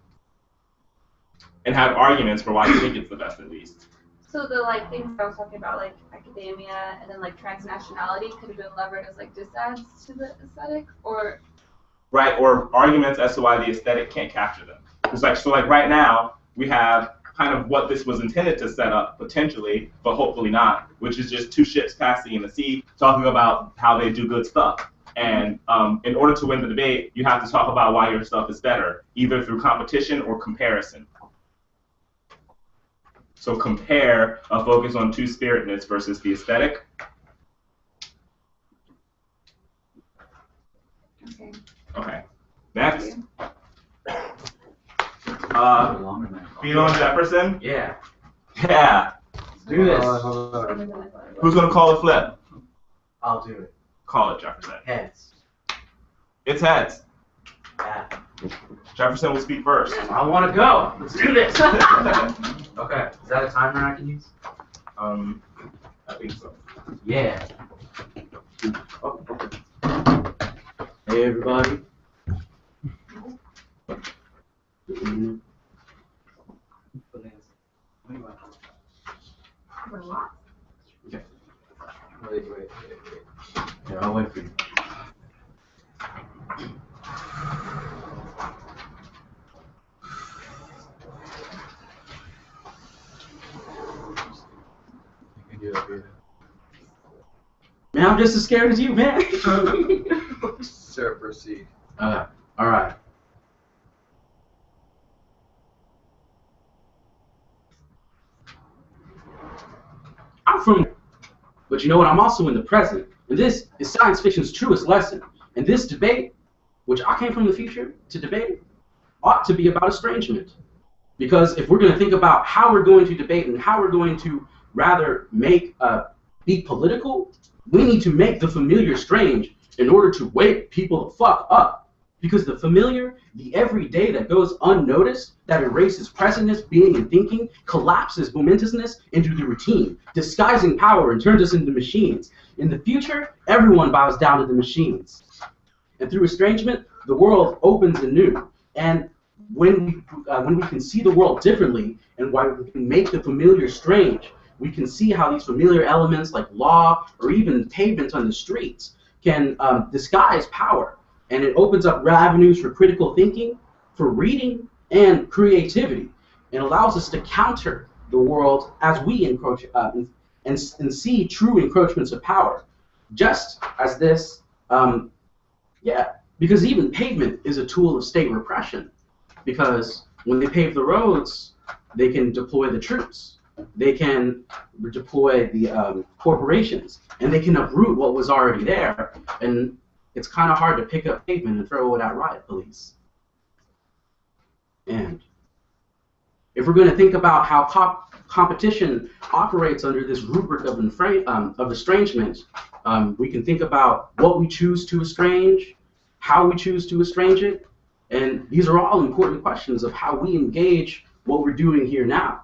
and have arguments for why you think it's the best, at least. So the like things I was talking about, like academia and then like transnationality, could have been levered as like disadds to the aesthetic, or right, or arguments as to why the aesthetic can't capture them. It's like, so like right now we have kind of what this was intended to set up potentially, but hopefully not, which is just two ships passing in the sea talking about how they do good stuff. And in order to win the debate, you have to talk about why your stuff is better, either through competition or comparison. So compare a focus on two-spiritedness versus the aesthetic. Okay. Next. Theodore Jefferson? Yeah. Yeah. Do this. Who's going to call a flip? I'll do it. Call it, Jefferson. Heads. It's heads. Yeah. Jefferson will speak first. I want to go. Let's do this. Okay. Is that a timer I can use? I think so. Yeah. Oh, okay. Hey, everybody. Okay. Wait. Yeah, I'll wait for you. Man, I'm just as scared as you, man. Sir, proceed. All right. I'm from, but you know what? I'm also in the present, and this is science fiction's truest lesson. And this debate, which I came from the future to debate, ought to be about estrangement. Because if we're going to think about how we're going to debate and how we're going to rather be political, we need to make the familiar strange in order to wake people the fuck up. Because the familiar, the everyday that goes unnoticed, that erases presentness, being, and thinking, collapses momentousness into the routine, disguising power and turns us into machines. In the future, everyone bows down to the machines. And through estrangement, the world opens anew. And when we can see the world differently, and why we can make the familiar strange, we can see how these familiar elements like law or even pavement on the streets can disguise power. And it opens up avenues for critical thinking, for reading, and creativity. It allows us to counter the world as we encroach and see true encroachments of power. Just as this, because even pavement is a tool of state repression. Because when they pave the roads, they can deploy the troops. They can deploy the corporations, and they can uproot what was already there. And it's kind of hard to pick up pavement and throw it at riot police. And if we're going to think about how competition operates under this rubric of estrangement, we can think about what we choose to estrange, how we choose to estrange it, and these are all important questions of how we engage what we're doing here now.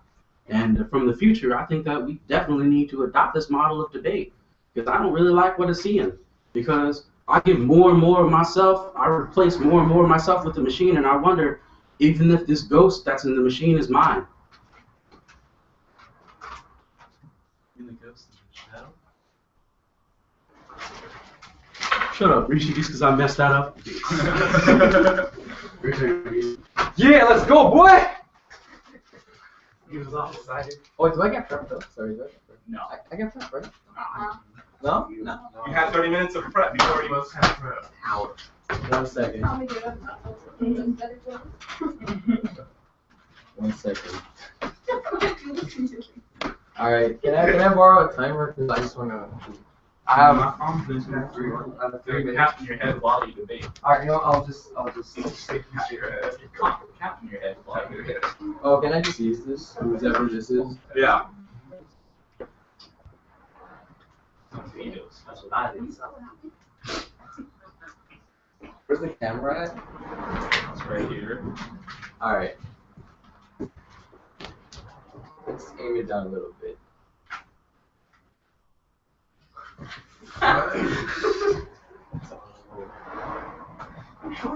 And from the future, I think that we definitely need to adopt this model of debate, because I don't really like what I'm seeing, because I give more and more of myself, I replace more and more of myself with the machine, and I wonder even if this ghost that's in the machine is mine. In the ghost in the shadow? Shut up, Rishi, just because I messed that up. Yeah, let's go, boy! He was all excited. Oh, do I get prep though? Sorry, do I get prep? No. I get prep, right? No? No. You had 30 minutes of prep before you must have prep. Hour. 1 second. 1 second. Alright, can I borrow a timer? Because I just want to I have not confidence in your three. I have 3 You're minutes. tapping your head while you debate. All right, you know, I'll just. Tap your head. Tapping your head while you debate. Oh, can I just use this? Whoever this is. Yeah. That's what I did. Where's the camera at? It's right here. All right. Let's aim it down a little bit.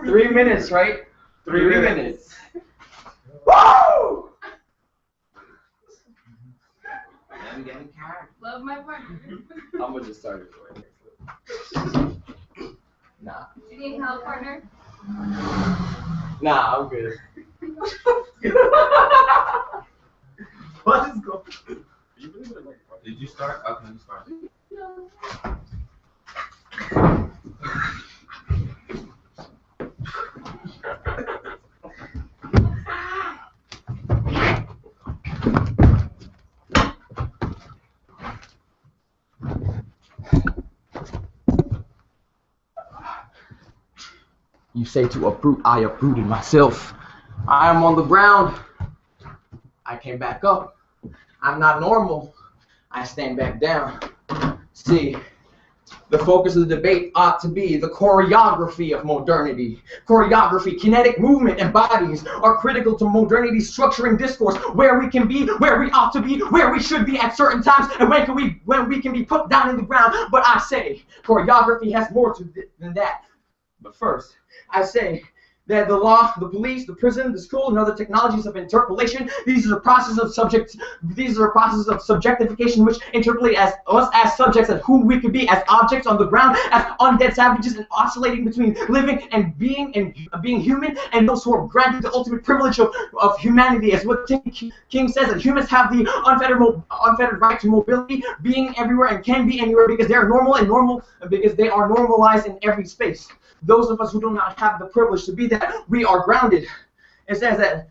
3 minutes, right? 3 minutes. Woo! I'm getting carried. Love my partner. I'm gonna just start recording. Nah. Do you need help, partner? Nah, I'm good. What is going on? Did you start? Okay, you start. You say to uproot, I uprooted myself. I am on the ground. I came back up. I'm not normal. I stand back down. See, the focus of the debate ought to be the choreography of modernity. Choreography, kinetic movement, and bodies are critical to modernity's structuring discourse, where we can be, where we ought to be, where we should be at certain times, and when we can be put down in the ground. But I say, choreography has more to than that. But first, I say that the law, the police, the prison, the school, and other technologies of interpolation, these are processes of subjectification which interpolate as us as subjects and who we could be as objects on the ground, as undead savages, and oscillating between living and being human, and those who are granted the ultimate privilege of humanity, as what King says, that humans have the unfettered right to mobility, being everywhere and can be anywhere because they are normal because they are normalized in every space. Those of us who do not have the privilege to be that, we are grounded. It says that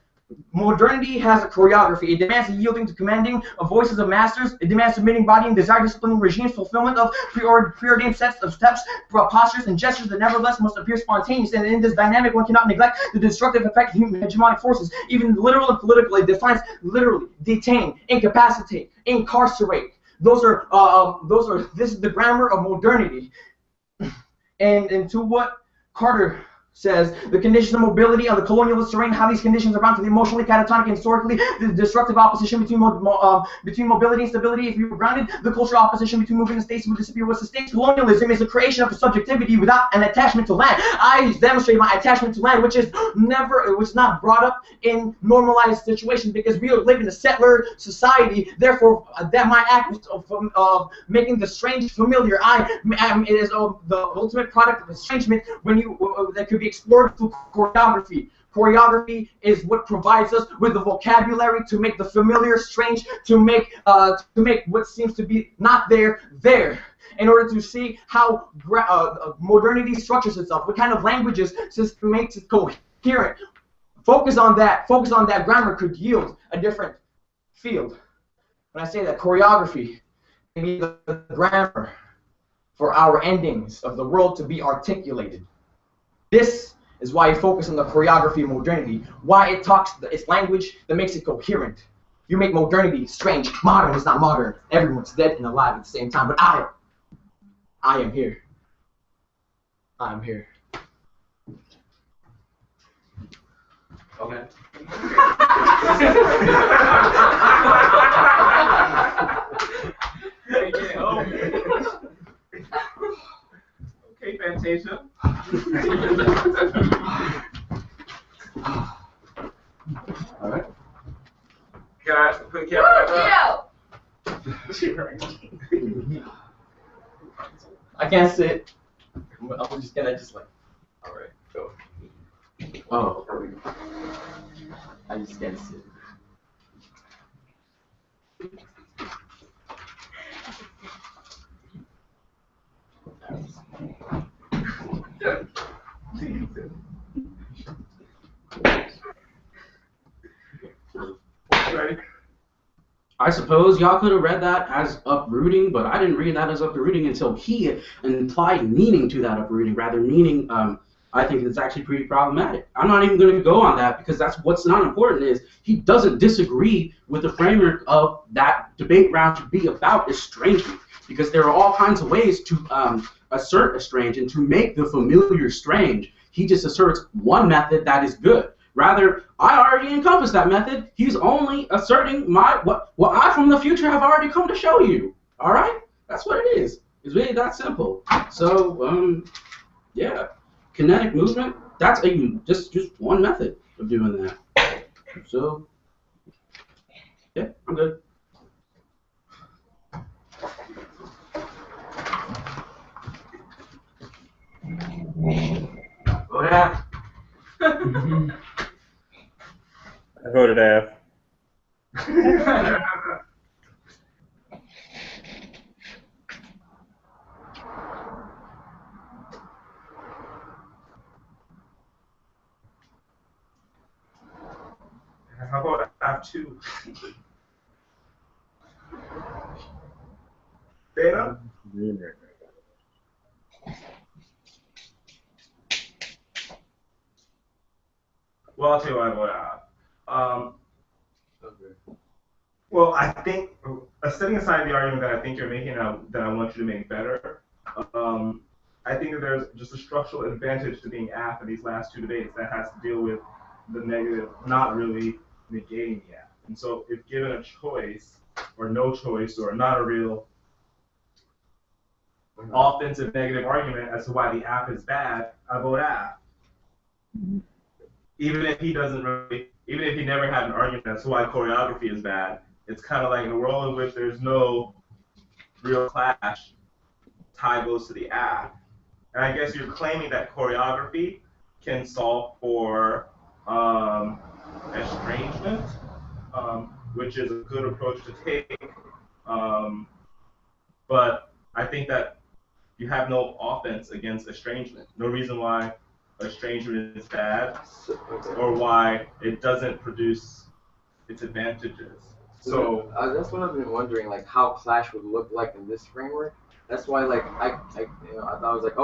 modernity has a choreography. It demands the yielding to commanding of voices of masters. It demands submitting body and desire disciplining regimes, fulfillment of preordained sets of steps, postures, and gestures that nevertheless must appear spontaneous. And in this dynamic, one cannot neglect the destructive effect of human hegemonic forces, even literal and political. It defines literally detain, incapacitate, incarcerate. This is the grammar of modernity. And to what Carter says, the conditions of mobility on the colonialist terrain, how these conditions are bound to the emotionally catatonic and historically the destructive opposition between mobility and stability. If you were grounded, the cultural opposition between moving and states would disappear. What sustains colonialism is the creation of a subjectivity without an attachment to land. I demonstrate my attachment to land, which is not brought up in normalized situations because we live in a settler society. Therefore, that my act of making the strange familiar, it is the ultimate product of estrangement that could be explored through choreography. Choreography is what provides us with the vocabulary to make the familiar strange, to make what seems to be not there, in order to see how modernity structures itself, what kind of languages makes it coherent. Focus on that grammar could yield a different field. When I say that, choreography can be the grammar for our endings of the world to be articulated. This is why you focus on the choreography of modernity, why it talks its language that makes it coherent. You make modernity strange. Modern is not modern. Everyone's dead and alive at the same time, but I am here. I am here. Okay. Okay, Fantasia. All right. Can I put the camera I can't sit. I'm just gonna all right, go. Oh, I just can't sit. Ready? I suppose y'all could have read that as uprooting, but I didn't read that as uprooting until he implied meaning to that uprooting, rather meaning I think it's actually pretty problematic. I'm not even going to go on that because that's what's not important is he doesn't disagree with the framework of that debate round to be about estrangement, because there are all kinds of ways to assert estrange and to make the familiar strange. He just asserts one method that is good. Rather, I already encompass that method. He's only asserting what I from the future have already come to show you. All right? That's what it is. It's really that simple. So, yeah. Kinetic movement, that's just one method of doing that. So, yeah, I'm good. Vote F. I voted F. How about F2? Dana? Well, I'll tell you why I vote F. Well, I think, setting aside the argument that I think you're making that I want you to make better, I think that there's just a structural advantage to being F in these last two debates that has to deal with the negative not really negating the F. And so if given a choice, or no choice, or not a real offensive negative argument as to why the F is bad, I vote F. Even if he never had an argument as to why choreography is bad, it's kind of like in a world in which there's no real clash, tie goes to the F. And I guess you're claiming that choreography can solve for estrangement, which is a good approach to take. But I think that you have no offense against estrangement. No reason why estrangement is bad or why it doesn't produce its advantages. So that's what I've been wondering, like how clash would look like in this framework. That's why, like, I thought I was like,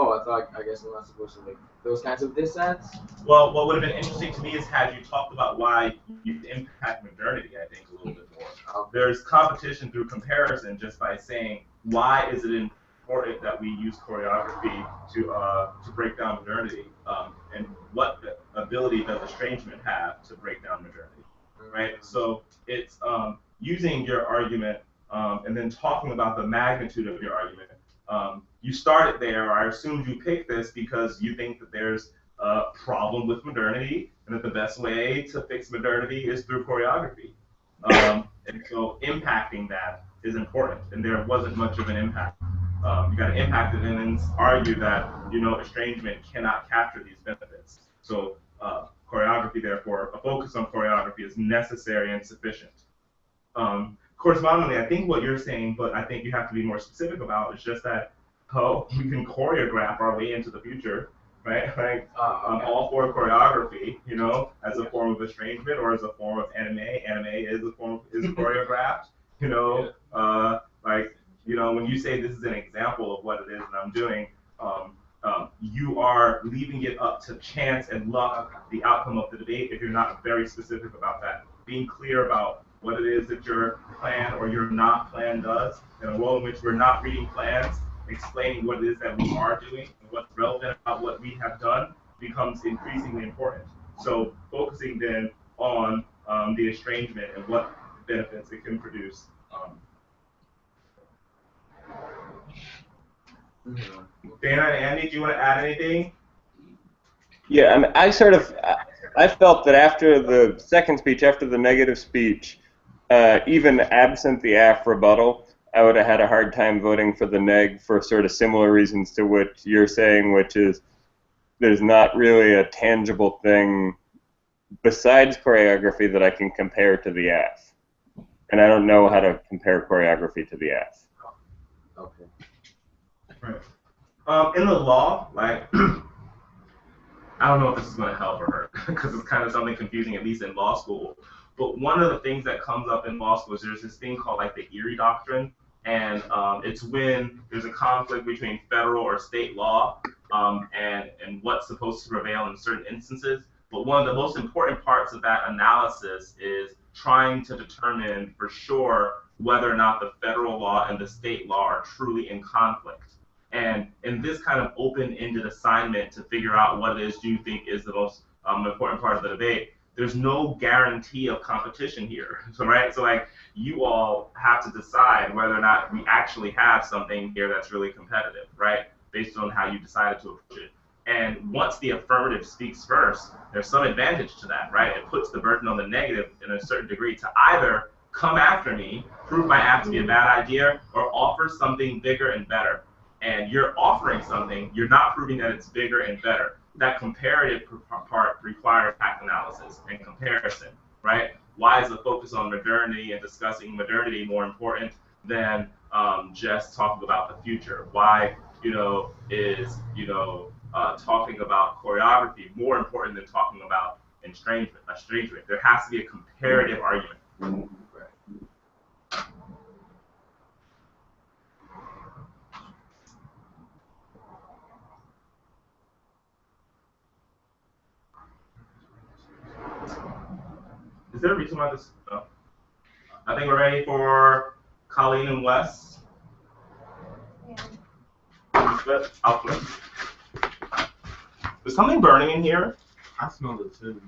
I guess I'm not supposed to make those kinds of dissents. Well, what would have been interesting to me is had you talked about why you impact modernity, I think, a little bit more. There's competition through comparison just by saying, why is it important that we use choreography to break down modernity? And what ability does estrangement have to break down modernity? Right? So it's using your argument and then talking about the magnitude of your argument. You started there, or I assumed you picked this because you think that there's a problem with modernity and that the best way to fix modernity is through choreography. And so impacting that is important, and there wasn't much of an impact. You got to impact it and then argue that, estrangement cannot capture these benefits. So choreography, therefore, a focus on choreography is necessary and sufficient. Correspondingly, I think what you're saying, but I think you have to be more specific about, is just that, we can choreograph our way into the future, right? Like, I'm all for choreography, as a form of estrangement or as a form of anime. Anime is choreographed, when you say this is an example of what it is that I'm doing, you are leaving it up to chance and luck, the outcome of the debate, if you're not very specific about that. Being clear about what it is that your plan or your not plan does, in a world in which we're not reading plans, explaining what it is that we are doing and what's relevant about what we have done becomes increasingly important. So focusing then on the estrangement and what benefits it can produce. Dana and Andy, do you want to add anything? Yeah, I felt that after the second speech, after the negative speech, even absent the AF rebuttal, I would have had a hard time voting for the neg for sort of similar reasons to what you're saying, which is there's not really a tangible thing besides choreography that I can compare to the AF. And I don't know how to compare choreography to the AF. Okay. Right. In the law, like, I don't know if this is going to help or hurt, because it's kind of something confusing, at least in law school. But one of the things that comes up in law school is there's this thing called like the Erie Doctrine, and it's when there's a conflict between federal or state law and what's supposed to prevail in certain instances. But one of the most important parts of that analysis is trying to determine for sure whether or not the federal law and the state law are truly in conflict. And in this kind of open-ended assignment to figure out what it is you think is the most important part of the debate, there's no guarantee of competition here. So, right? So, like, you all have to decide whether or not we actually have something here that's really competitive, right? Based on how you decided to approach it. And once the affirmative speaks first, there's some advantage to that, right? It puts the burden on the negative in a certain degree to either come after me, prove my act to be a bad idea, or offer something bigger and better. And you're offering something, you're not proving that it's bigger and better. That comparative part requires fact analysis and comparison, right? Why is the focus on modernity and discussing modernity more important than just talking about the future? Why, is, talking about choreography more important than talking about estrangement? There has to be a comparative argument. Is there a reason why this? No. I think we're ready for Colleen and Wes. I'll flip. Is something burning in here? I smell it too.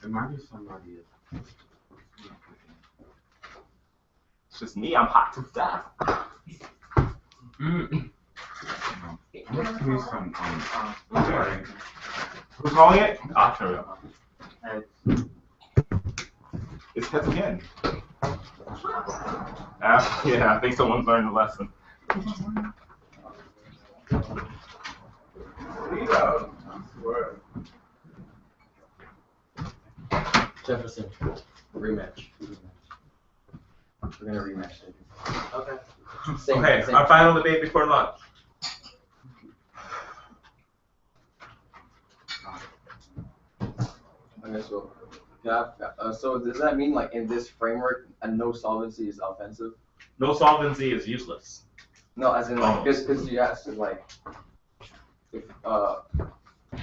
It might be somebody else. It's just me. I'm hot to death. Let's do some. Who's calling it? Ah, there we go. It's heads again. Yeah, I think someone's learned the lesson. Jefferson, rematch. We're gonna rematch it. Okay. Same. Our final debate before lunch. Okay, so does that mean, like, in this framework, no solvency is offensive? No solvency is useless. No, as in, like, because you asked, like, if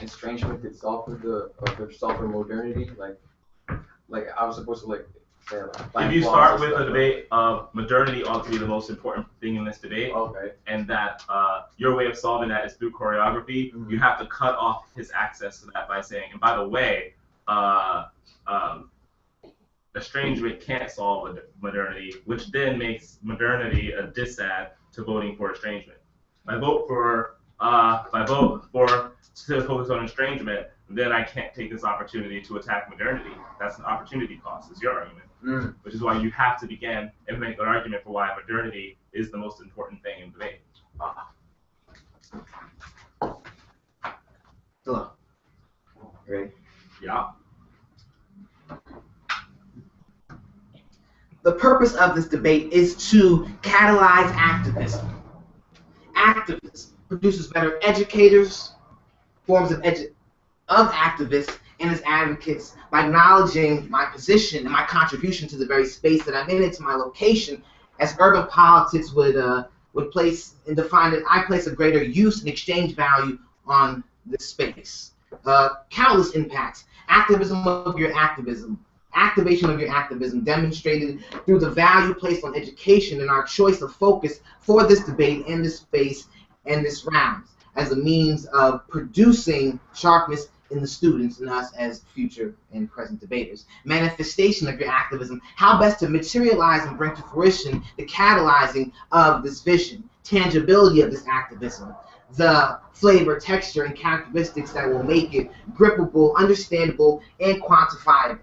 estrangement could solve for modernity, like I was supposed to, like, say, like, if you start with the debate of modernity ought to be the most important thing in this debate, okay, and that your way of solving that is through choreography, you have to cut off his access to that by saying, and by the way, estrangement can't solve modernity, which then makes modernity a dissad to voting for estrangement. If I vote for to focus on estrangement, then I can't take this opportunity to attack modernity. That's an opportunity cost, is your argument. Which is why you have to begin and make an argument for why modernity is the most important thing in debate. Hello. Ready? Yeah. The purpose of this debate is to catalyze activism. Activism produces better educators, forms of activists, and as advocates by acknowledging my position and my contribution to the very space that I'm in, to my location, as urban politics would place and define it. I place a greater use and exchange value on this space. Countless impacts. Activism of your activism. Activation of your activism demonstrated through the value placed on education and our choice of focus for this debate and this space and this round as a means of producing sharpness in the students and us as future and present debaters. Manifestation of your activism, how best to materialize and bring to fruition the catalyzing of this vision, tangibility of this activism, the flavor, texture, and characteristics that will make it grippable, understandable, and quantifiable.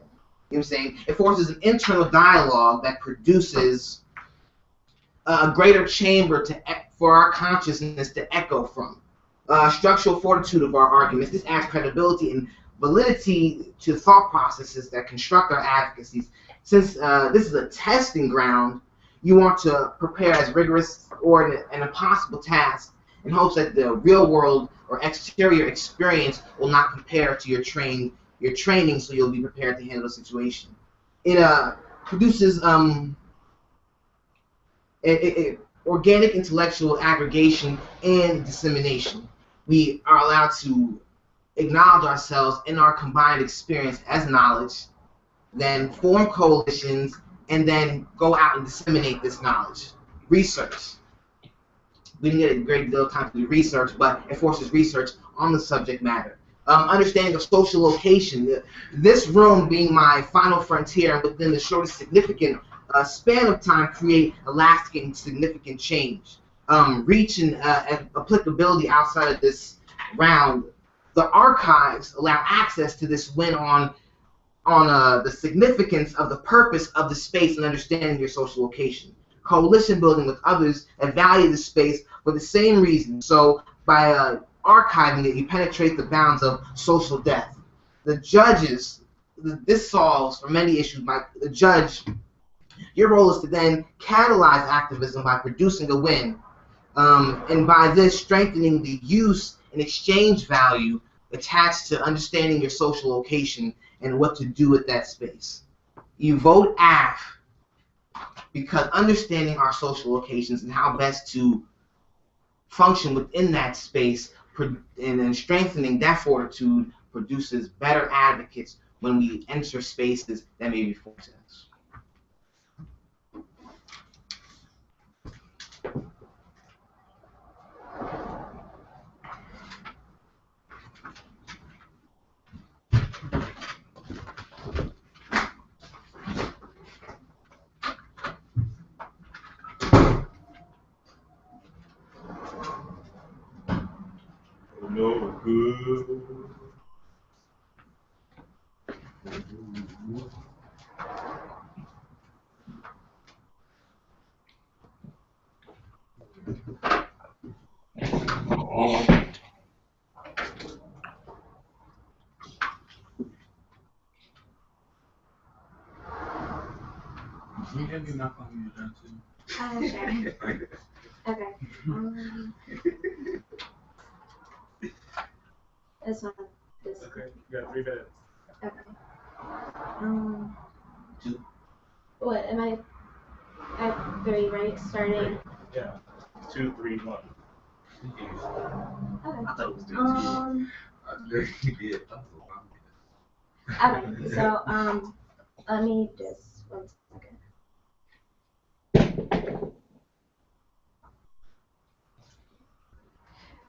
You know what I'm saying? It forces an internal dialogue that produces a greater chamber for our consciousness to echo from. Structural fortitude of our arguments. This adds credibility and validity to thought processes that construct our advocacies. Since this is a testing ground, you want to prepare as rigorous or an impossible task in hopes that the real world or exterior experience will not compare to your trained your training so you'll be prepared to handle the situation. It produces organic intellectual aggregation and dissemination. We are allowed to acknowledge ourselves in our combined experience as knowledge, then form coalitions, and then go out and disseminate this knowledge. Research. We didn't get a great deal of time to do research, but it forces research on the subject matter. Understanding of social location. This room being my final frontier, and within the shortest significant span of time, create a lasting significant change. Reach and applicability outside of this round. The archives allow access to this win on the significance of the purpose of the space and understanding your social location. Coalition building with others that value the space for the same reason. So by archiving it, you penetrate the bounds of social death. The judges, this solves for many issues. The judge, your role is to then catalyze activism by producing a win, and by this strengthening the use and exchange value attached to understanding your social location and what to do with that space. You vote AF because understanding our social locations and how best to function within that space and then strengthening that fortitude produces better advocates when we enter spaces that may be forced us. No good. You can do knock on your done too. Sure. Okay. This one. This. Okay, you got 3 minutes. Okay. What am I? At 3, right? Starting. Yeah. 2, 3, 1. Okay. I thought it was 2. You did. Okay. So let me just 1 second.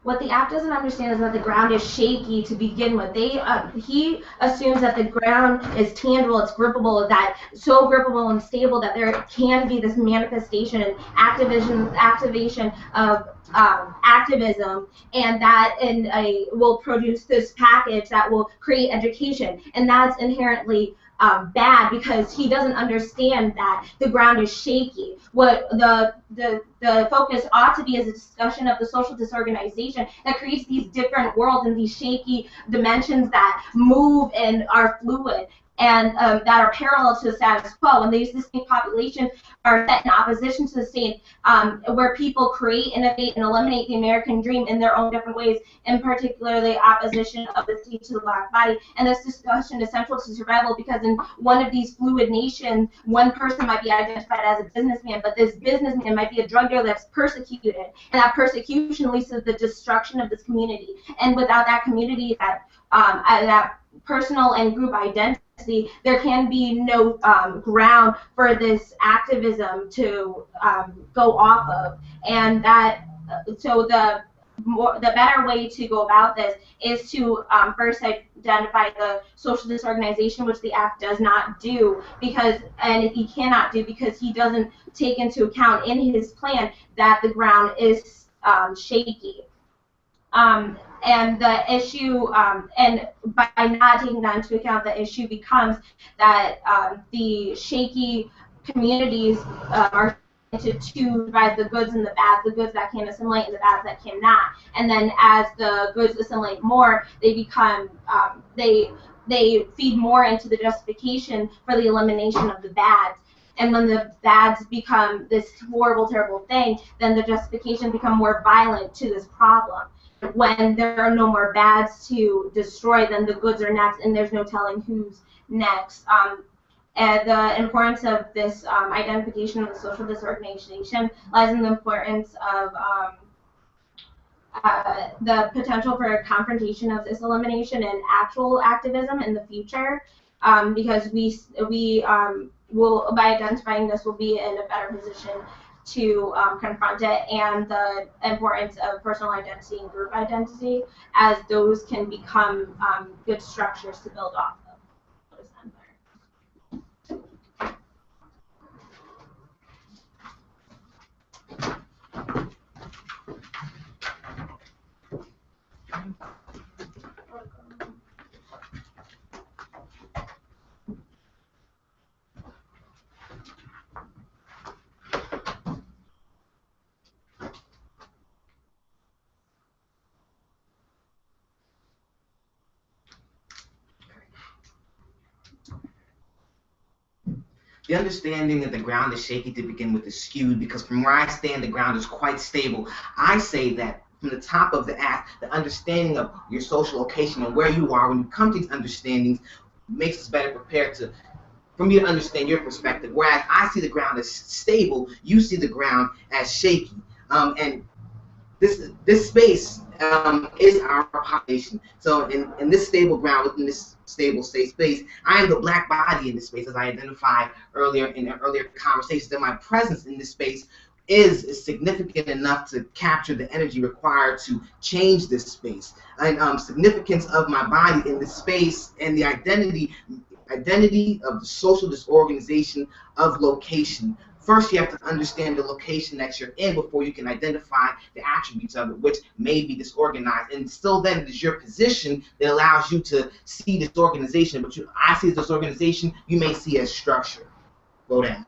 What the app doesn't understand is that the ground is shaky to begin with. He assumes that the ground is tangible, it's grippable, that so grippable and stable that there can be this manifestation and activation of activism, and that will produce this package that will create education, and that's inherently bad because he doesn't understand that the ground is shaky. What the focus ought to be is a discussion of the social disorganization that creates these different worlds and these shaky dimensions that move and are fluid and that are parallel to the status quo. And these distinct populations are set in opposition to the state, where people create, innovate, and eliminate the American dream in their own different ways, in particular the opposition of the state to the black body. And this discussion is central to survival because in one of these fluid nations, one person might be identified as a businessman, but this businessman might be a drug dealer that's persecuted, and that persecution leads to the destruction of this community. And without that community, that personal and group identity, there can be no ground for this activism to go off of, and so the better way to go about this is to first identify the social disorganization, which the act does not do and he cannot do because he doesn't take into account in his plan that the ground is shaky. And the issue, and by not taking that into account, the issue becomes that the shaky communities are to divide the goods and the bads, the goods that can assimilate and the bads that cannot. And then as the goods assimilate more, they become, they feed more into the justification for the elimination of the bads. And when the bads become this horrible, terrible thing, then the justification become more violent to this problem. when there are no more bads to destroy, then the goods are next, and there's no telling who's next. And the importance of this identification of the social disorganization lies in the importance of the potential for confrontation of this elimination and actual activism in the future, because we will, by identifying this, will be in a better position to confront it, and the importance of personal identity and group identity, as those can become good structures to build off of. The understanding that the ground is shaky to begin with is skewed, because from where I stand, the ground is quite stable. I say that from the top of the act, the understanding of your social location and where you are when you come to these understandings makes us better prepared for me to understand your perspective. Whereas I see the ground as stable, you see the ground as shaky. And this space is our population. So in this stable ground, within this stable safe space, I am the black body in this space, as I identified earlier in earlier conversations, that my presence in this space is significant enough to capture the energy required to change this space. And significance of my body in this space and the identity of the social disorganization of location. First, you have to understand the location that you're in before you can identify the attributes of it, which may be disorganized. And still then, it is your position that allows you to see disorganization. But I see disorganization, you may see as structure. Go down.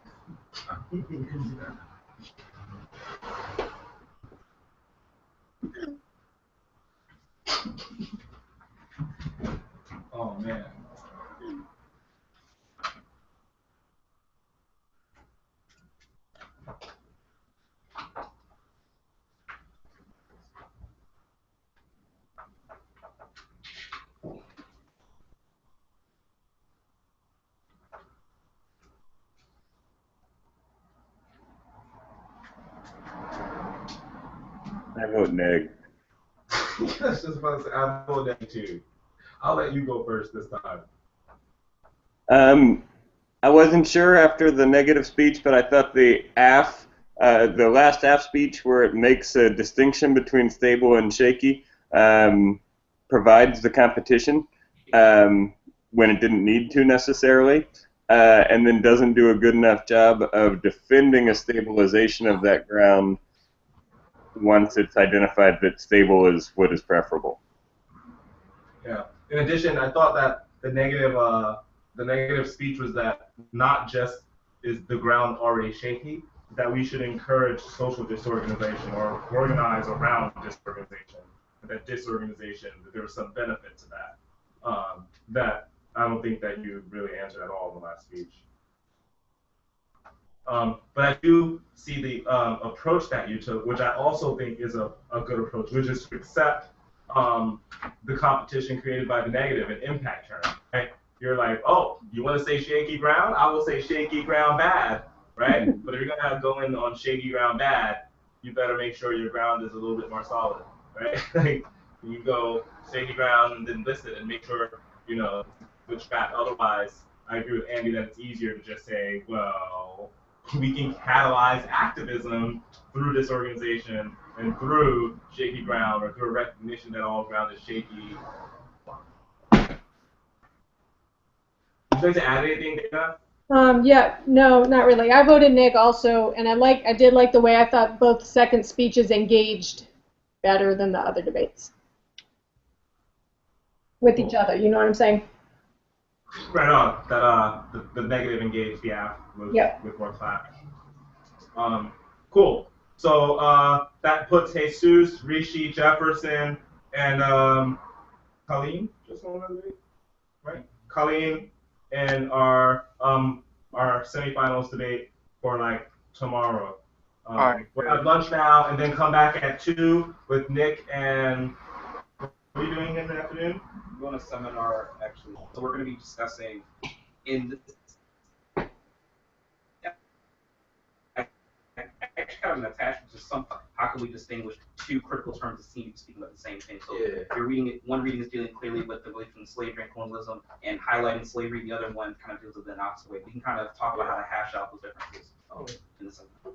Oh, man. I vote neg. I was just about to say, I vote neg too. I'll let you go first this time. I wasn't sure after the negative speech, but I thought the last AF speech, where it makes a distinction between stable and shaky, provides the competition when it didn't need to necessarily, and then doesn't do a good enough job of defending a stabilization of that ground once it's identified that stable is what is preferable. Yeah. In addition, I thought that the negative speech was that not just is the ground already shaky, that we should encourage social disorganization or organize around disorganization. That disorganization, that there was some benefit to that. That I don't think that you really answered at all in the last speech. But I do see the approach that you took, which I also think is a good approach, which is to accept the competition created by the negative and impact term. Right? You're like, oh, you want to say shaky ground? I will say shaky ground bad, right? But if you're gonna go in on shaky ground bad, you better make sure your ground is a little bit more solid, right? Like you go shaky ground and then list it and make sure you know which fact. Otherwise, I agree with Andy that it's easier to just say, well, we can catalyze activism through disorganization and through shaky ground, or through a recognition that all ground is shaky. Would you like to add anything, Dana? Yeah, no, not really. I voted neg also, and I did like the way I thought both second speeches engaged better than the other debates with each other. You know what I'm saying? Right on. That the negative engaged with more clap. Cool. So that puts Jesus, Rishi, Jefferson, and Colleen. Just one of them, right? Colleen and our semifinals debate for like tomorrow. Alright. We're at lunch now, and then come back at 2 with Nick and. What are you doing in the afternoon? We're going to seminar actually. So we're going to be discussing in this. Actually, kind of an attachment to something. How can we distinguish two critical terms that seem to be speaking about the same thing? So you're reading it. One reading is dealing clearly with the relation to slavery and colonialism, and highlighting slavery. The other one kind of deals with it in the opposite way. We can kind of talk about how to hash out those differences in the seminar.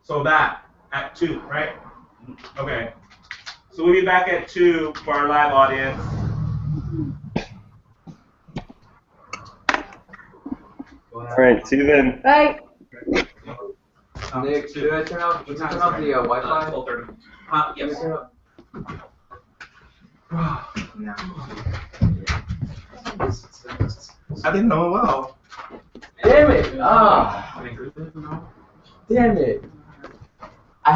So that at 2, right? Okay. So we'll be back at 2 for our live audience. All right, see you then. Bye. Nick, should I turn off the Wi-Fi? 12:30. Yes. I didn't know it well. Damn it! Damn it! I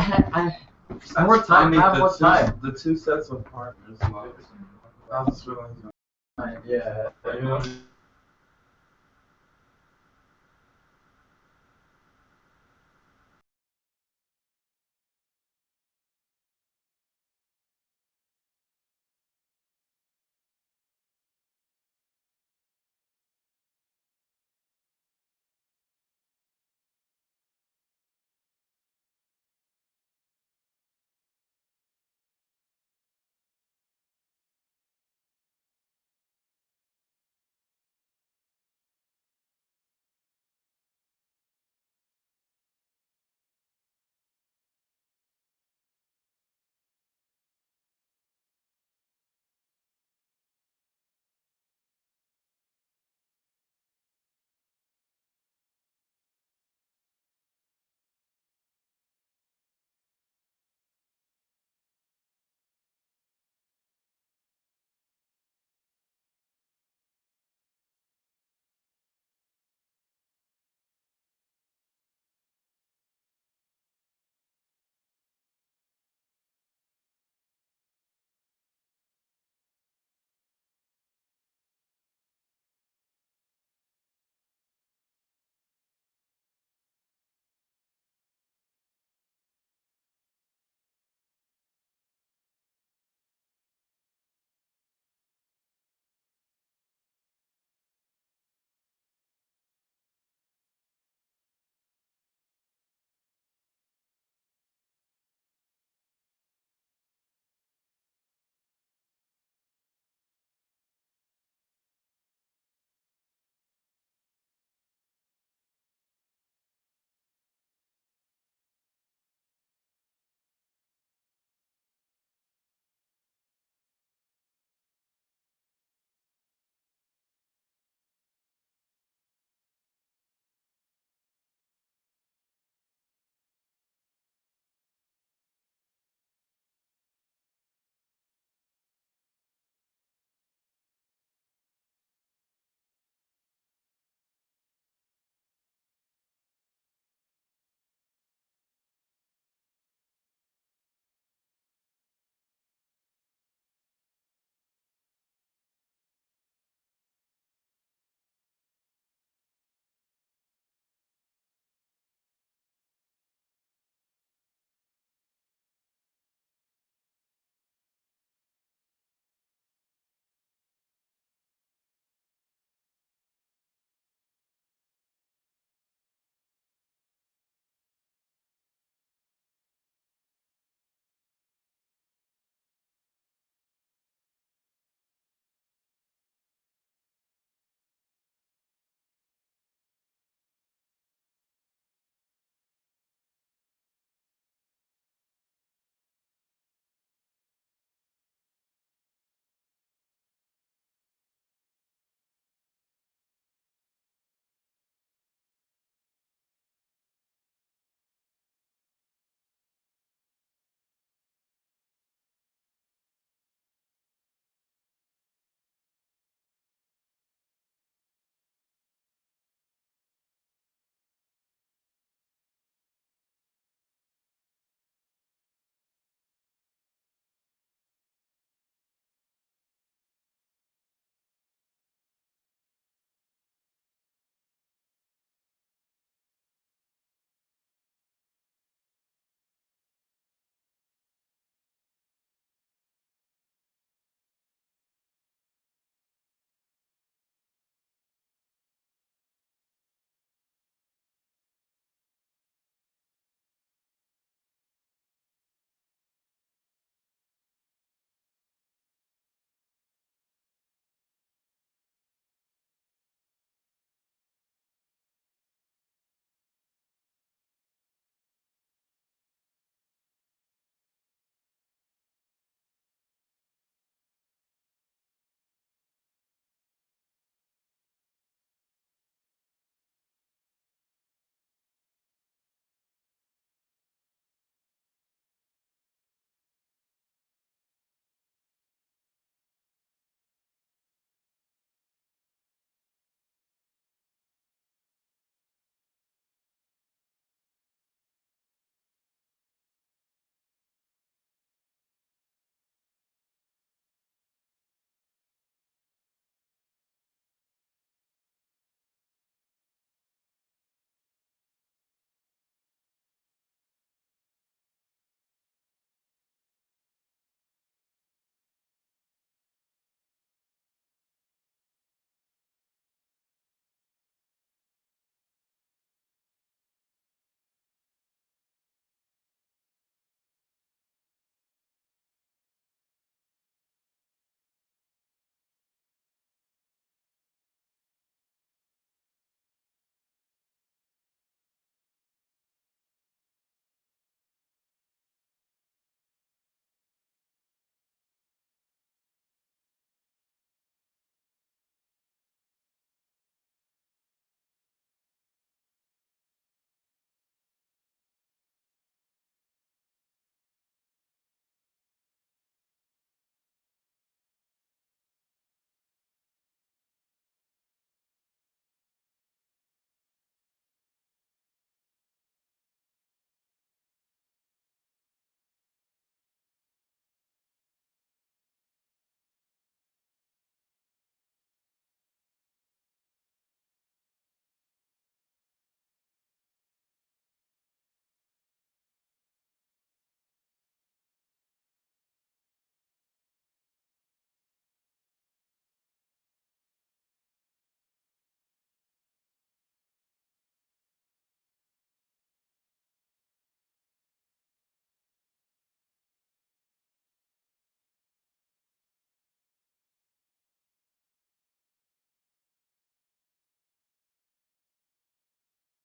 more time. I have more time. The two sets of partners. I was just realizing. Yeah.